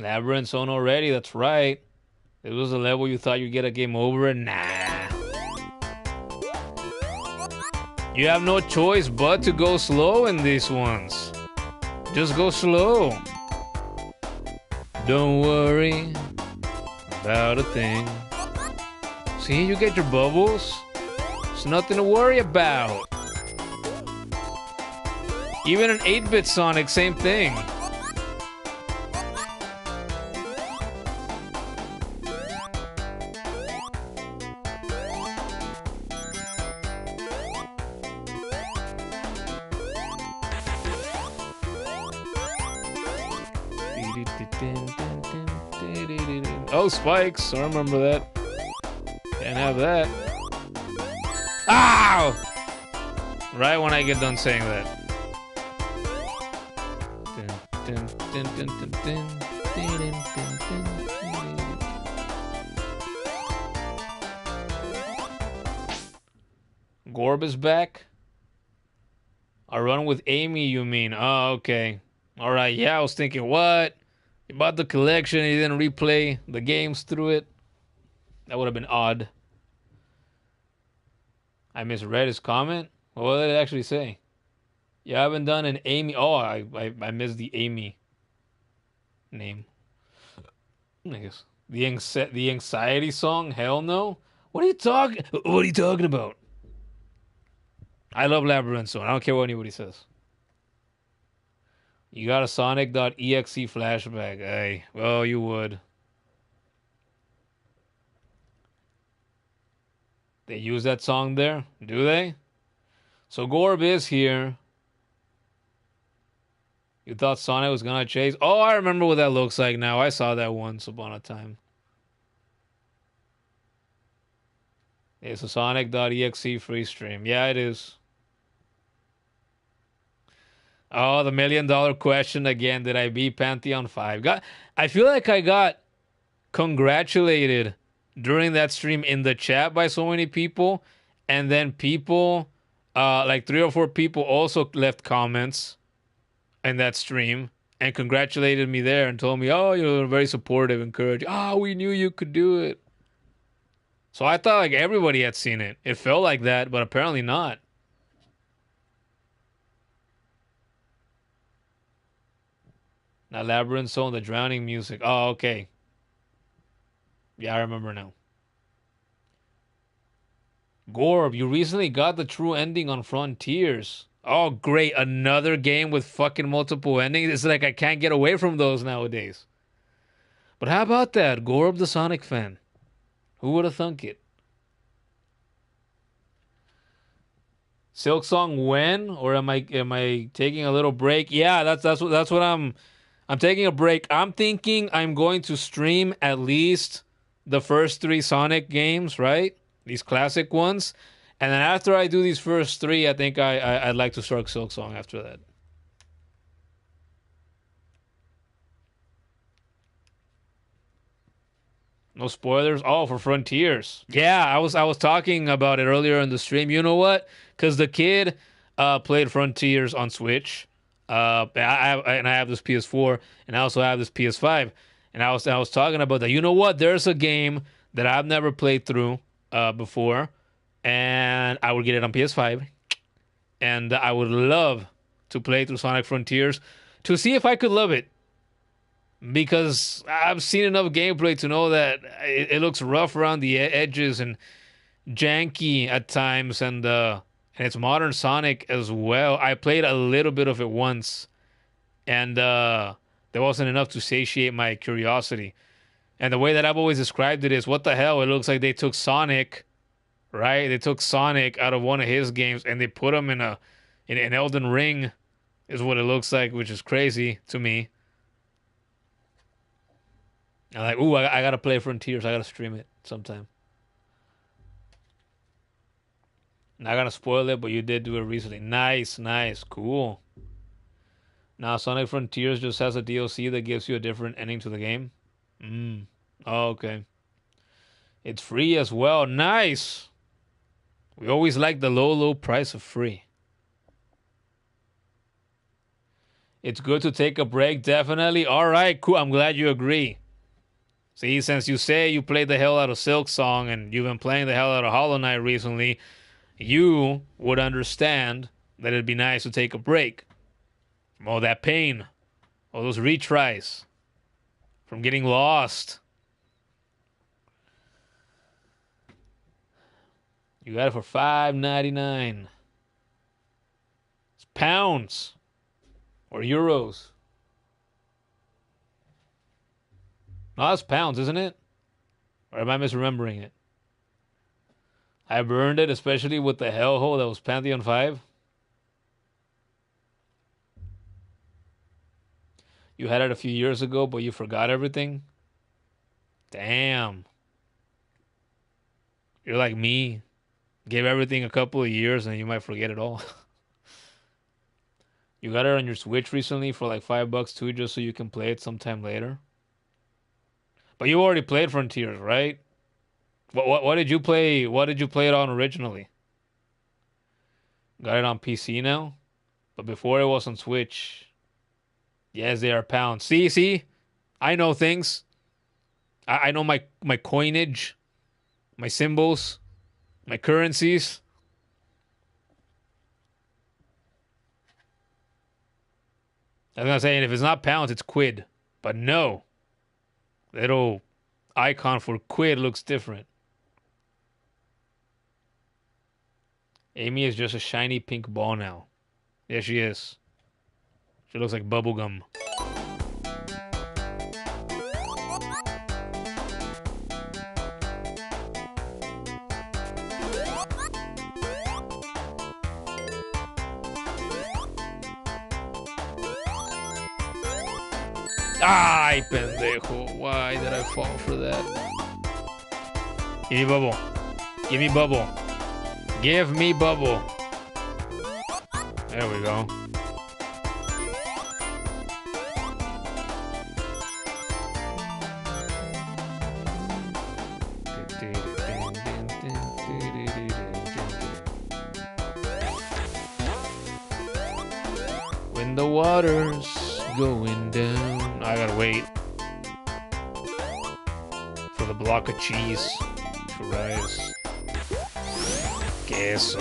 Labyrinth zone already, that's right. It was a level you thought you'd get a game over, and nah. You have no choice but to go slow in these ones. Just go slow. Don't worry about a thing. See, you get your bubbles. It's nothing to worry about. Even an 8-bit Sonic, same thing. Oh, spikes. I remember that. Can't have that. Ow! Right when I get done saying that. Gorb is back? A run with Amy, you mean? Oh, okay. Alright, yeah, I was thinking, what? You bought the collection and you didn't replay the games through it? That would have been odd. I misread his comment? What did it actually say? You haven't done an Amy... Oh, I missed the Amy name. I guess. The anxiety song? Hell no. What are you talking about? I love Labyrinth Zone. I don't care what anybody says. You got a Sonic.exe flashback. Hey, well, you would. They use that song there? Do they? So Gorb is here. You thought Sonic was gonna chase? Oh, I remember what that looks like now. I saw that once upon a time. It's a Sonic.exe free stream. Yeah, it is. Oh, the $1,000,000 question again. Did I beat Pantheon 5? I feel like I got congratulated during that stream in the chat by so many people. And then people, like 3 or 4 people also left comments in that stream and congratulated me there and told me, oh, you're very supportive, encouraging. Oh, we knew you could do it. So I thought like everybody had seen it. It felt like that, but apparently not. Now Labyrinth Zone, the drowning music. Oh, okay. Yeah, I remember now. Gorb, you recently got the true ending on Frontiers. Oh, great. Another game with fucking multiple endings. It's like I can't get away from those nowadays. But how about that? Gorb, the Sonic fan. Who would have thunk it? Silk Song when? Or am I taking a little break? Yeah, that's what I'm taking a break. I'm thinking I'm going to stream at least the first 3 Sonic games, right? These classic ones. And then after I do these first 3, I think I'd like to start Silk Song after that. No spoilers. Oh, for Frontiers. Yeah, I was talking about it earlier in the stream. You know what? Because the kid played Frontiers on Switch. I have this PS4, and I also have this PS5. And I was talking about that. You know what? There's a game that I've never played through before, and I would get it on PS5, and I would love to play through Sonic Frontiers to see if I could love it. Because I've seen enough gameplay to know that it looks rough around the edges and janky at times, and it's modern Sonic as well. I played a little bit of it once, and there wasn't enough to satiate my curiosity. And the way that I've always described it is, what the hell? It looks like they took Sonic, right? They took Sonic out of one of his games and they put him in an Elden Ring, is what it looks like, which is crazy to me. I'm like, ooh, I gotta play Frontiers. I gotta stream it sometime. Not gonna spoil it, but you did do it recently. Nice, cool. Now Sonic Frontiers just has a DLC that gives you a different ending to the game. Oh, okay. It's free as well. Nice. We always like the low price of free. It's good to take a break, definitely. All right, cool. I'm glad you agree. See, since you say you played the hell out of Silk Song and you've been playing the hell out of Hollow Knight recently, you would understand that it'd be nice to take a break from all that pain, all those retries, from getting lost. You got it for $5.99. It's pounds or euros. No, that's pounds, isn't it? Or am I misremembering it? I burned it, especially with the hellhole that was Pantheon 5. You had it a few years ago, but you forgot everything? Damn. You're like me. Give everything a couple of years and you might forget it all. You got it on your Switch recently for like $5 too, just so you can play it sometime later? But you already played Frontiers, right? What did you play? What did you play it on originally? Got it on PC now, but before it was on Switch. Yes, they are pounds. See, I know things. I know my coinage, my symbols, my currencies. I was gonna say, if it's not pounds, it's quid. But no. Little icon for quid looks different. Amy is just a shiny pink ball now. Yeah, she is. She looks like bubblegum. Ay, pendejo. Why did I fall for that? Give me bubble. Give me bubble. Give me bubble. There we go. When the water's going down, I gotta wait for the block of cheese to rise. Queso.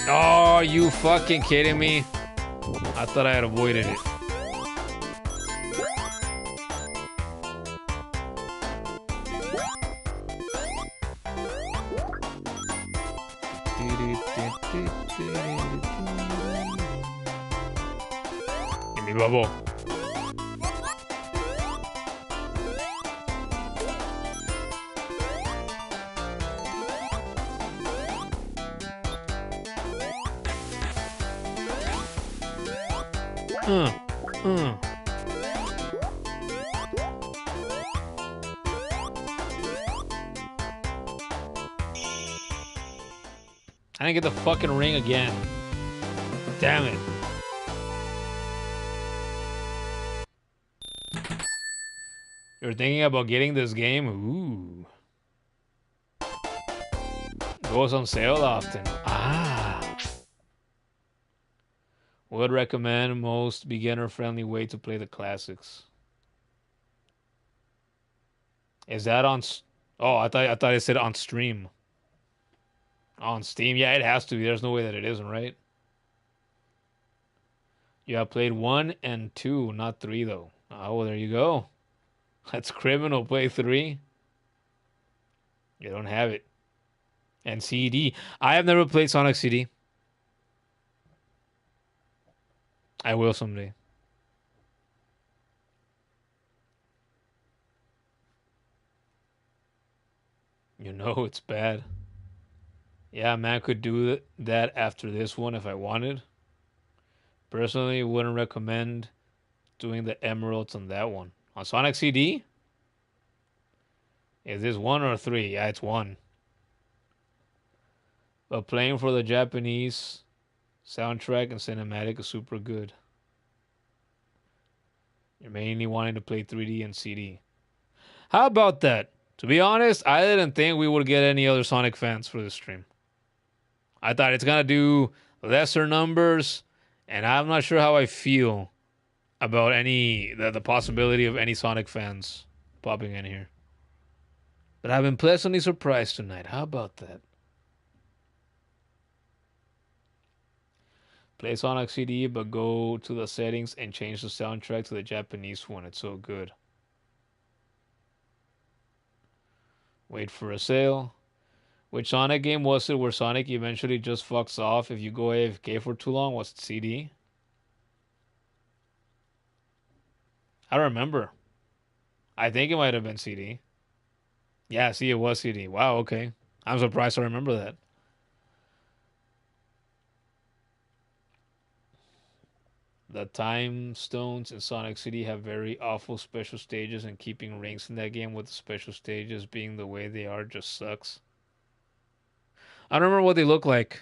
Oh, you fucking kidding me? I thought I had avoided it. Give me bubble. I didn't get the fucking ring again. Damn it. You're thinking about getting this game? Ooh. Goes on sale often. Ah. Would recommend most beginner-friendly way to play the classics. Is that on... Oh, I thought it said on stream. On Steam? Yeah, it has to be. There's no way that it isn't, right? You have played 1 and 2, not 3, though. Oh, well, there you go. That's criminal. Play 3. You don't have it. And CD. I have never played Sonic CD. I will someday. You know it's bad. Yeah, man, could do that after this one if I wanted. Personally, wouldn't recommend doing the emeralds on that one. On Sonic CD? Is this 1 or 3? Yeah, it's 1. But playing for the Japanese soundtrack and cinematic is super good. You're mainly wanting to play 3D and CD. How about that? To be honest, I didn't think we would get any other Sonic fans for this stream. I thought it's going to do lesser numbers, and I'm not sure how I feel about the possibility of any Sonic fans popping in here. But I've been pleasantly surprised tonight. How about that? Play Sonic CD, but go to the settings and change the soundtrack to the Japanese one. It's so good. Wait for a sale. Which Sonic game was it where Sonic eventually just fucks off if you go AFK for too long? Was it CD? I don't remember. I think it might have been CD. Yeah, see, it was CD. Wow, okay. I'm surprised I remember that. The time stones in Sonic City have very awful special stages, and keeping rings in that game with the special stages being the way they are just sucks. I don't remember what they look like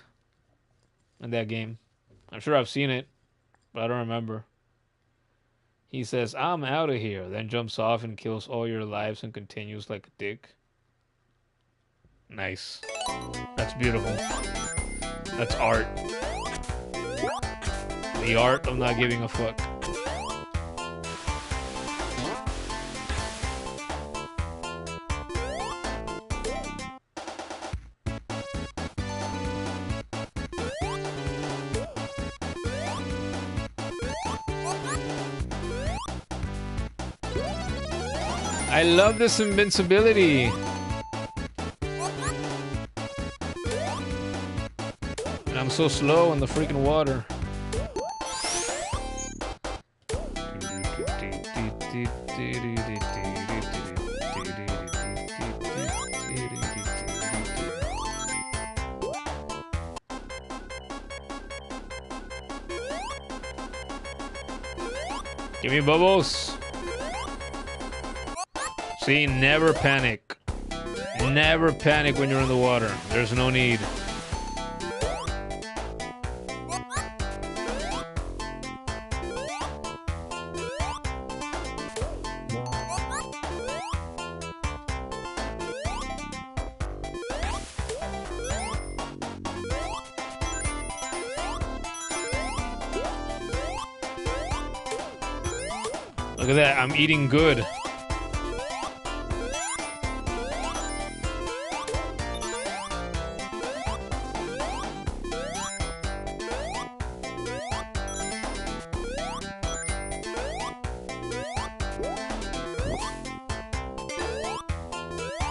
in that game. I'm sure I've seen it, but I don't remember. He says, I'm out of here, then jumps off and kills all your lives and continues like a dick. Nice. That's beautiful. That's art. The art of not giving a fuck. I love this invincibility. And I'm so slow in the freaking water. Give me bubbles. See, never panic. Never panic when you're in the water. There's no need. Look at that, I'm eating good.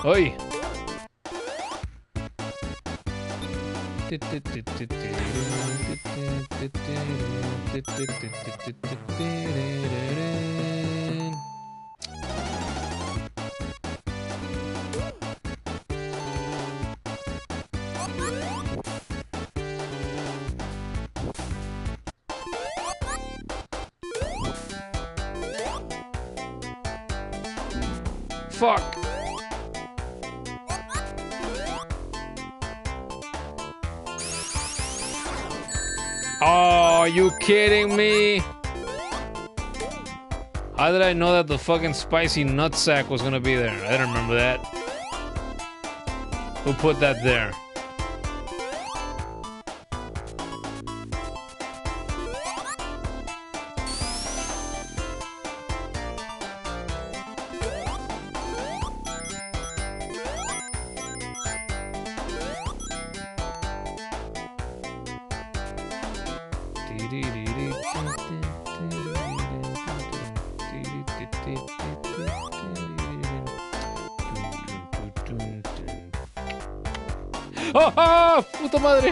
Oi! Fuck! Oh, are you kidding me? How did I know that the fucking spicy nutsack was gonna be there? I didn't remember that. Who put that there? ¡Oh, oh! ¡Puta madre!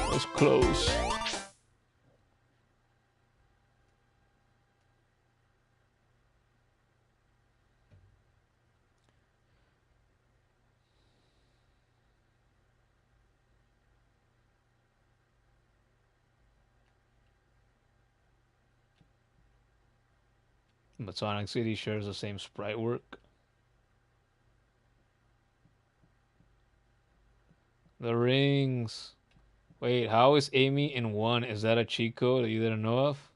That was close. But Sonic City shares the same sprite work. The rings. Wait, how is Amy in 1? Is that a cheat code that you didn't know of?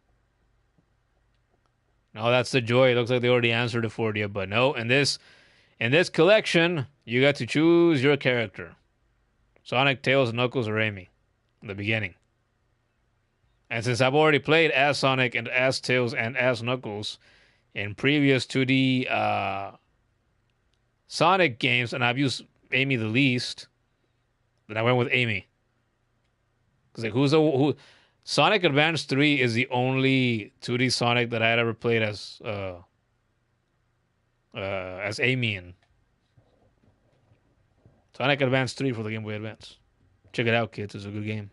No, that's the joy. It looks like they already answered it for you, but no. In this collection, you got to choose your character. Sonic, Tails, Knuckles, or Amy. In the beginning. And since I've already played as Sonic and as Tails and as Knuckles in previous 2D Sonic games, and I've used Amy the least, then I went with Amy. Because like, who? Sonic Advance 3 is the only 2D Sonic that I had ever played as Amy in. Sonic Advance 3 for the Game Boy Advance. Check it out, kids. It's a good game.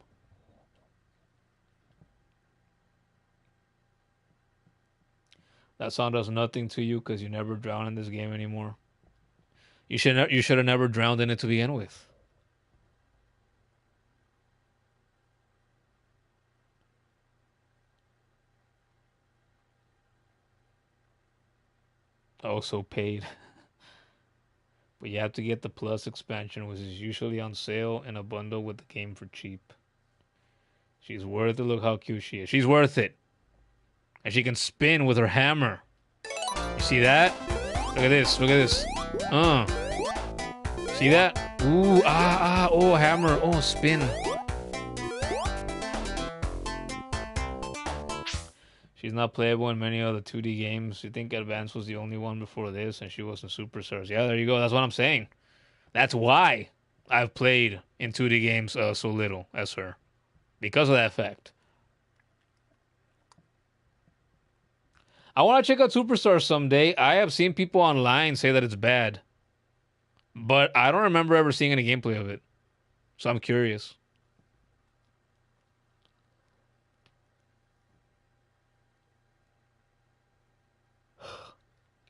That song does nothing to you because you never drown in this game anymore. You should have never drowned in it to begin with. Also paid. But you have to get the Plus expansion, which is usually on sale in a bundle with the game for cheap. She's worth it. Look how cute she is. She's worth it. And she can spin with her hammer. You see that? Look at this. Look at this. See that? Ooh, oh, hammer. Oh, spin. She's not playable in many other 2D games. You think Advance was the only one before this, and she was in Superstars. Yeah, there you go. That's what I'm saying. That's why I've played in 2D games so little as her. Because of that fact. I want to check out Superstars someday. I have seen people online say that it's bad, but I don't remember ever seeing any gameplay of it. So I'm curious.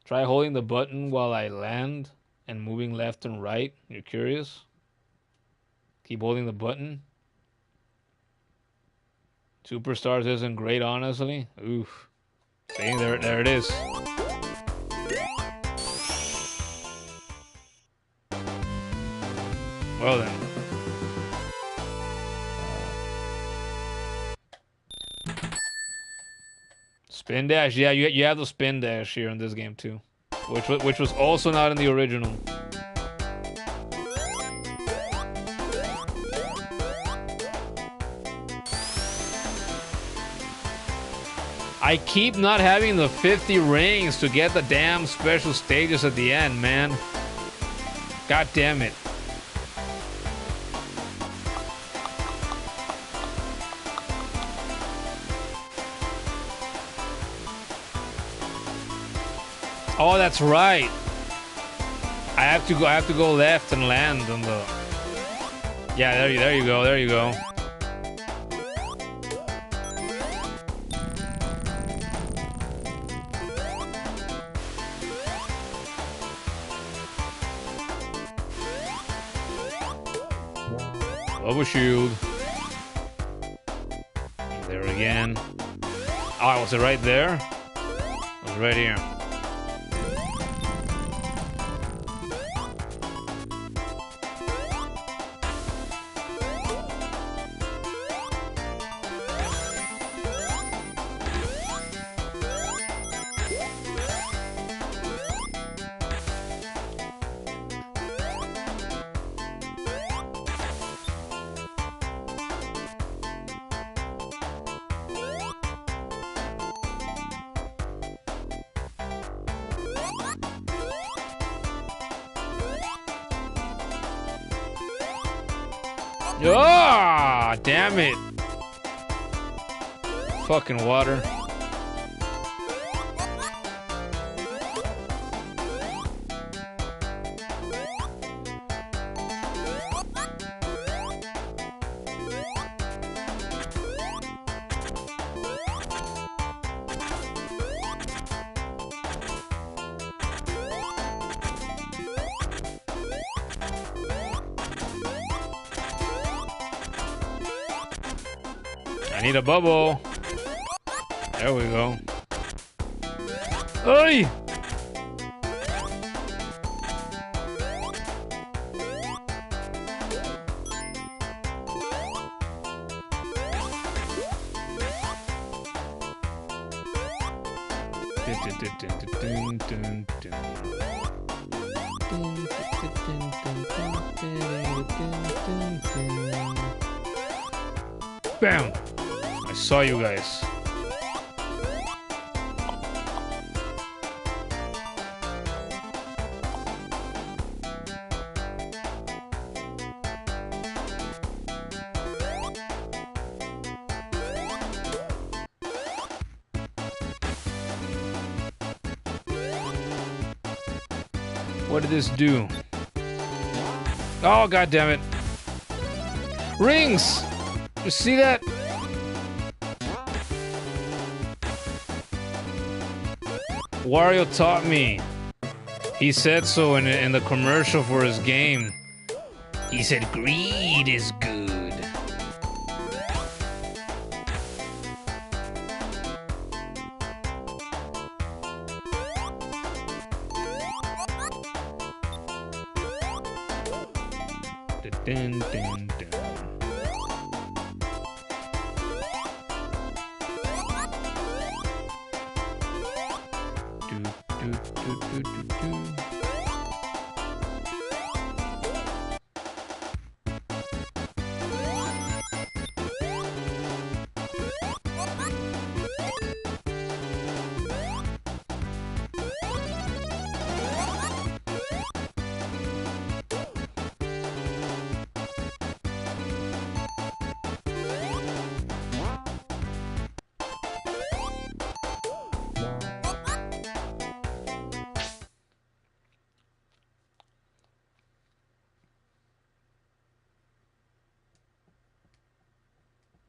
Try holding the button while I land and moving left and right. You're curious? Keep holding the button. Superstars isn't great, honestly. Oof. See, there it is. Well then. Spin dash, yeah, you have the spin dash here in this game too, which was also not in the original. I keep not having the 50 rings to get the damn special stages at the end, man. God damn it. Oh, that's right. I have to go left and land on the. Yeah, there you go. Bubble shield. There again. Oh, was it right there? It was right here. Ah, oh, damn it. Fucking water. I need a bubble. There we go. Oi! Bam! I saw you guys. What did this do? Oh, god damn it. Rings! You see that? Wario taught me. He said so in the commercial for his game. He said greed is good. Dun, dun, dun.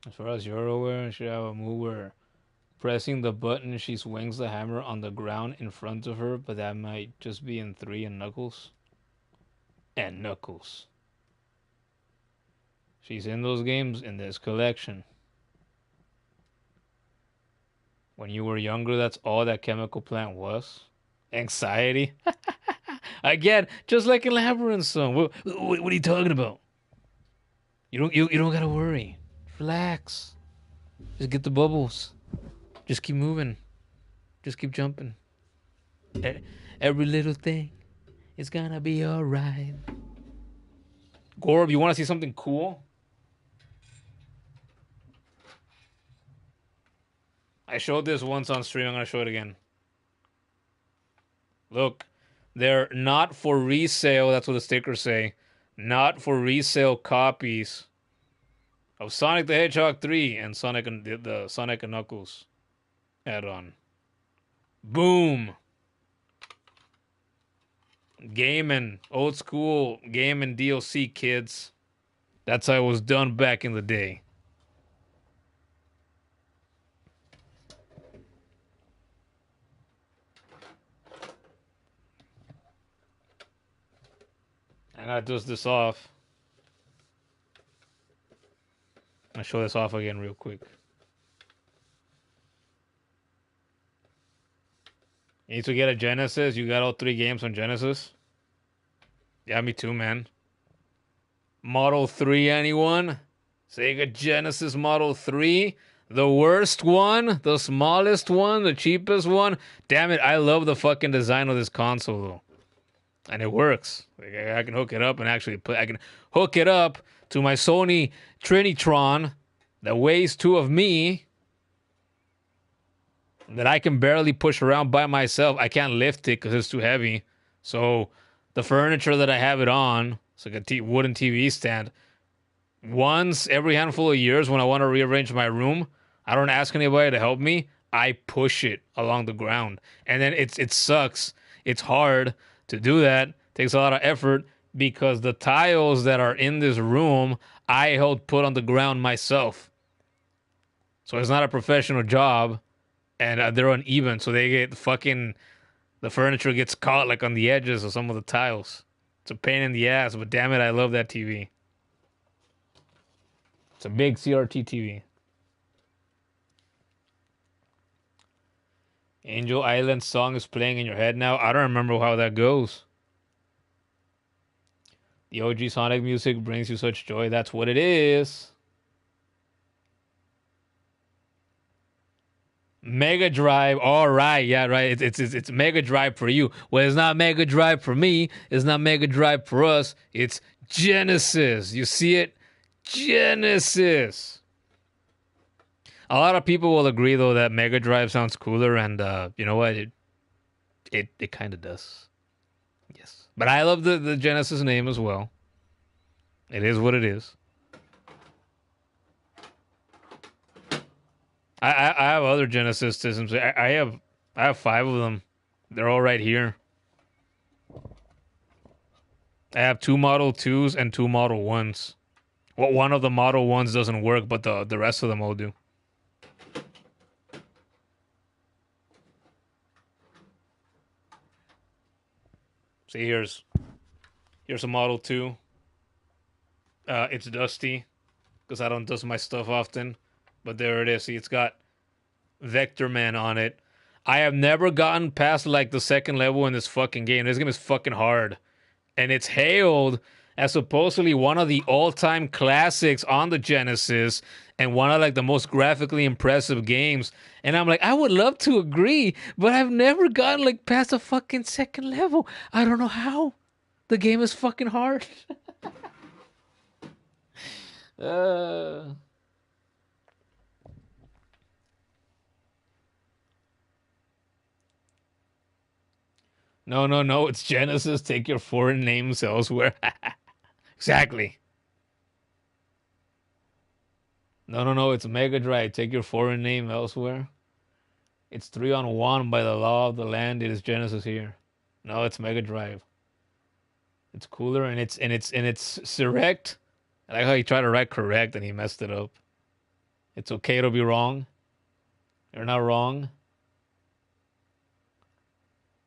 As far as you're aware, she should have a move where pressing the button, she swings the hammer on the ground in front of her, but that might just be in 3 and Knuckles. And Knuckles. She's in those games in this collection. When you were younger, that's all that chemical plant was. Anxiety. Again, just like in Labyrinth song. What are you talking about? You don't gotta worry. Relax. Just get the bubbles. Just keep moving. Just keep jumping. Every little thing is gonna be alright. Gorb, you want to see something cool? I showed this once on stream. I'm gonna show it again. Look, they're not for resale. That's what the stickers say. Not for resale copies of Sonic the Hedgehog 3 and Sonic and the Sonic and Knuckles add-on. Boom. Gaming, old school gaming DLC, kids. That's how it was done back in the day. I gotta dust this off. I'll show this off again real quick. You need to get a Genesis? You got all 3 games on Genesis? Yeah, me too, man. Model 3, anyone? Sega Genesis Model 3? The worst one? The smallest one? The cheapest one? Damn it, I love the fucking design of this console, though. And it works. Like, I can hook it up and actually play. I can hook it up to my Sony Trinitron that weighs 2 of me, that I can barely push around by myself. I can't lift it because it's too heavy. So the furniture that I have it on, it's like a wooden TV stand. Once every handful of years when I want to rearrange my room, I don't ask anybody to help me. I push it along the ground. And then it sucks. It's hard to do that. It takes a lot of effort because the tiles that are in this room, I helped put on the ground myself. So it's not a professional job. And they're uneven, so they get the furniture gets caught like on the edges of some of the tiles. It's a pain in the ass, but damn it, I love that TV. It's a big CRT TV. Angel Island song is playing in your head now. I don't remember how that goes. The OG Sonic music brings you such joy. That's what it is. Mega Drive, all right, yeah, right. It's Mega Drive for you. Well, it's not Mega Drive for me. It's not Mega Drive for us. It's Genesis. You see it, Genesis. A lot of people will agree though that Mega Drive sounds cooler, and you know what? It kind of does. Yes, but I love the Genesis name as well. It is what it is. I have other Genesis systems. I have 5 of them. They're all right here. I have 2 Model 2s and 2 Model 1s. Well, one of the Model 1s doesn't work, but the rest of them all do. See, here's a Model 2. It's dusty because I don't dust my stuff often. But there it is. See, it's got Vector Man on it. I have never gotten past like the second level in this fucking game. This game is fucking hard. And it's hailed as supposedly one of the all-time classics on the Genesis and one of like the most graphically impressive games. And I'm like, I would love to agree, but I've never gotten like past the fucking second level. I don't know how. The game is fucking hard. No, it's Genesis. Take your foreign names elsewhere. Exactly. No, it's Mega Drive. Take your foreign name elsewhere. It's 3-on-1 by the law of the land. It is Genesis here. No, it's Mega Drive. It's cooler and it's correct. I like how he tried to write correct and he messed it up. It's okay to be wrong. You're not wrong.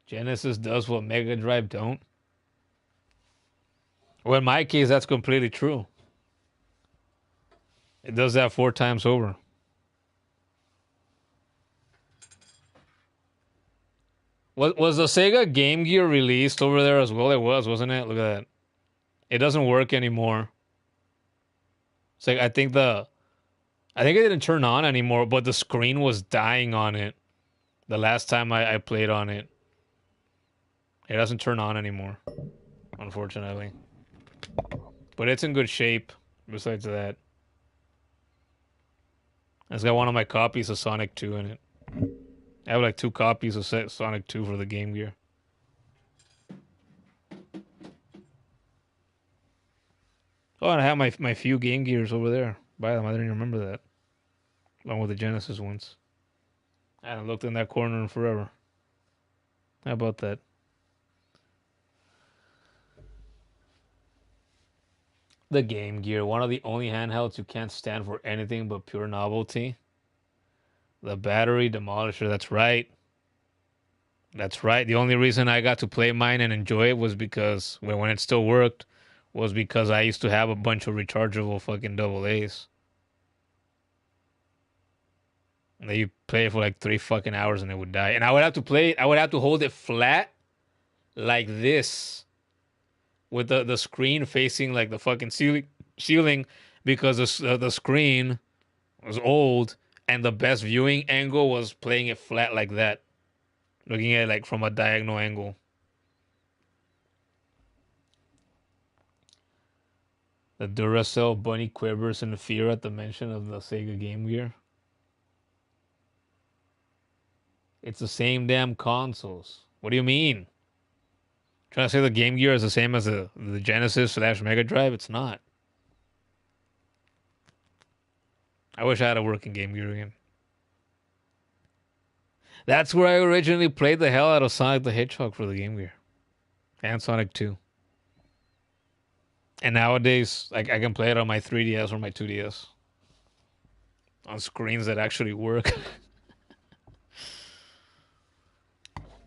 Genesis does what Mega Drive don't. Well, in my case, that's completely true. It does that 4 times over. Was the Sega Game Gear released over there as well? It was, wasn't it? Look at that. It doesn't work anymore. It's like I think it didn't turn on anymore, but the screen was dying on it the last time I played on it. It doesn't turn on anymore, unfortunately. But it's in good shape, besides that. It's got one of my copies of Sonic 2 in it. I have like 2 copies of Sonic 2 for the Game Gear. Oh, and I have my few Game Gears over there. Buy them. I didn't even remember that. Along with the Genesis ones. I haven't looked in that corner in forever. How about that? The Game Gear, one of the only handhelds you can't stand for anything but pure novelty. The battery demolisher, that's right. That's right. The only reason I got to play mine and enjoy it was because when it still worked, was because I used to have a bunch of rechargeable fucking double A's. And then you play it for like 3 fucking hours and it would die. And I would have to play it, I would have to hold it flat like this. With the screen facing like the fucking ceiling because the screen was old and the best viewing angle was playing it flat like that. Looking at it like from a diagonal angle. The Duracell bunny quivers in fear at the mention of the Sega Game Gear. It's the same damn consoles. What do you mean? Trying to say the Game Gear is the same as the Genesis / Mega Drive? It's not. I wish I had a working Game Gear again. That's where I originally played the hell out of Sonic the Hedgehog for the Game Gear. And Sonic 2. And nowadays, I can play it on my 3DS or my 2DS. On screens that actually work.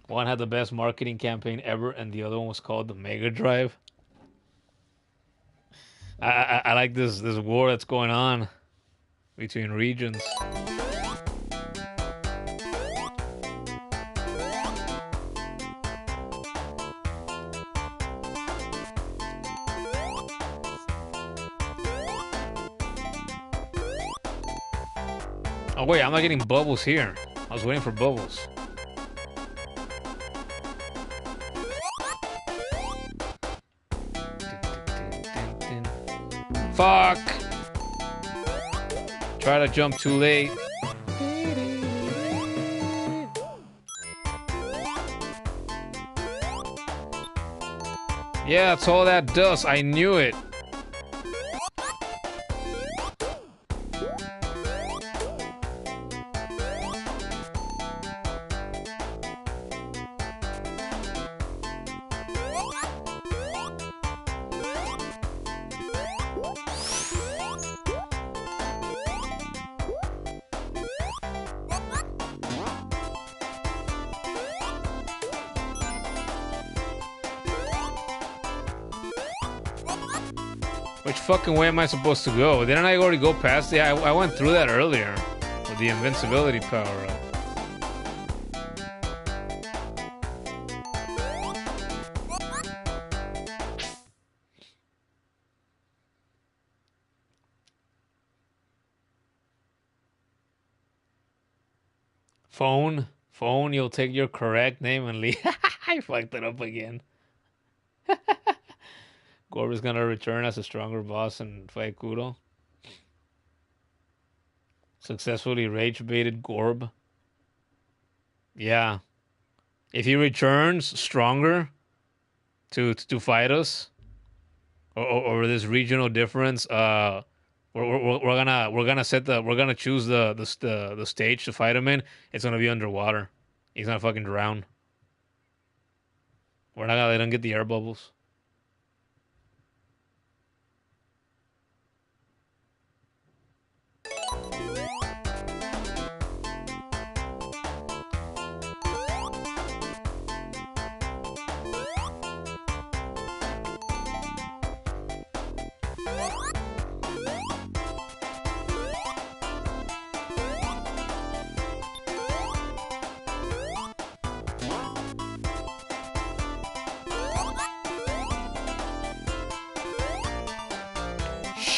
One had the best marketing campaign ever, and the other one was called the Mega Drive. I like this war that's going on between regions. Oh wait, I'm not getting bubbles here. I was waiting for bubbles. Fuck! Try to jump too late. Yeah, that's all that does. I knew it. Which fucking way am I supposed to go? Didn't I already go past it? I went through that earlier with the invincibility power up. Phone, you'll take your correct name and leave. I fucked it up again. Gorb is gonna return as a stronger boss and fight Kuro. Successfully rage baited Gorb. Yeah. If he returns stronger to fight us, or this regional difference, we're gonna choose the stage to fight him in. It's gonna be underwater. He's gonna fucking drown. We're not gonna let him get the air bubbles.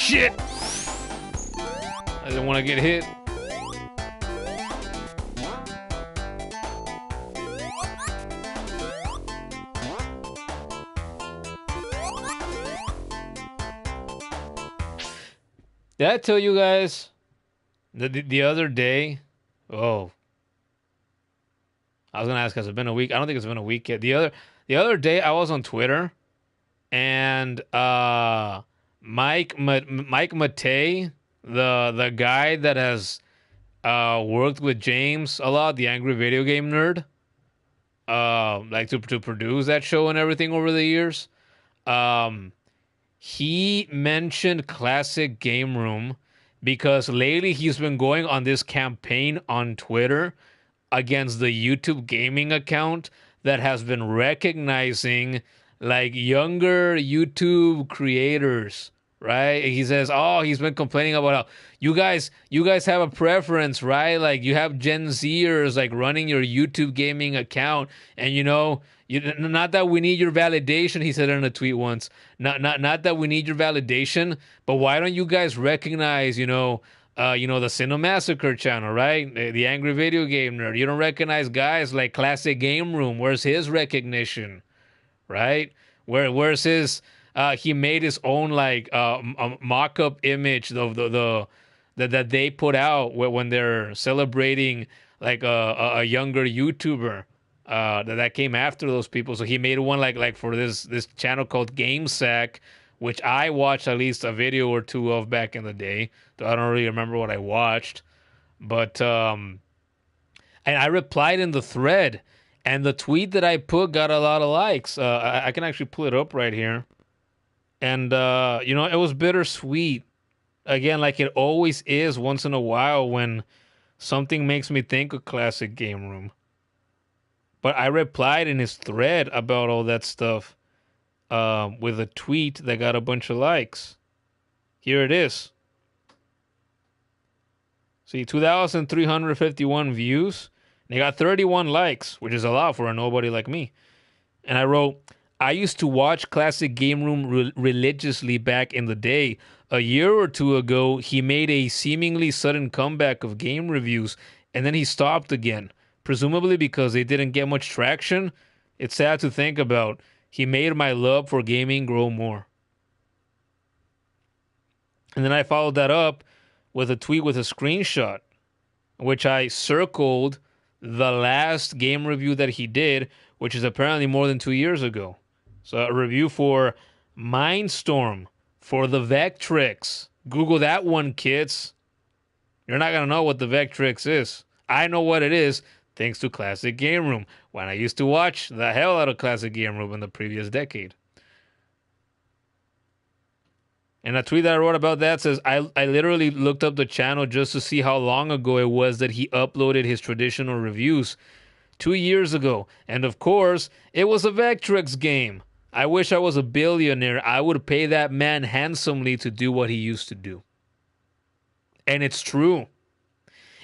shit! I didn't want to get hit. Did I tell you guys the other day? Oh, I was gonna ask, has it been a week? I don't think it's been a week yet. The other day, I was on Twitter, and Mike Matei, the guy that has worked with James a lot, the angry video game nerd, like to produce that show and everything over the years. He mentioned Classic Game Room because lately he's been going on this campaign on Twitter against the YouTube gaming account that has been recognizing like younger YouTube creators, right? He says, "Oh, he's been complaining about how you guys have a preference, right? Like you have Gen Zers like running your YouTube gaming account, and not that we need your validation," he said in a tweet once. Not that we need your validation, but why don't you guys recognize, the Cinemassacre channel, right? The Angry Video Game Nerd. You don't recognize guys like Classic Game Room. Where's his recognition, right? Where's his? He made his own like mock-up image of the that they put out when they're celebrating like a younger YouTuber that came after those people. So he made one like for this channel called GameSack, which I watched at least a video or two of back in the day. Though I don't really remember what I watched, but and I replied in the thread, and the tweet that I put got a lot of likes. I can actually pull it up right here, and it was bittersweet. Again, like it always is once in a while when something makes me think of Classic Game Room. But I replied in his thread about all that stuff with a tweet that got a bunch of likes. Here it is. See, 2,351 views. And they got 31 likes, which is a lot for a nobody like me. And I wrote, "I used to watch Classic Game Room religiously back in the day. A year or two ago, he made a seemingly sudden comeback of game reviews, and then he stopped again. Presumably because they didn't get much traction. It's sad to think about. He made my love for gaming grow more." And then I followed that up with a tweet with a screenshot, which I circled the last game review that he did, which is apparently more than 2 years ago. So a review for Mindstorm, for the Vectrix. Google that one, kids. You're not going to know what the Vectrix is. I know what it is, thanks to Classic Game Room, when I used to watch the hell out of Classic Game Room in the previous decade. And a tweet that I wrote about that says, I literally looked up the channel just to see how long ago it was that he uploaded his traditional reviews. 2 years ago. And of course, it was a Vectrix game. I wish I was a billionaire. I would pay that man handsomely to do what he used to do. And it's true.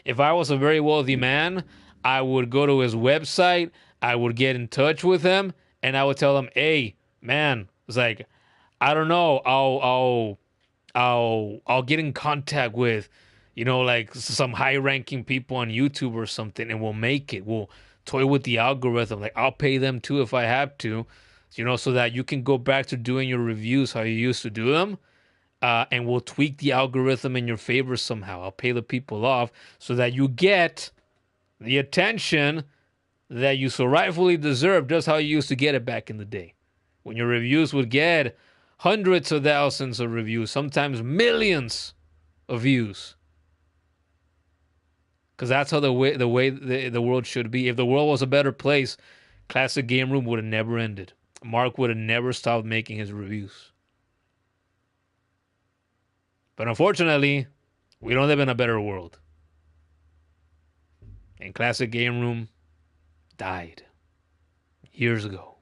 If I was a very wealthy man, I would go to his website, I would get in touch with him, and I would tell him, "Hey, man," it's like, I don't know, I'll get in contact with, like some high-ranking people on YouTube or something, and we'll make it. We'll toy with the algorithm. Like, I'll pay them too if I have to, so that you can go back to doing your reviews how you used to do them, and we'll tweak the algorithm in your favor somehow. I'll pay the people off so that you get the attention that you so rightfully deserve, just how you used to get it back in the day, when your reviews would get hundreds of thousands of reviews, sometimes millions of views. Because that's how the way the world should be. If the world was a better place, Classic Game Room would have never ended. Mark would have never stopped making his reviews. But unfortunately, we don't live in a better world. And Classic Game Room died years ago.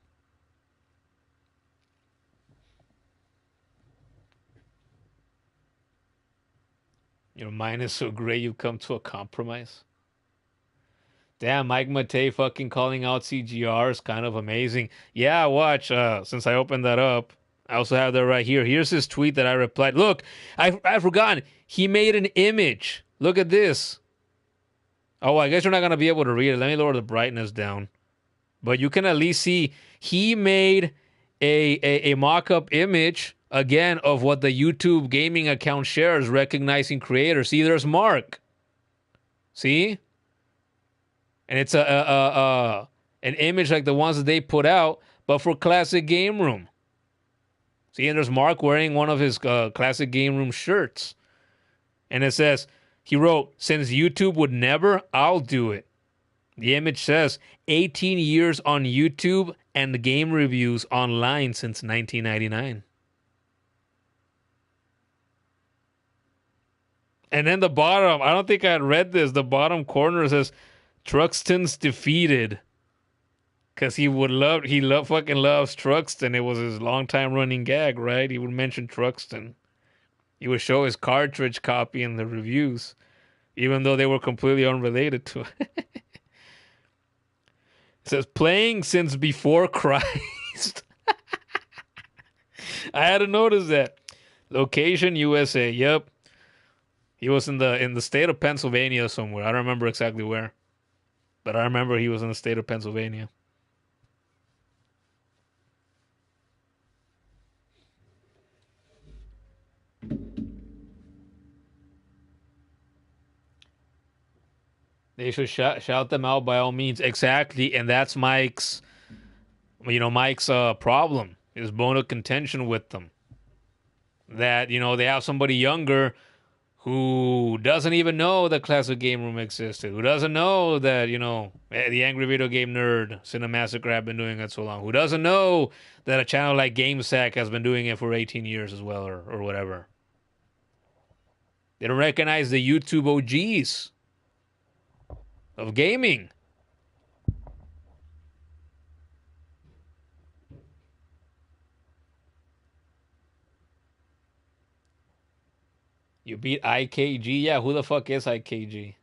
Your mind is so great you've come to a compromise. Damn, Mike Matei fucking calling out CGR is kind of amazing. Yeah, watch. Since I opened that up, I also have that right here. Here's his tweet that I replied. Look, I've forgotten. He made an image. Look at this. Oh, I guess you're not going to be able to read it. Let me lower the brightness down. But you can at least see he made a mock-up image, again, of what the YouTube gaming account shares, recognizing creators. See, there's Mark. See? And it's an image like the ones that they put out, but for Classic Game Room. See, and there's Mark wearing one of his Classic Game Room shirts. And it says, he wrote, since YouTube would never, I'll do it. The image says 18 years on YouTube and the game reviews online since 1999. And then the bottom, I don't think I had read this. The bottom corner says Truxton's defeated. Because he fucking loves Truxton. It was his long time running gag, right? He would mention Truxton. He would show his cartridge copy in the reviews, even though they were completely unrelated to it. It says, playing since before Christ. I had to notice that. Location, USA. Yep. He was in the state of Pennsylvania somewhere. I don't remember exactly where. But I remember he was in the state of Pennsylvania. They should shout them out by all means. Exactly, and that's Mike's problem. His bone of contention with them. That, they have somebody younger who doesn't even know that Classic Game Room existed, who doesn't know that, the Angry Video Game Nerd, Cinemassacre have been doing it so long, who doesn't know that a channel like GameSack has been doing it for 18 years as well, or whatever. They don't recognize the YouTube OGs of gaming. You beat IKG? Yeah, who the fuck is IKG?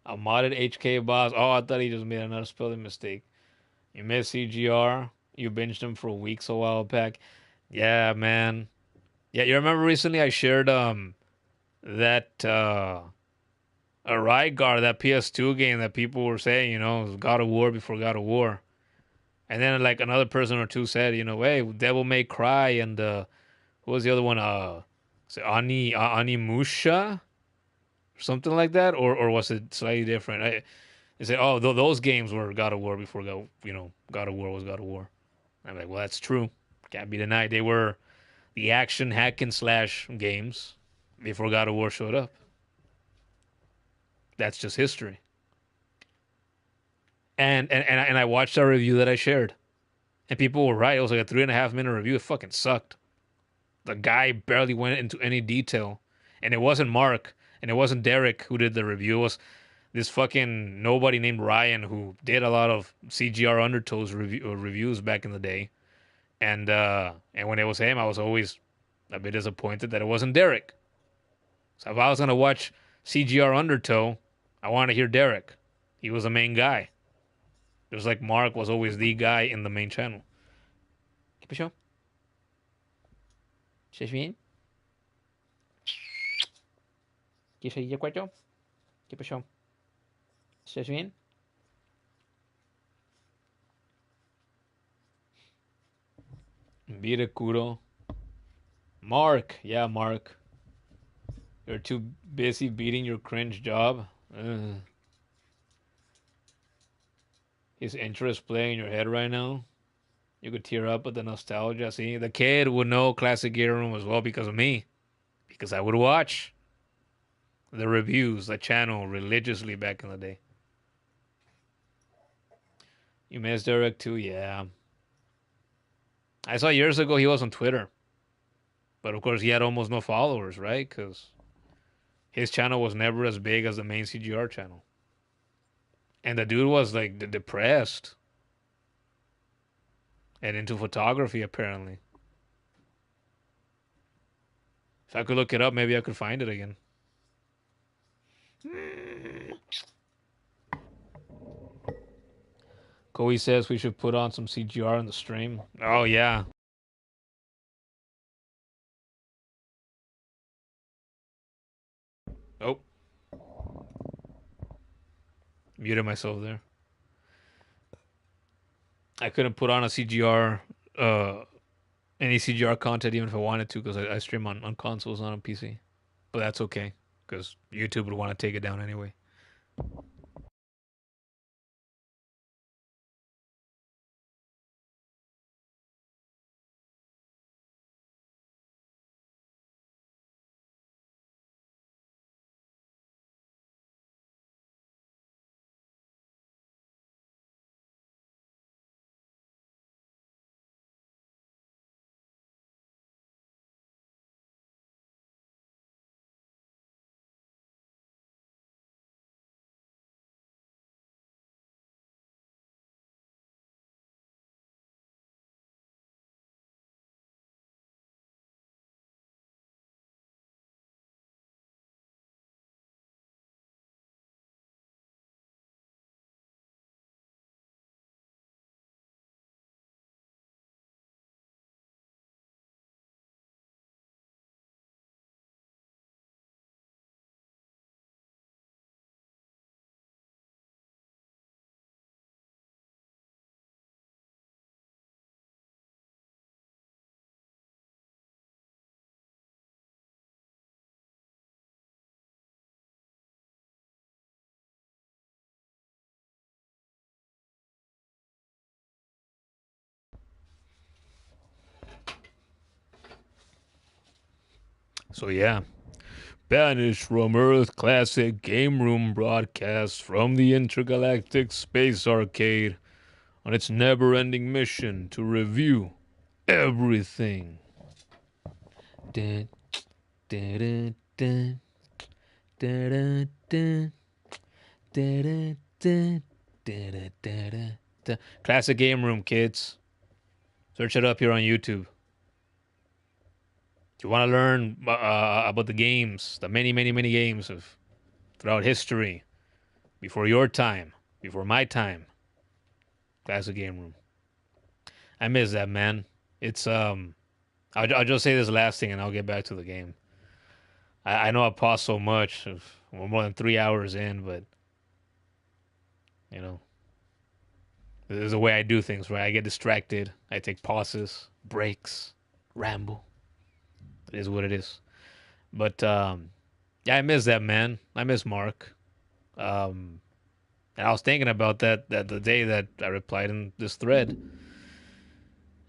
A modded HK boss. Oh, I thought he just made another spelling mistake. You missed CGR. You binged him for weeks a while back. Yeah, man. Yeah, you remember recently I shared that a Rygar, that PS2 game that people were saying, was God of War before God of War. And then like another person or two said, hey, Devil May Cry and who was the other one? Animusha? Something like that? Or was it slightly different? They said, oh, those games were God of War before God of War was God of War. I'm like, well, that's true. Can't be denied. They were the action hack and slash games before God of War showed up. That's just history. And I watched our review that I shared. And people were right. It was like a 3.5-minute review. It fucking sucked. The guy barely went into any detail. And it wasn't Mark. And it wasn't Derek who did the review. It was this fucking nobody named Ryan who did a lot of CGR Undertows reviews back in the day. And when it was him, I was always a bit disappointed that it wasn't Derek. So if I was going to watch CGR Undertow, I want to hear Derek. He was the main guy. It was like Mark was always the guy in the main channel. ¿Qué pasó? ¿Estás bien? ¿Quieres salir de cuarto? ¿Qué pasó? ¿Estás bien? Virekuro. Mark. Yeah, Mark. You're too busy beating your cringe job. His interest playing in your head right now. You could tear up with the nostalgia. See, the kid would know Classic Game Room as well because of me. Because I would watch the reviews, the channel religiously back in the day. You missed Derek too? Yeah. I saw years ago he was on Twitter. But of course he had almost no followers, right? Because his channel was never as big as the main CGR channel. And the dude was like depressed. And into photography, apparently. If I could look it up, maybe I could find it again. Koei says we should put on some CGR in the stream. Oh, yeah. Oh, muted myself there. I couldn't put on a CGR, any CGR content even if I wanted to because I stream on consoles, not on PC. But that's okay because YouTube would want to take it down anyway. So yeah, banished from Earth classic game room broadcast from the intergalactic space arcade on its never-ending mission to review everything. Dun, dun, dun, dun, dun, dun, dun, dun, dun, dun. Classic game room, kids. Search it up here on YouTube. If you want to learn about the games, the many, many, many games of throughout history, before your time, before my time, classic game room. I miss that, man. It's I'll just say this last thing and I'll get back to the game. I know I paused so much, we're more than 3 hours in, but you know, there's a way I do things, right? I get distracted. I take pauses, breaks, ramble. It is what it is. But yeah, I miss that, man. I miss Mark. Um, and I was thinking about that the day that I replied in this thread,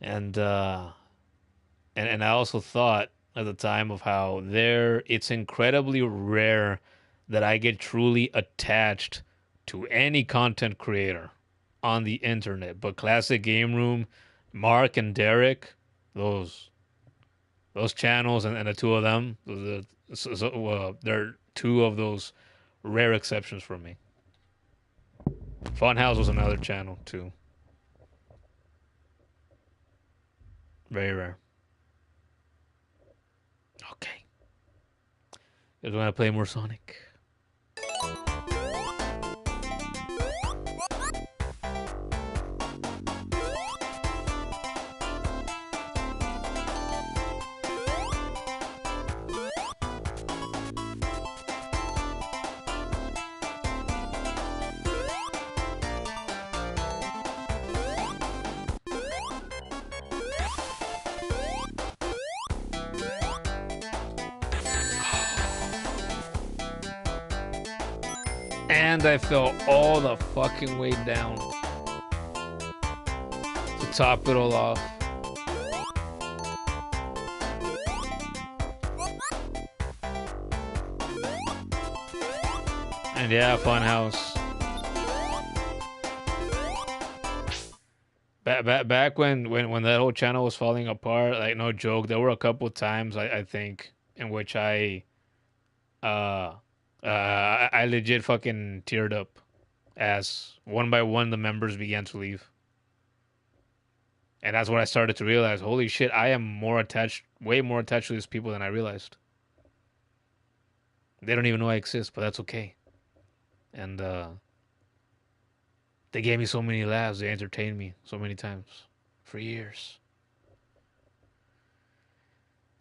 and and I also thought at the time of how it's incredibly rare that I get truly attached to any content creator on the internet. But Classic Game Room, Mark and Derek, those those channels and the two of them, they're two of those rare exceptions for me. Funhouse was another channel too. Very rare. Okay. Guys want to play more Sonic? And I fell all the fucking way down to top it all off. And yeah, Funhouse. Back when that whole channel was falling apart, like no joke, there were a couple times I think in which uh I legit fucking teared up as one by one the members began to leave. And that's when I started to realize, holy shit, I am more attached, way more attached to these people than I realized. They don't even know I exist, but that's okay. And they gave me so many laughs. They entertained me so many times for years.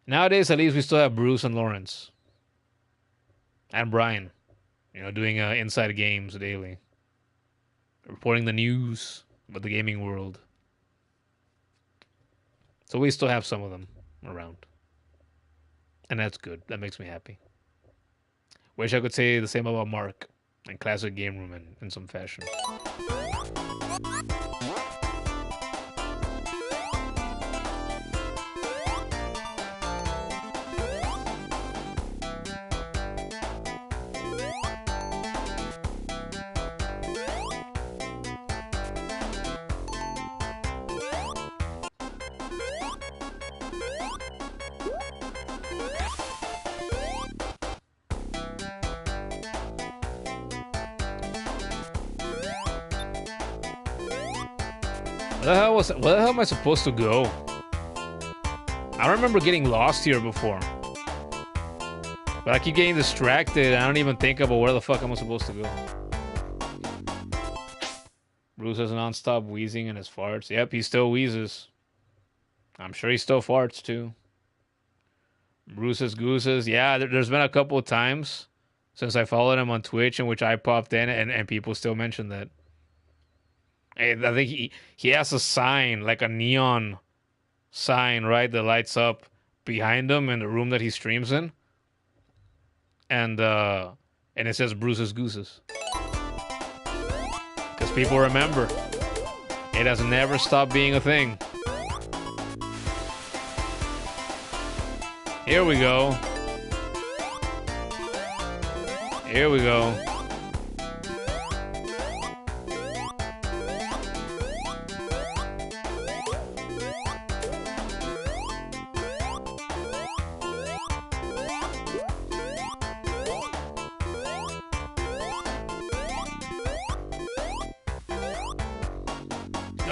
Nowadays, at least we still have Bruce and Lawrence. And Brian, doing inside games daily, reporting the news about the gaming world. So we still have some of them around, and that's good. That makes me happy. Wish I could say the same about Mark and Classic Game Room in some fashion. Where the hell am I supposed to go? I remember getting lost here before. But I keep getting distracted. I don't even think about where the fuck I'm supposed to go. Bruce has non-stop wheezing in his farts. Yep, he still wheezes. I'm sure he still farts too. Bruce's Gooses. Yeah, there's been a couple of times since I followed him on Twitch in which I popped in and people still mention that. I think he has a sign, like a neon sign, right, that lights up behind him in the room that he streams in. And it says Bruce's Gooses. Because people remember. It has never stopped being a thing. Here we go. Here we go.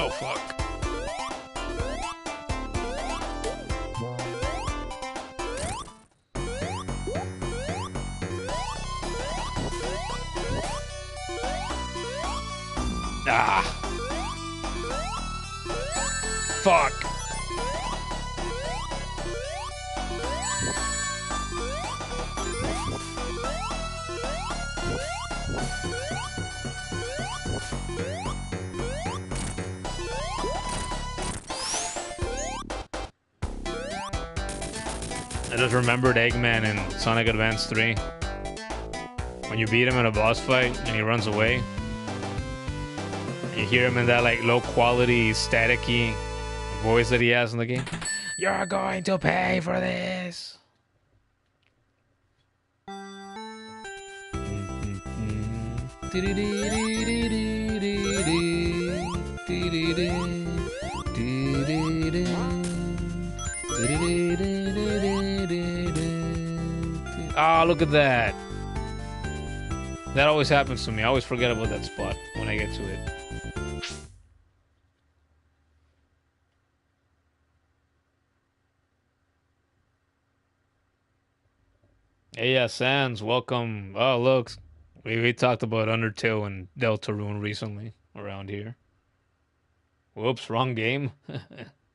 Oh, fuck. Ah. Fuck. I just remembered Eggman in Sonic Advance 3. When you beat him in a boss fight and he runs away. You hear him in that like low quality, staticky voice that he has in the game. You're going to pay for this. Ah, look at that. That always happens to me. I always forget about that spot when I get to it. Hey, yeah, Sans, welcome. Oh, look. We talked about Undertale and Deltarune recently around here. Whoops, wrong game.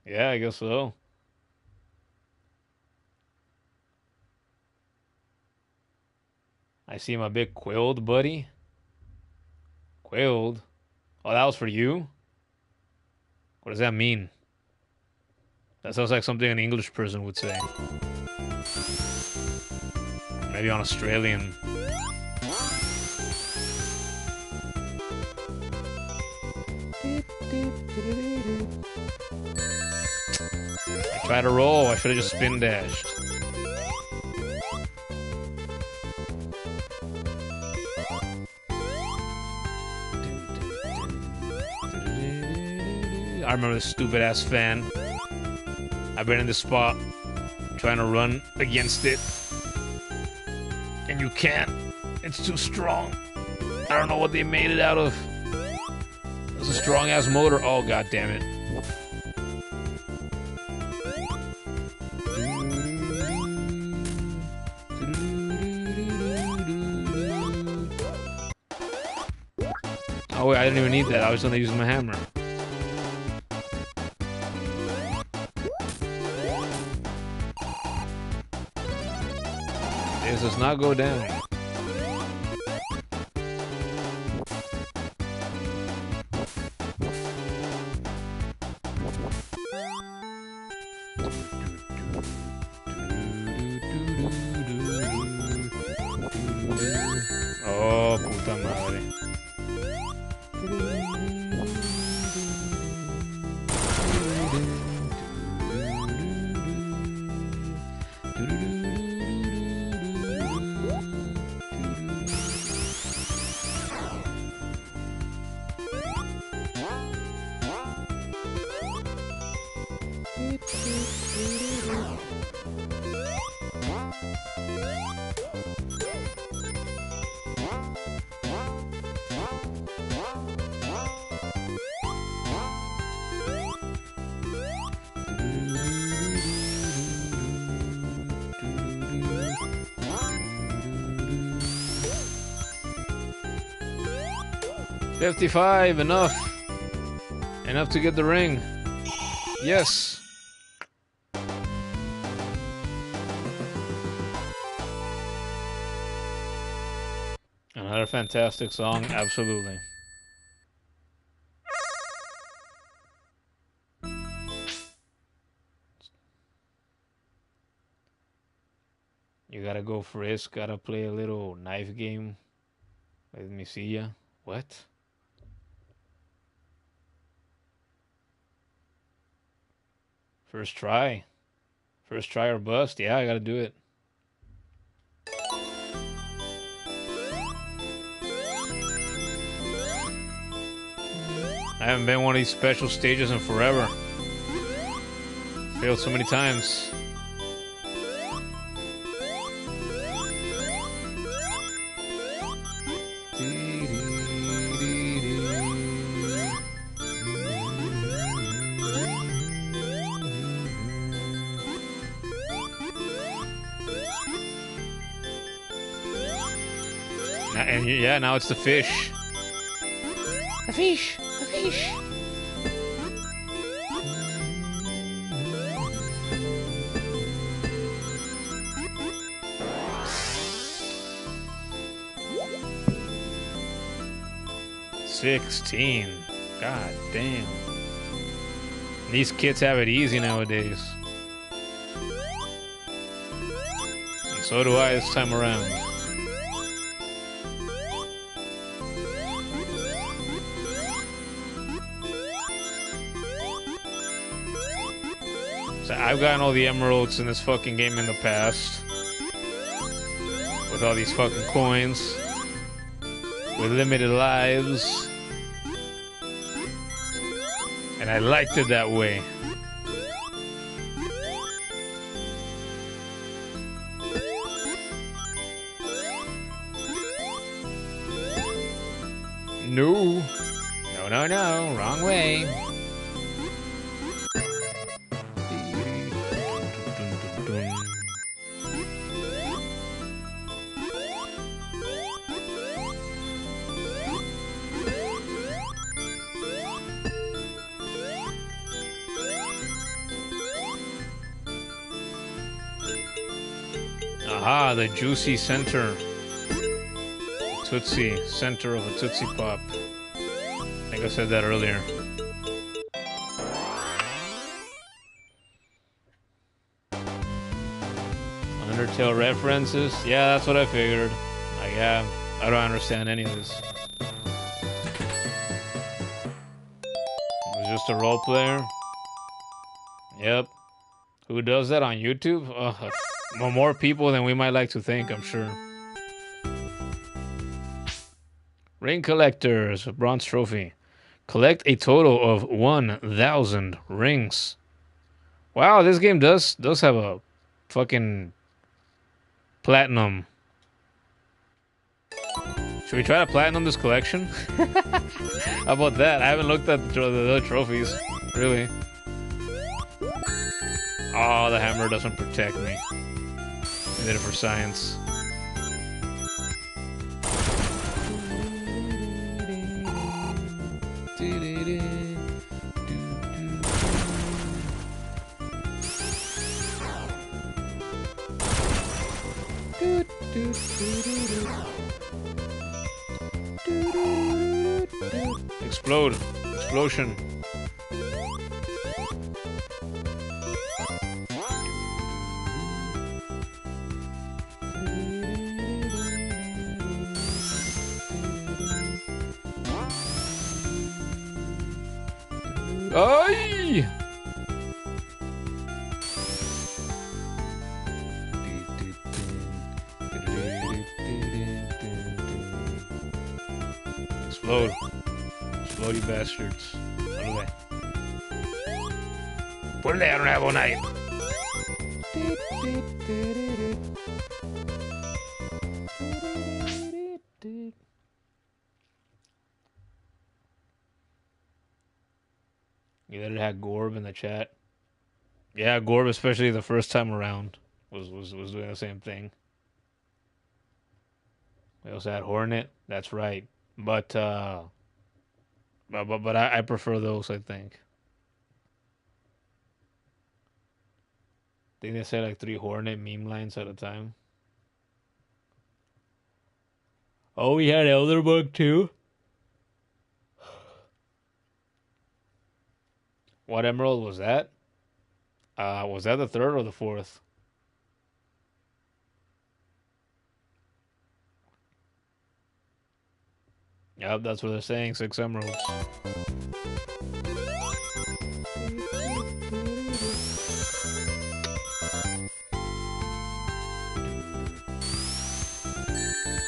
Yeah, I guess so. I see him a bit quilled, buddy. Quilled? Oh, that was for you? What does that mean? That sounds like something an English person would say. Maybe an Australian. I tried to roll. I should have just spin dashed. I remember this stupid ass fan. I've been in this spot trying to run against it. And you can't. It's too strong. I don't know what they made it out of. It's a strong ass motor. Oh, god damn it. Oh wait, I didn't even need that. I was gonna use my hammer. This does not go down. $55, enough. Enough to get the ring. Yes. Another fantastic song, absolutely. You gotta go frisk, gotta play a little knife game. Let me see ya. What? First try. First try or bust. Yeah, I gotta do it. I haven't been one of these special stages in forever. Failed so many times. And yeah, now it's the fish. The fish. The fish. $16. God damn. These kids have it easy nowadays. And so do I this time around. So I've gotten all the emeralds in this fucking game in the past. With all these fucking coins. With limited lives. And I liked it that way. No. No, no, no. Wrong way. Aha, the juicy center. Tootsie, center of a Tootsie Pop. I think I said that earlier. Undertale references? Yeah, that's what I figured. Like, yeah, I don't understand any of this. It was just a role player. Yep. Who does that on YouTube? More people than we might like to think, I'm sure. Ring collectors, bronze trophy. Collect a total of 1,000 rings. Wow, this game does have a fucking platinum. Should we try to platinum this collection? How about that? I haven't looked at the other trophies, really. Oh, the hammer doesn't protect me. I did it for science. Explode. Explosion. Ay! Explode. Explode, you bastards. Órale. Ponle, I don't have all night. You literally had Gorb in the chat. Yeah, Gorb, especially the first time around, was doing the same thing. We also had Hornet. That's right. But I prefer those. I think. I think they said like 3 Hornet meme lines at a time. Oh, we had Elderbug too. What emerald was that? Was that the 3rd or the 4th? Yep, that's what they're saying. 6 emeralds.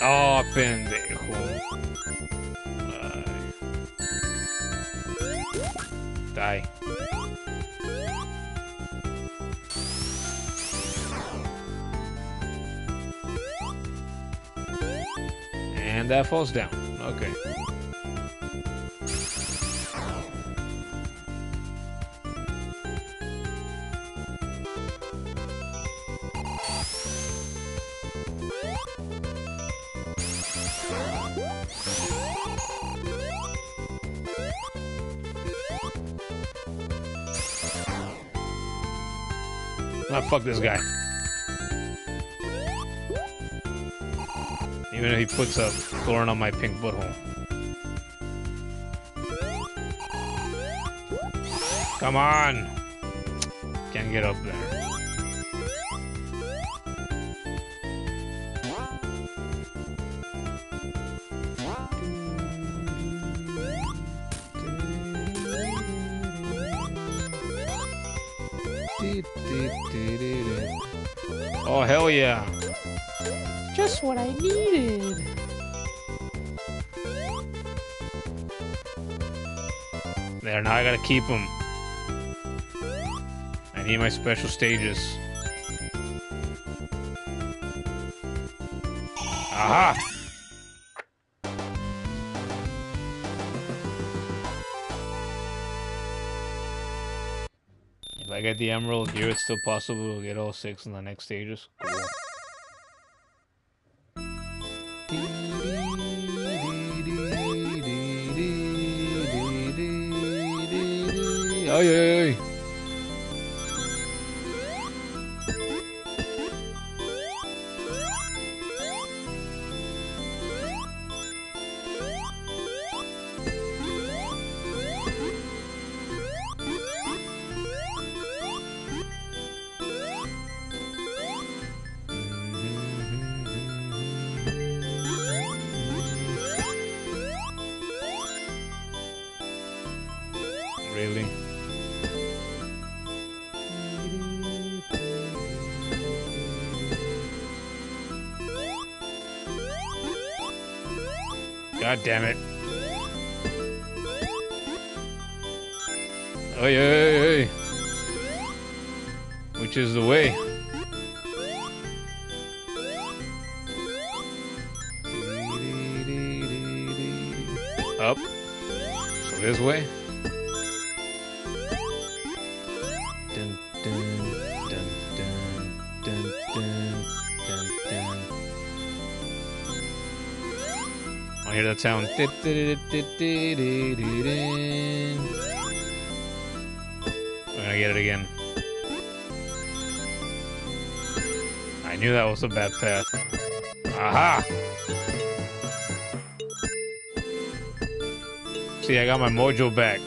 Oh, pendejo. Die. And that falls down. Okay. Ah, fuck this guy. Even if he puts a thorn on my pink butthole. Come on! Can't get up there. Oh, hell yeah. Just what I needed. There, now I gotta keep them. I need my special stages. Aha! If I get the emerald here, it's still possible to get all 6 in the next stages. Cool. Ay, ay, ay. Really? God damn it. Oy, oy, oy. Which is the way? Up. So this way? Dun, dun, dun, dun, dun, dun, dun, dun. I hear that sound. We're gonna get it again. I knew that was a bad path. Aha! See, I got my mojo back.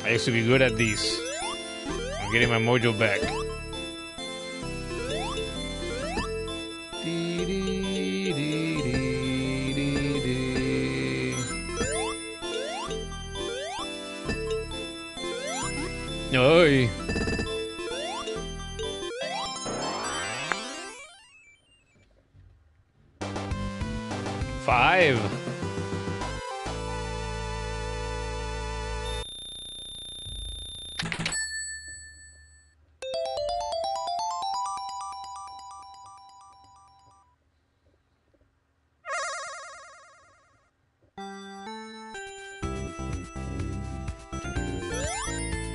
I used to be good at these. I'm getting my mojo back. Oy. Five.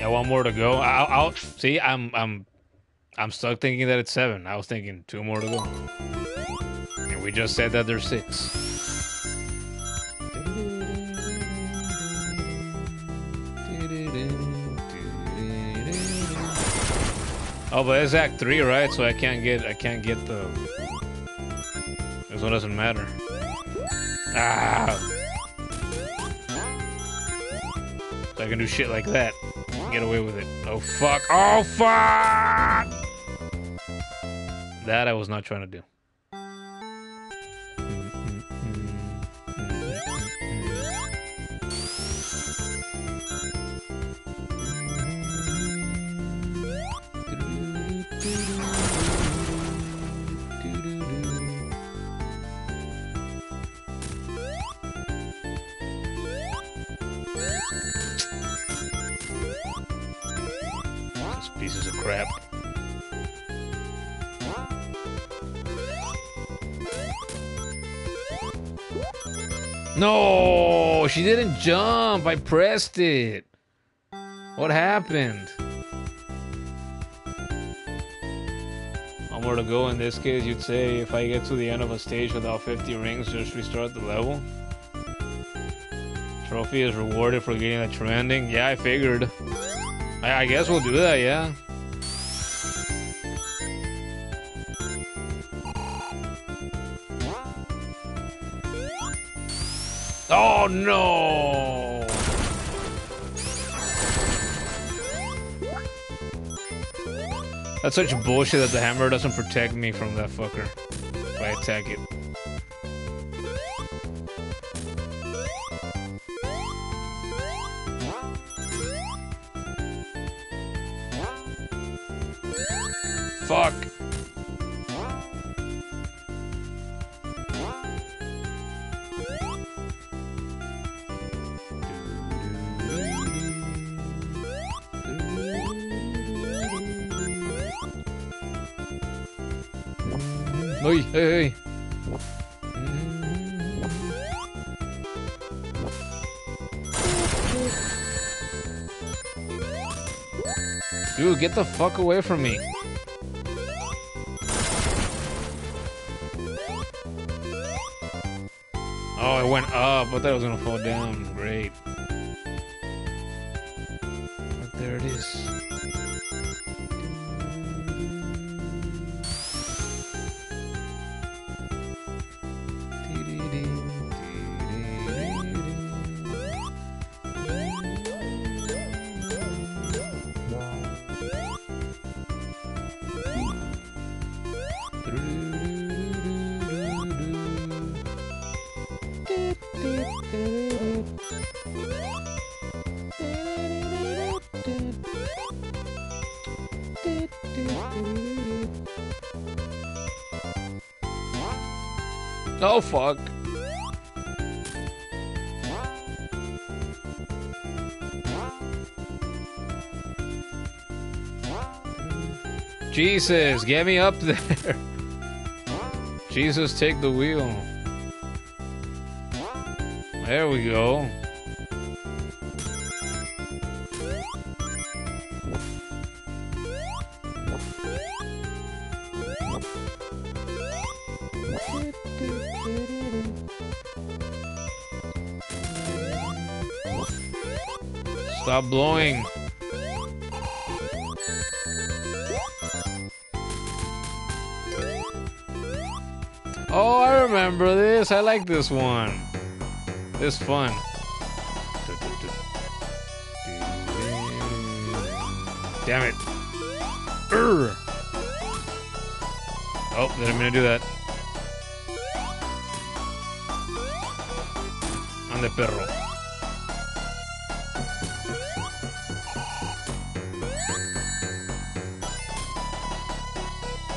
Yeah, one more to go. I'll see. I'm stuck thinking that it's 7. I was thinking 2 more to go. And we just said that there's 6. Oh, but it's Act 3, right? So I can't get the. This one doesn't matter. Ah. So I can do shit like that. Get away with it. Oh fuck! Oh fuck! That I was not trying to do. Pieces of crap. No, she didn't jump. I pressed it. What happened? One more to go. In this case, you'd say if I get to the end of a stage without 50 rings, just restart the level. Trophy is rewarded for getting a true ending. Yeah, I figured. I guess we'll do that, yeah. Oh no! That's such bullshit that the hammer doesn't protect me from that fucker if I attack it. Fuck. Oi, hey. Dude, get the fuck away from me. Oh, it went up. I thought it was gonna fall down. Great. But there it is. Oh fuck. Jesus, get me up there. Jesus, take the wheel. There we go. Stop blowing. Oh, I remember this. I like this one. This is fun. Damn it. Urgh. Oh, didn't mean to do that. Ande perro.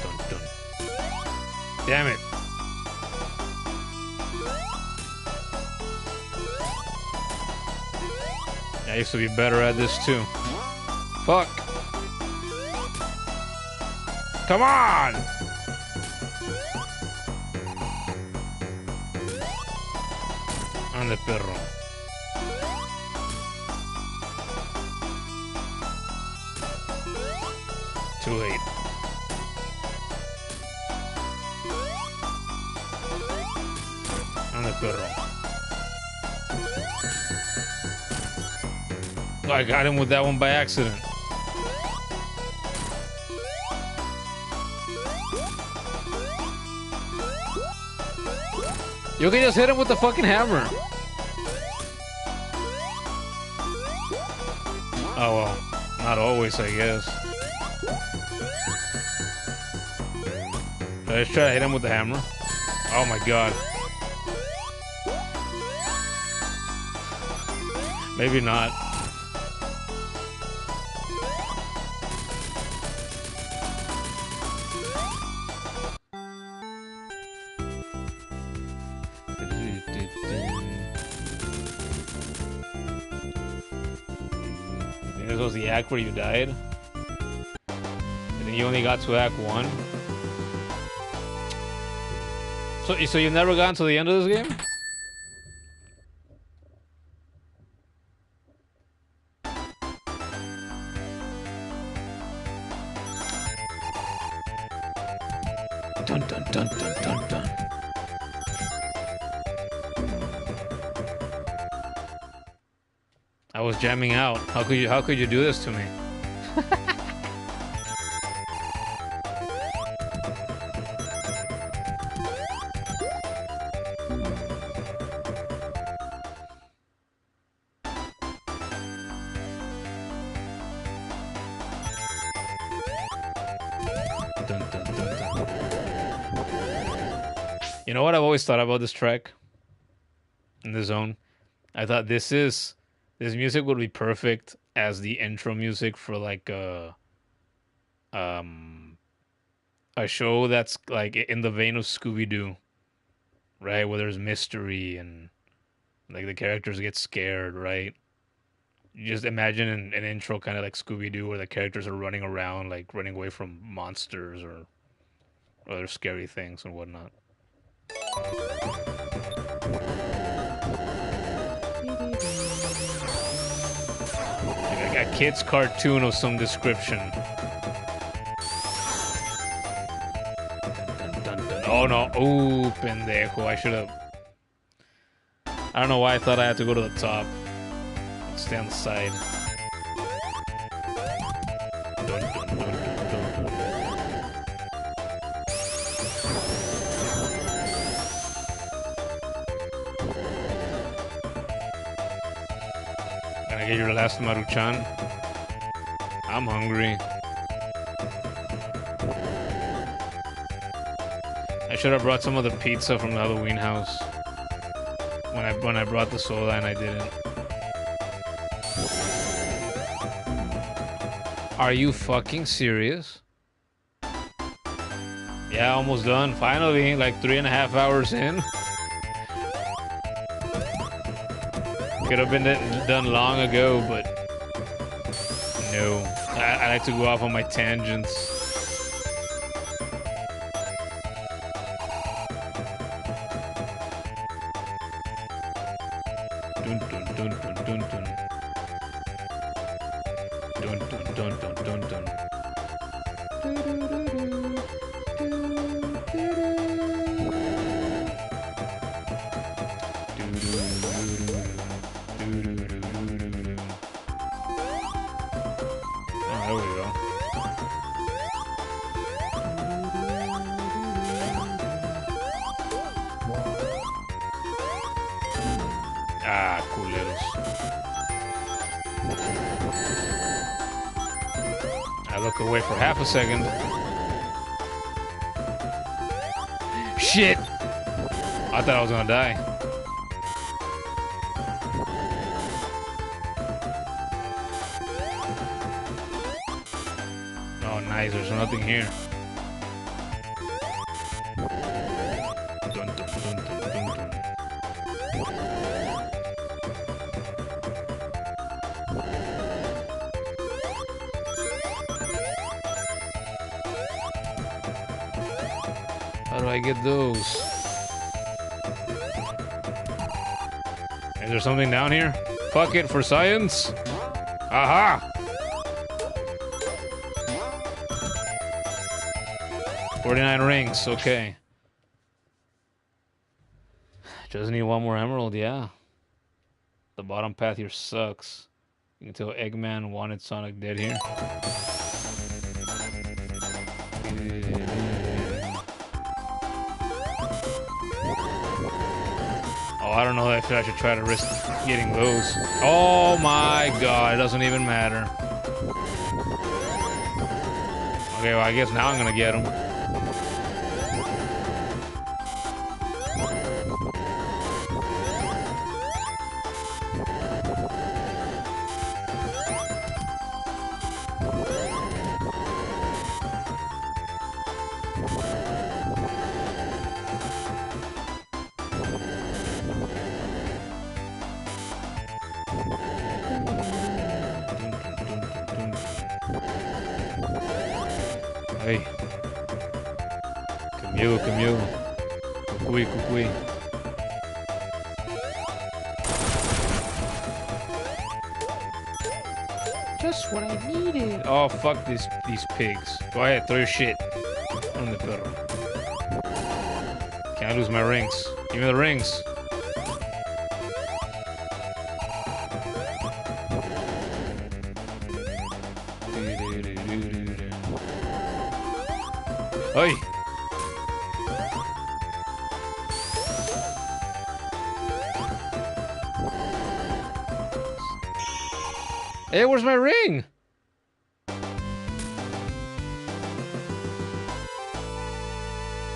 Dun, dun. Damn it. I used to be better at this too. Fuck. Come on! Ande perro. Too late. Anda, perro. Oh, I got him with that one by accident. You can just hit him with the fucking hammer. Oh well, not always, I guess. Let's try to hit him with the hammer. Oh my god. Maybe not. This was the act where you died? And then you only got to act 1? So you've never gotten to the end of this game? Dun dun dun dun dun dun. I was jamming out. How could you do this to me? Dun, dun, dun, dun. You know what I've always thought about this track? In the zone? I thought this music would be perfect as the intro music for like a show that's like in the vein of Scooby-Doo, right? Where there's mystery and like the characters get scared, right? You just imagine an intro kind of like Scooby-Doo where the characters are running around, like running away from monsters or other scary things and whatnot. Like a kid's cartoon of some description. Dun, dun, dun, dun. Oh no, ooh, pendejo, I should have... I don't know why I thought I had to go to the top. Let's stay on the side. Dun, dun, dun, dun, dun. Can I get your last Maruchan? I'm hungry. I should have brought some of the pizza from the Halloween house. When I brought the soda and I didn't. Are you fucking serious? Yeah, almost done. Finally, like 3.5 hours in. Could have been done long ago, but no. I like to go off on my tangents. Dun dun dun dun dun dun. Dun dun dun dun dun dun. Oh, there we go. Ah, culeros. I look away for half a second. Shit! I thought I was gonna die. Oh, nice. There's nothing here. Dun, dun, dun, dun, dun, dun. How do I get those? Is there something down here? Fuck it for science. Aha! 49 rings, okay. Just need one more emerald, yeah. The bottom path here sucks. You can tell Eggman wanted Sonic dead here. Oh, I don't know if I should try to risk getting those. Oh my god, it doesn't even matter. Okay, well, I guess now I'm gonna get them. Hey. Camille. Cucuy. Just what I needed. Oh, fuck these pigs. Go ahead, throw your shit. On the perro. Can't lose my rings. Give me the rings. Oi! Hey, where's my ring?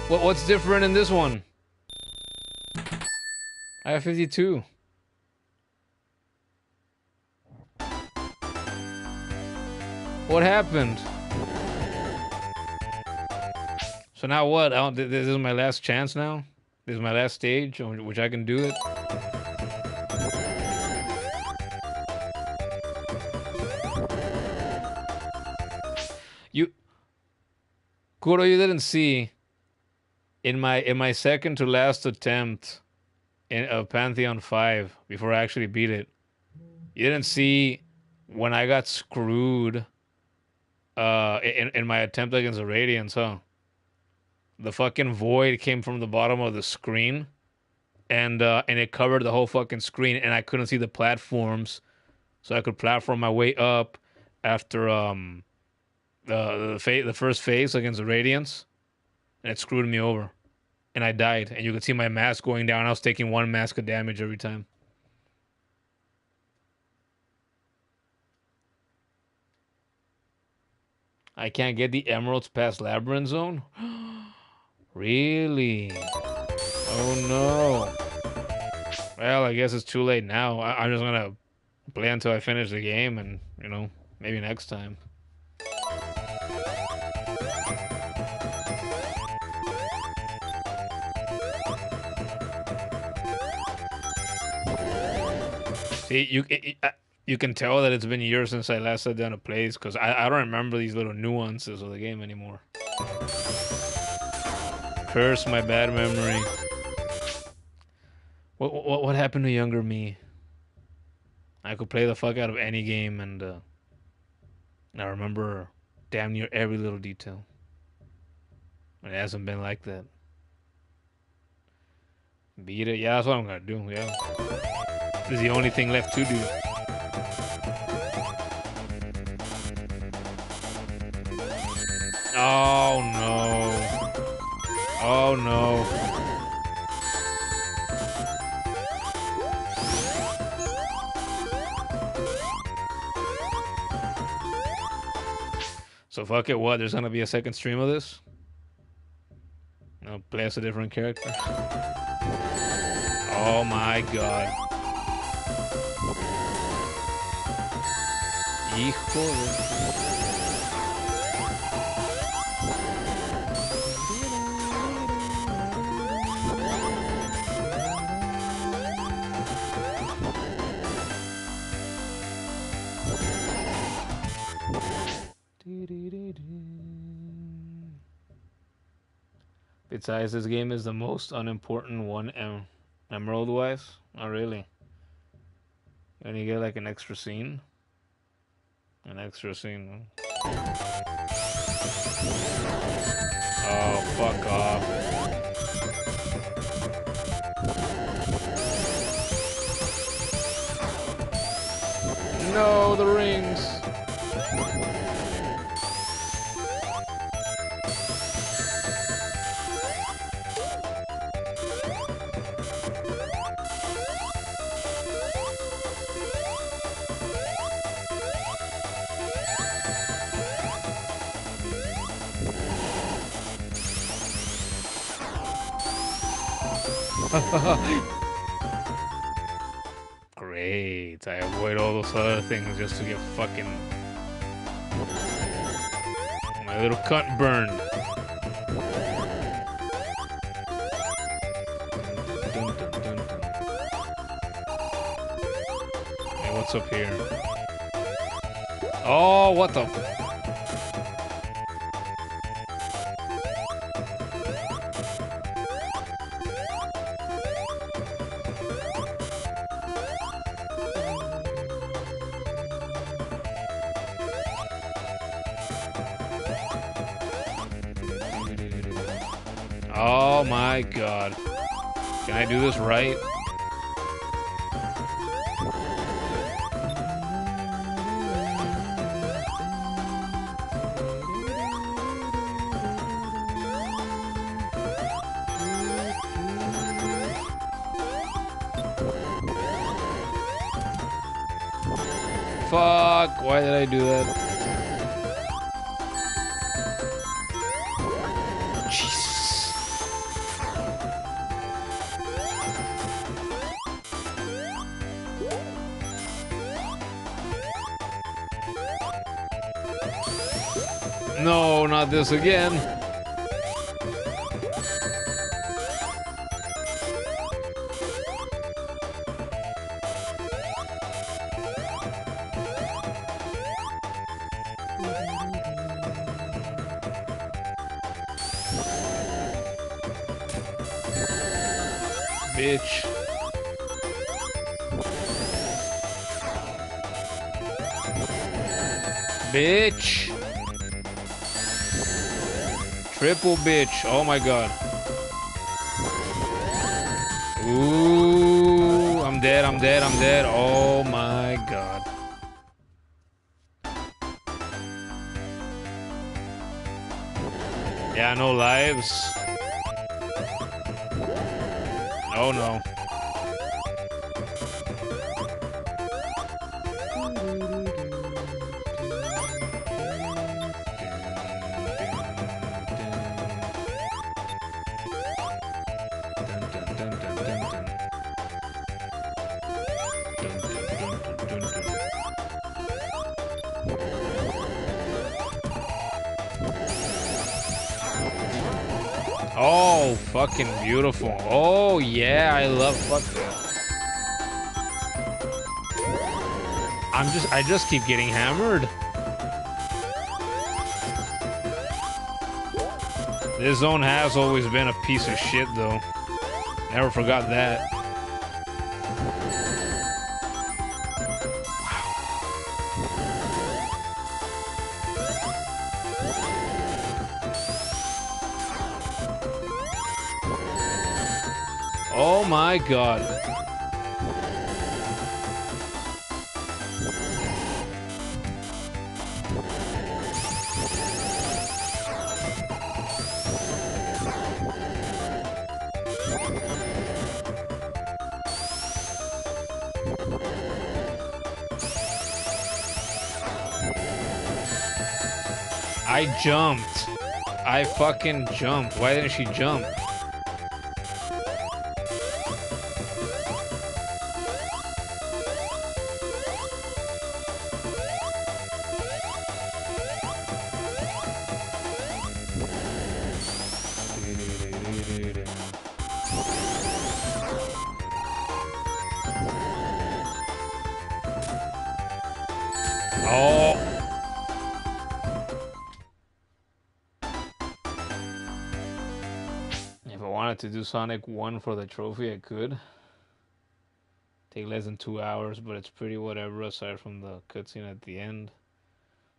What's different in this one? I have 52. What happened? So now what? This is my last chance now? This is my last stage on which I can do it? Kuro, you didn't see in my second to last attempt in Pantheon 5 before I actually beat it. You didn't see when I got screwed in my attempt against the Radiants, huh? The fucking void came from the bottom of the screen, and it covered the whole fucking screen, and I couldn't see the platforms, so I could platform my way up after the first phase against the Radiants, and it screwed me over, and I died. And you could see my mask going down. I was taking 1 mask of damage every time. I can't get the emeralds past Labyrinth Zone? Really? Oh no. Well, I guess it's too late now. I'm just gonna play until I finish the game, and, you know, maybe next time. See, you can tell that it's been years since I last sat down to play, because I don't remember these little nuances of the game anymore. Curse my bad memory. What happened to younger me? I could play the fuck out of any game, and I remember damn near every little detail. It hasn't been like that. Beat it? Yeah, that's what I'm gonna do, yeah. This is the only thing left to do. Oh no. Oh no. So fuck it, what? There's gonna be a second stream of this? No, play as a different character. Oh my god. Hijo de... Besides, this game is the most unimportant one emerald-wise. Oh, really? And you get like an extra scene? An extra scene. Oh, fuck off. No, the rings. Great. I avoid all those other things just to get fucking my little cunt burned. Dun, dun, dun, dun. Hey, what's up here? Oh, what the? Oh my god. Can I do this right? Fuck, why did I do that? Jesus. No, not this again. Bitch. Bitch. Triple bitch. Oh my god. Ooh, I'm dead, I'm dead, I'm dead. Oh my god. Yeah, no lives. Oh no. Oh, fucking beautiful. Oh yeah, I love fuck that. I just keep getting hammered. This zone has always been a piece of shit though. Never forgot that. Oh my god. I jumped. I fucking jumped. Why didn't she jump? Oh. If I wanted to do Sonic 1 for the trophy, I could. Take less than 2 hours, but it's pretty whatever aside from the cutscene at the end.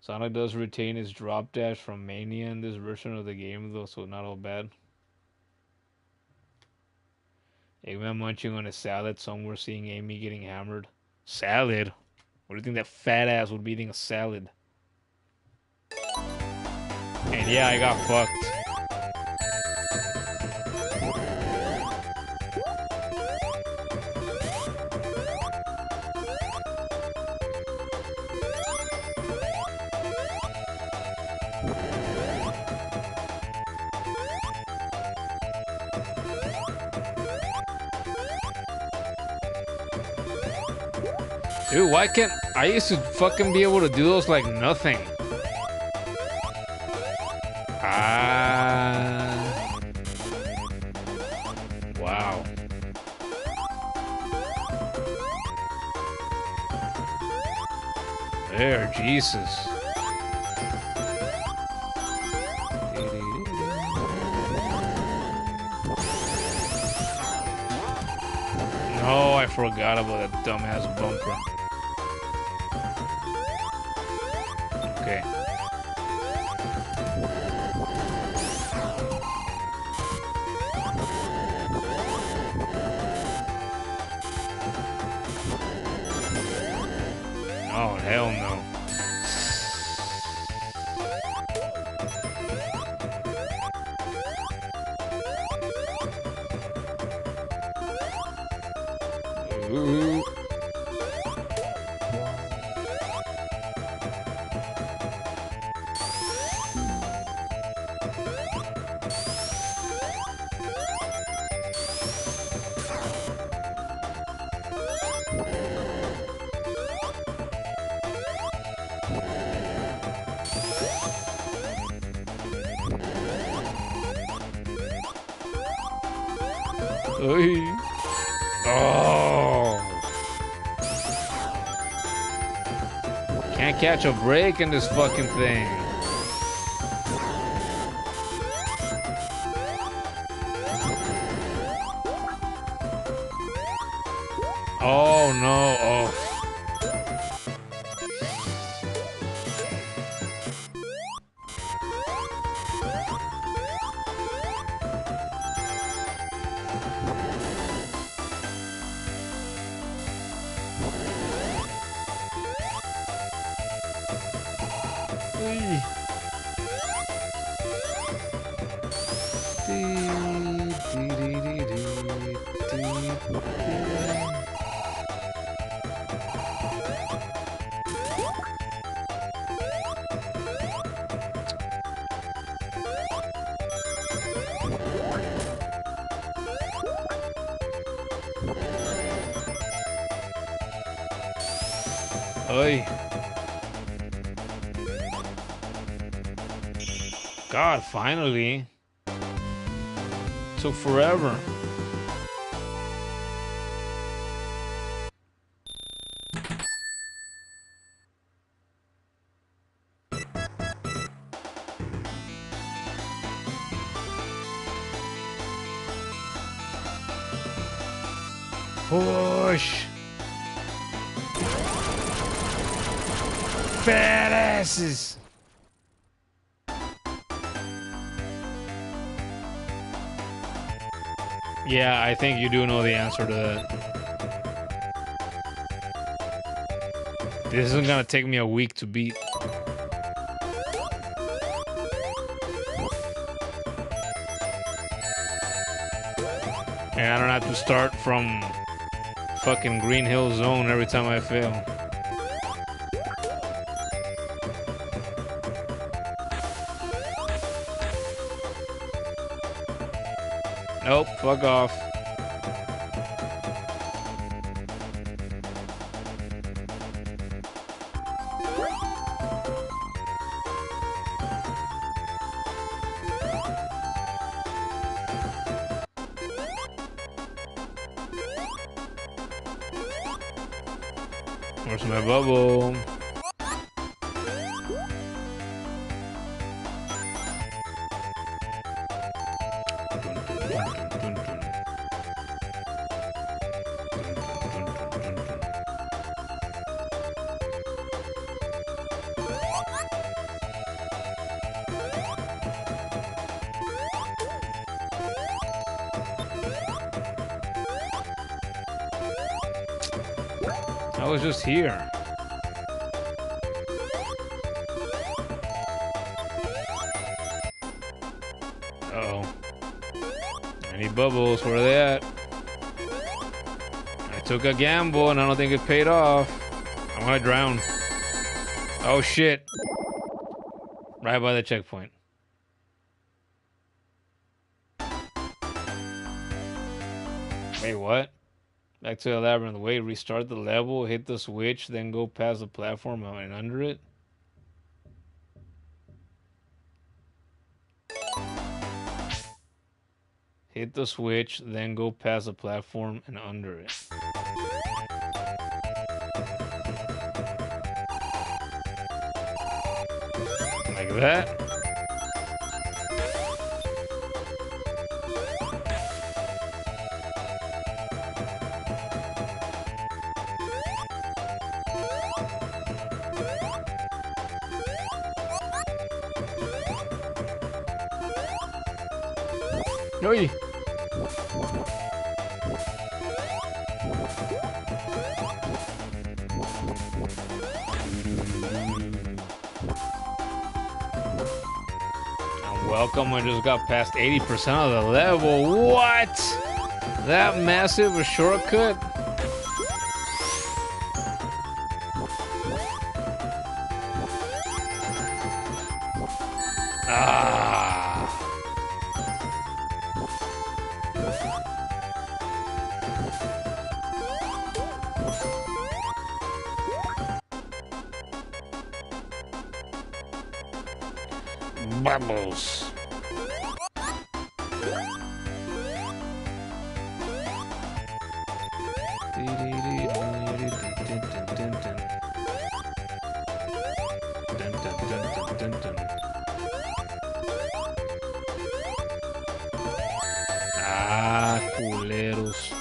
Sonic does retain his drop dash from Mania in this version of the game, though, so not all bad. Eggman munching on a salad somewhere, seeing Amy getting hammered. Salad? What do you think that fat ass would be eating a salad? And yeah, I got fucked. Dude, why can't I used to fucking be able to do those like nothing? Ah. Wow. There, Jesus. No, I forgot about that dumbass bumper. Okay. Oh, hell no. Ooh. Oy. Oh. Can't catch a break in this fucking thing. Oh no. Oh. Oy. God, finally. Took forever. Push. Fat asses. Yeah, I think you do know the answer to that. This isn't gonna take me a week to beat. And I don't have to start from fucking Green Hill Zone every time I fail. Nope, fuck off. Where's my bubble? I was just here. Uh-oh. I need bubbles. Where are they at? I took a gamble and I don't think it paid off. I'm gonna drown. Oh shit. Right by the checkpoint. Wait, what? Back to the labyrinth. Wait, restart the level, hit the switch, then go past the platform and under it? Hit the switch, then go past the platform and under it. Like that? Oi! Welcome, I just got past 80% of the level. What? That massive a shortcut? Ah. Bubbles. Ah, culeros.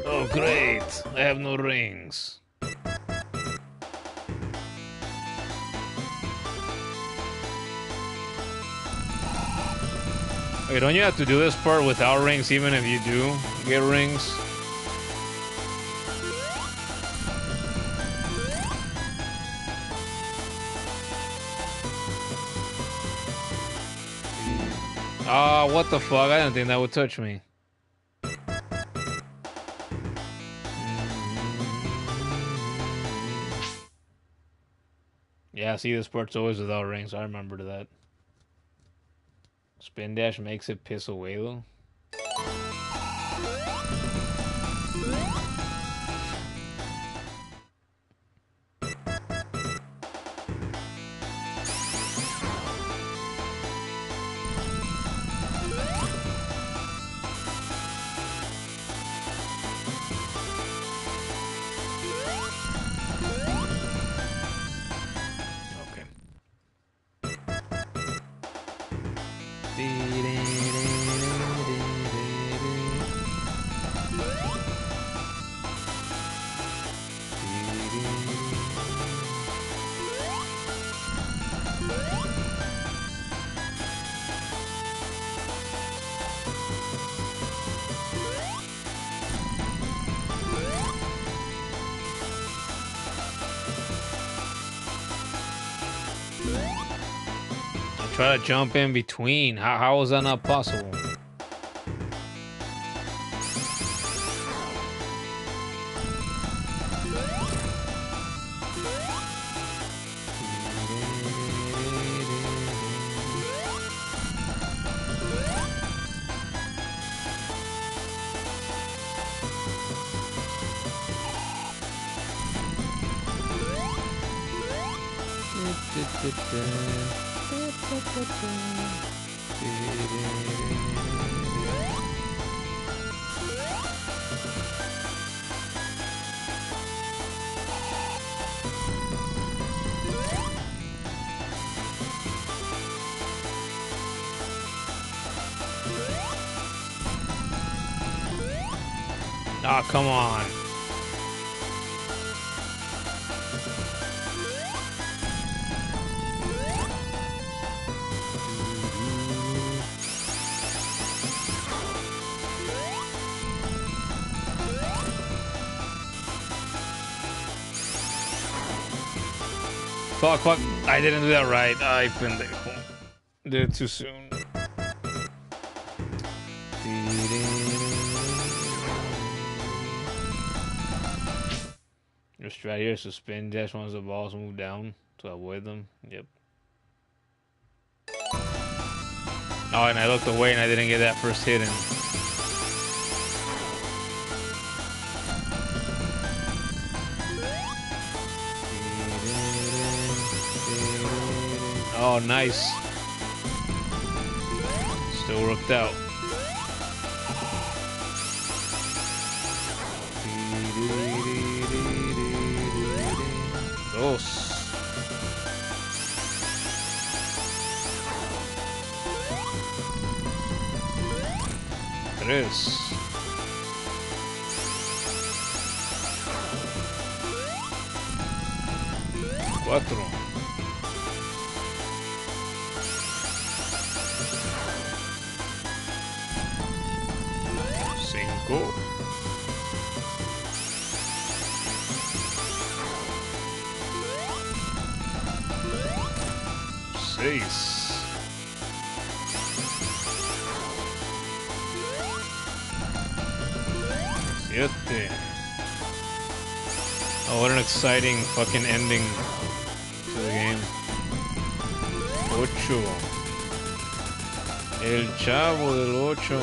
Oh, great. I have no rings. Wait, don't you have to do this part without rings even if you do get rings? Ah, what the fuck? I didn't think that would touch me. Yeah, see, this part's always without rings. I remember that. Spin dash makes it piss away, though. Try to jump in between. How is that not possible? Ah, come on. Fuck, fuck. I didn't do that right. I pendejo. Did it too soon. Your strategy is to spin dash once the balls move down to avoid them. Yep. Oh, and I looked away and I didn't get that first hit in. Oh, nice. Still worked out. Dos. Tres. Cuatro. Cinco. Seis. Siete. Oh, what an exciting fucking ending to the game. Ocho. El Chavo del Ocho.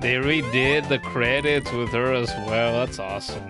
They redid the credits with her as well. That's awesome.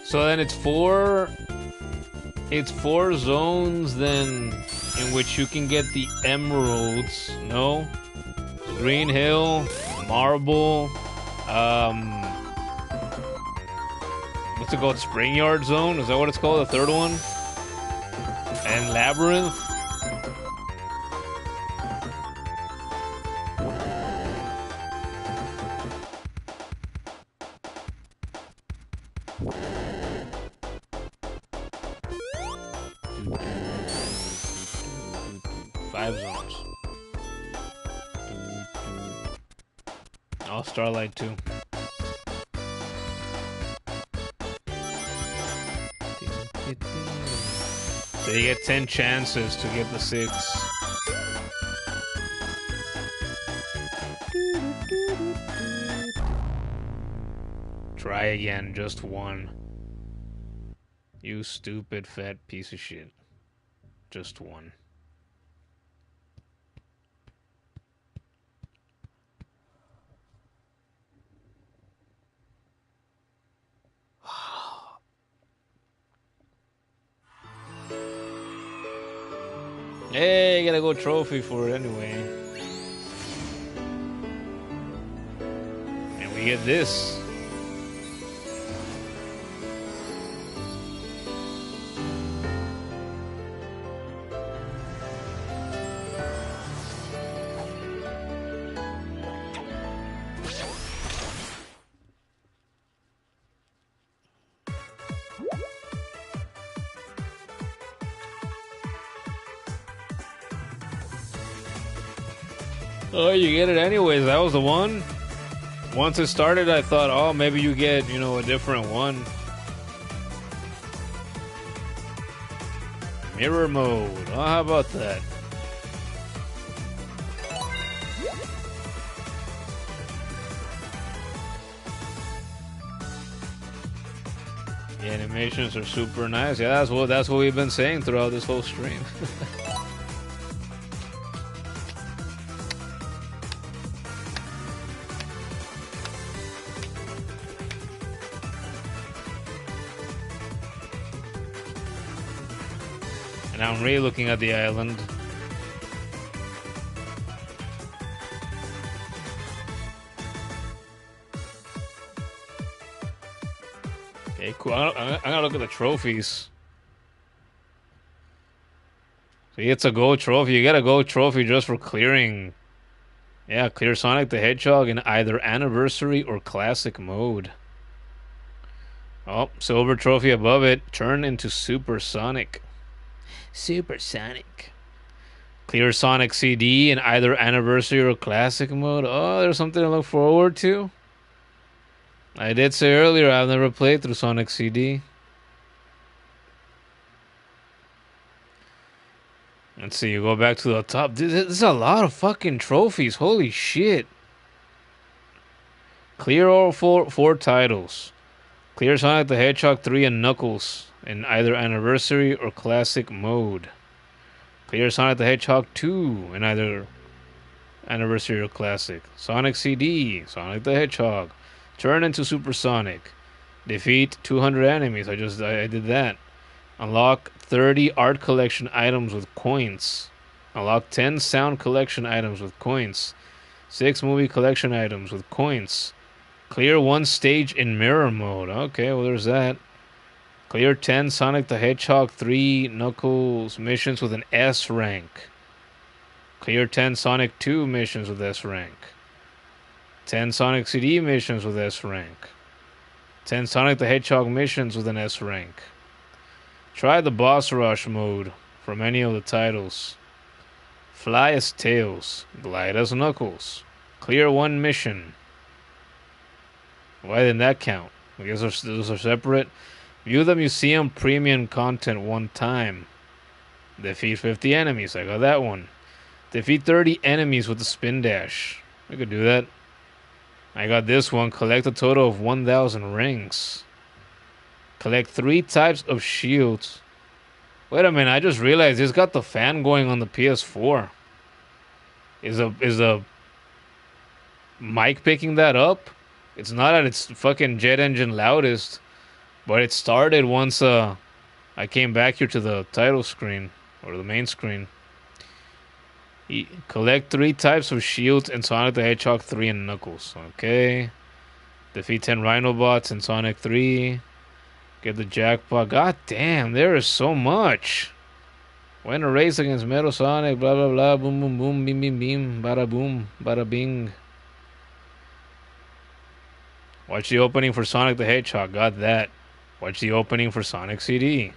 So then it's four zones then in which you can get the emeralds, no? Green Hill, Marble, what's it called? Spring Yard Zone? Is that what it's called? The third one? And Labyrinth? Five zones. Oh, Starlight too. So you get 10 chances to get the 6. Try again, just one. You stupid fat piece of shit. Just one. Hey, gotta go trophy for it anyway. And we get this. Oh, you get it anyways. That was the one. Once it started, I thought, oh, maybe you get, you know, a different one. Mirror mode. Oh, how about that? The animations are super nice. Yeah, that's what we've been saying throughout this whole stream. And I'm really looking at the island. Okay, cool. I'm gonna look at the trophies. So it's a gold trophy. You get a gold trophy just for clearing. Yeah, clear Sonic the Hedgehog in either Anniversary or Classic mode. Oh, silver trophy above it. Turn into Super Sonic. Super Sonic. Clear Sonic CD in either Anniversary or Classic mode. Oh, there's something to look forward to. I did say earlier I've never played through Sonic CD. Let's see, you go back to the top. This is a lot of fucking trophies. Holy shit. Clear all four titles. Clear Sonic the Hedgehog 3 and Knuckles in either Anniversary or Classic mode. Clear Sonic the Hedgehog 2 in either Anniversary or Classic. Sonic CD, Sonic the Hedgehog. Turn into Super Sonic. Defeat 200 enemies. I did that. Unlock 30 art collection items with coins. Unlock 10 sound collection items with coins. 6 movie collection items with coins. Clear 1 stage in mirror mode. Okay, well there's that. Clear 10 Sonic the Hedgehog 3 Knuckles missions with an S rank. Clear 10 Sonic 2 missions with S rank. 10 Sonic CD missions with S rank. 10 Sonic the Hedgehog missions with an S rank. Try the boss rush mode from any of the titles. Fly as Tails. Glide as Knuckles. Clear 1 mission. Why didn't that count? I guess those are separate. View the museum premium content 1 time. Defeat 50 enemies. I got that one. Defeat 30 enemies with the spin dash. I could do that. I got this one. Collect a total of 1,000 rings. Collect 3 types of shields. Wait a minute, I just realized it's got the fan going on the PS4. Is a mic picking that up? It's not at its fucking jet engine loudest, but it started once I came back here to the title screen or the main screen. Collect 3 types of shields in Sonic the Hedgehog 3 and Knuckles. Okay. Defeat 10 Rhinobots in Sonic 3. Get the jackpot. God damn, there is so much. Win a race against Metal Sonic. Blah, blah, blah. Boom, boom, boom. Beam, beam, beam. Bada boom. Bada bing. Watch the opening for Sonic the Hedgehog. Got that. Watch the opening for Sonic CD.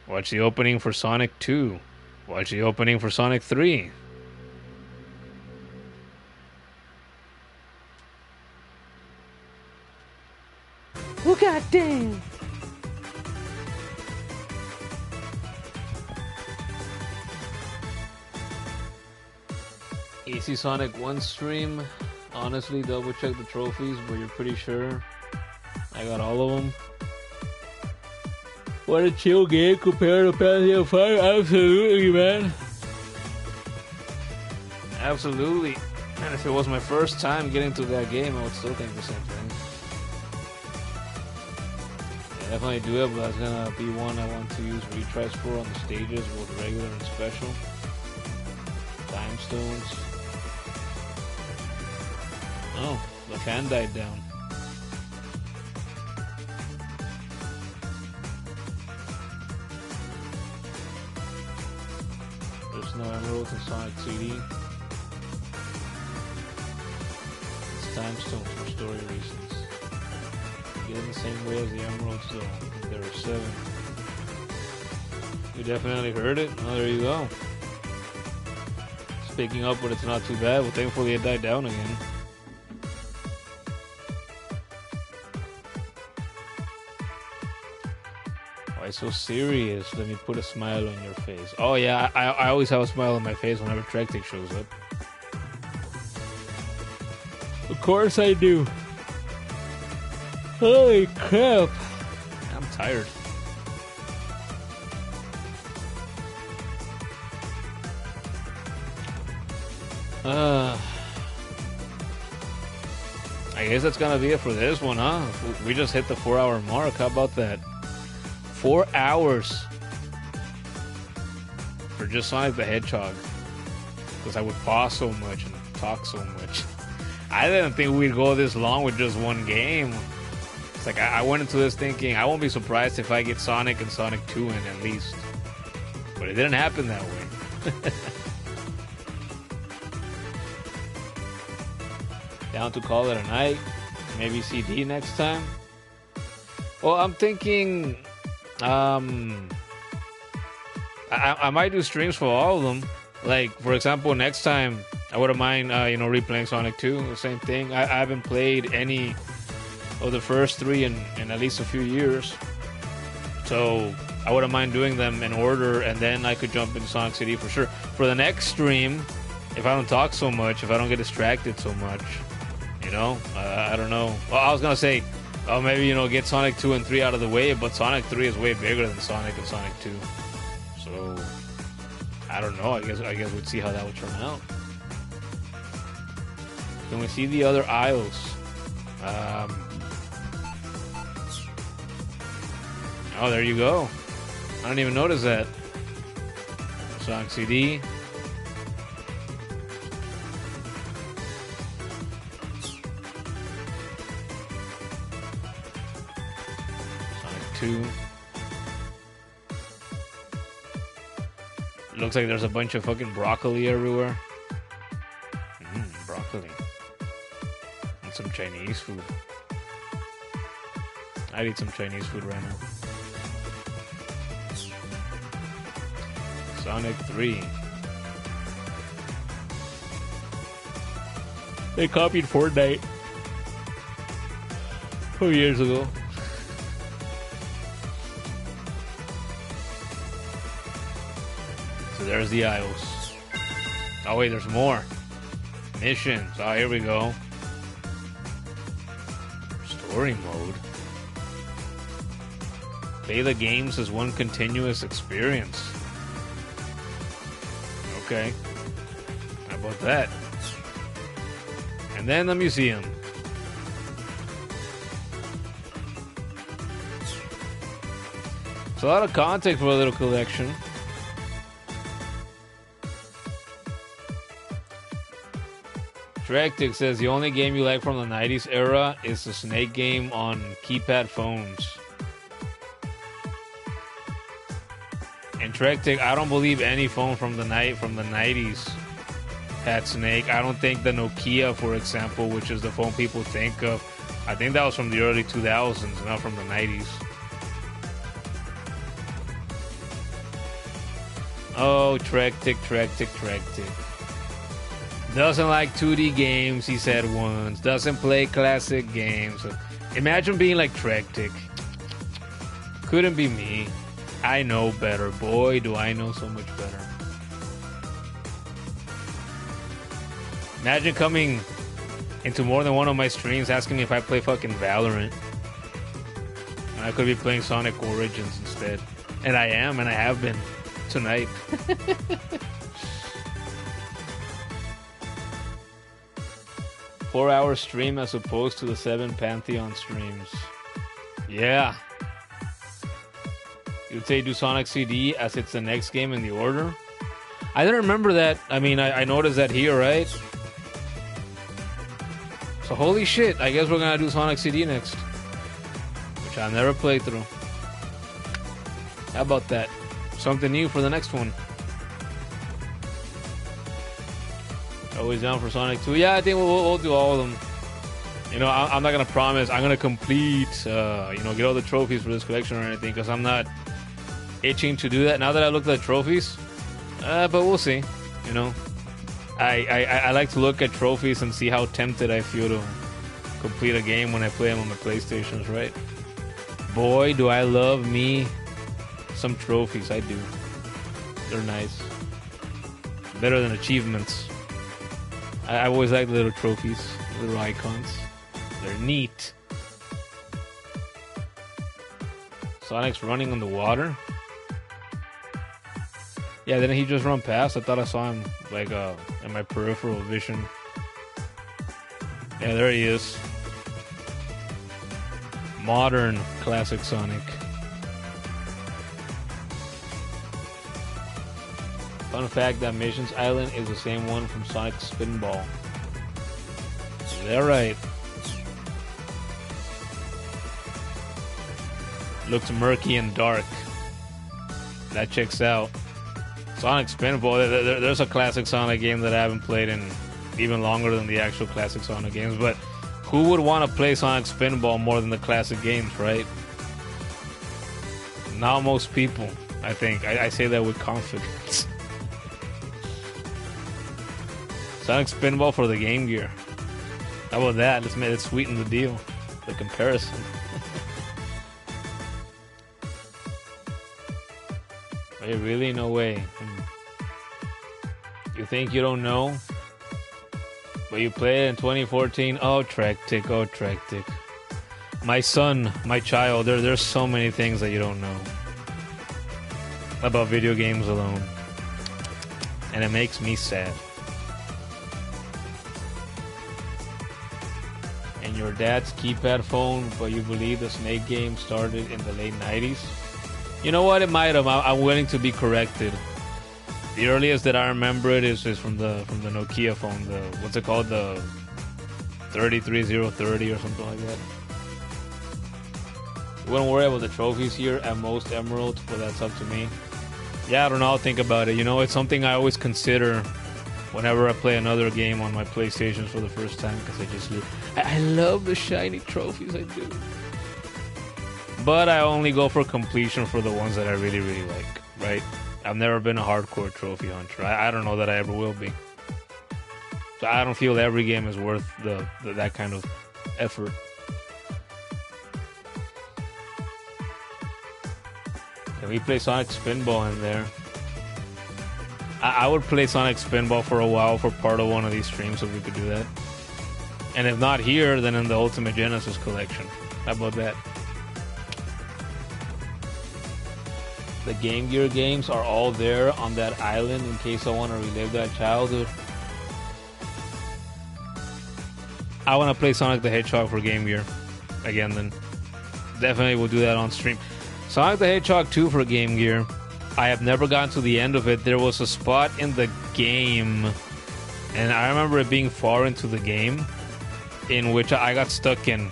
Watch the opening for Sonic 2. Watch the opening for Sonic 3. Oh, god damn. AC Sonic 1 stream. Honestly, double check the trophies, but you're pretty sure I got all of them. What a chill game compared to Pathfinder 5. Absolutely, man. Absolutely. And if it was my first time getting to that game, I would still think the same thing. Yeah, definitely do it, but that's gonna be one I want to use retries for on the stages, both regular and special. Time stones. Oh, the fan died down. There's no emeralds in Sonic CD. It's time stones for story reasons. You get in the same way as the emeralds though. There are 7. You definitely heard it. Oh, there you go. picking up, but it's not too bad. Well, thankfully it died down again. Why so serious? Let me put a smile on your face. Oh yeah, I always have a smile on my face whenever Trektic shows up. Of course I do. Holy crap. I'm tired. I guess that's gonna be it for this one, huh? We just hit the 4-hour mark. How about that? 4 hours for just Sonic the Hedgehog. Because I would pause so much and talk so much. I didn't think we'd go this long with just one game. It's like I went into this thinking I won't be surprised if I get Sonic and Sonic 2 in at least. But it didn't happen that way. Down to call it a night. Maybe CD next time. Well, I'm thinking I might do streams for all of them. Like, for example, next time I wouldn't mind replaying Sonic 2. The same thing. I haven't played any of the first 3 in at least a few years. So I wouldn't mind doing them in order, and then I could jump into Sonic CD for sure. For the next stream, if I don't talk so much, if I don't get distracted so much, I don't know. Well, I was gonna say, maybe get Sonic 2 and 3 out of the way, but Sonic 3 is way bigger than Sonic and Sonic 2. So I don't know. I guess we'd see how that would turn out. Can we see the other aisles? Oh, there you go. I didn't even notice that. Sonic CD. Sonic 2. Looks like there's a bunch of fucking broccoli everywhere. Broccoli. And some Chinese food. I'd eat some Chinese food right now. Sonic 3. They copied Fortnite 2 years ago. So there's the aisles. Oh wait, there's more. Missions. Oh, here we go. Story mode. Play the games as one continuous experience. Okay. How about that? And then the museum. It's a lot of content for a little collection. Trektic says the only game you like from the 90s era is the Snake game on keypad phones. And Trektic, I don't believe any phone from the 90s had Snake. I don't think the Nokia, for example, which is the phone people think of, I think that was from the early 2000s, not from the 90s. Oh, Trektic. Doesn't like 2D games, he said once. Doesn't play classic games. Imagine being like Trektic. Couldn't be me. I know better. Boy, do I know so much better. Imagine coming into more than one of my streams asking me if I play fucking Valorant. And I could be playing Sonic Origins instead. And I am, and I have been tonight. 4-hour stream as opposed to the 7 Pantheon streams. Yeah. You'd say do Sonic CD as it's the next game in the order? I didn't remember that. I mean, I noticed that here, right? So holy shit, I guess we're gonna do Sonic CD next. Which I've never played through. How about that? Something new for the next one. Always down for Sonic 2. Yeah, I think we'll do all of them. I'm not gonna promise I'm gonna complete, get all the trophies for this collection or anything, because I'm not itching to do that now that I looked at the trophies. But we'll see. I like to look at trophies and see how tempted I feel to complete a game when I play them on my PlayStations, right? Boy, do I love me some trophies. I do. They're nice. Better than achievements. I always like the little trophies, little icons. They're neat. Sonic's running on the water. Yeah, didn't he just run past? I thought I saw him like in my peripheral vision. Yeah, there he is. Modern classic Sonic. Fun fact, that Missions Island is the same one from Sonic Spinball. Is that right? Looks murky and dark. That checks out. Sonic Spinball, there's a classic Sonic game that I haven't played in even longer than the actual classic Sonic games, but who would want to play Sonic Spinball more than the classic games, right? Not most people, I think. I say that with confidence. Sonic Spinball for the Game Gear. How about that? Let's sweeten the deal. The comparison. Wait, really? No way. You think you don't know? But you played it in 2014? Oh, Trektic. Oh, Trektic. My son, my child, there's so many things that you don't know about video games alone. And it makes me sad. And your dad's keypad phone, but you believe the Snake game started in the late 90s? You know what? It might have. I'm willing to be corrected. The earliest that I remember it is from the Nokia phone. The what's it called? The 33030 or something like that. You wouldn't worry about the trophies here. At most emeralds, but that's up to me. Yeah, I don't know. I'll think about it. You know, it's something I always consider whenever I play another game on my PlayStation for the first time, because I love the shiny trophies. I do. But I only go for completion for the ones that I really, really like, right? I've never been a hardcore trophy hunter. I don't know that I ever will be. So I don't feel every game is worth that kind of effort. Can we play Sonic Spinball in there? I would play Sonic Spinball for a while for part of one of these streams if we could do that. And if not here, then in the Ultimate Genesis collection. How about that? The Game Gear games are all there on that island in case I want to relive that childhood. I want to play Sonic the Hedgehog for Game Gear again then. Definitely will do that on stream. Sonic the Hedgehog 2 for Game Gear. I have never gotten to the end of it. There was a spot in the game, and I remember it being far into the game, in which I got stuck in.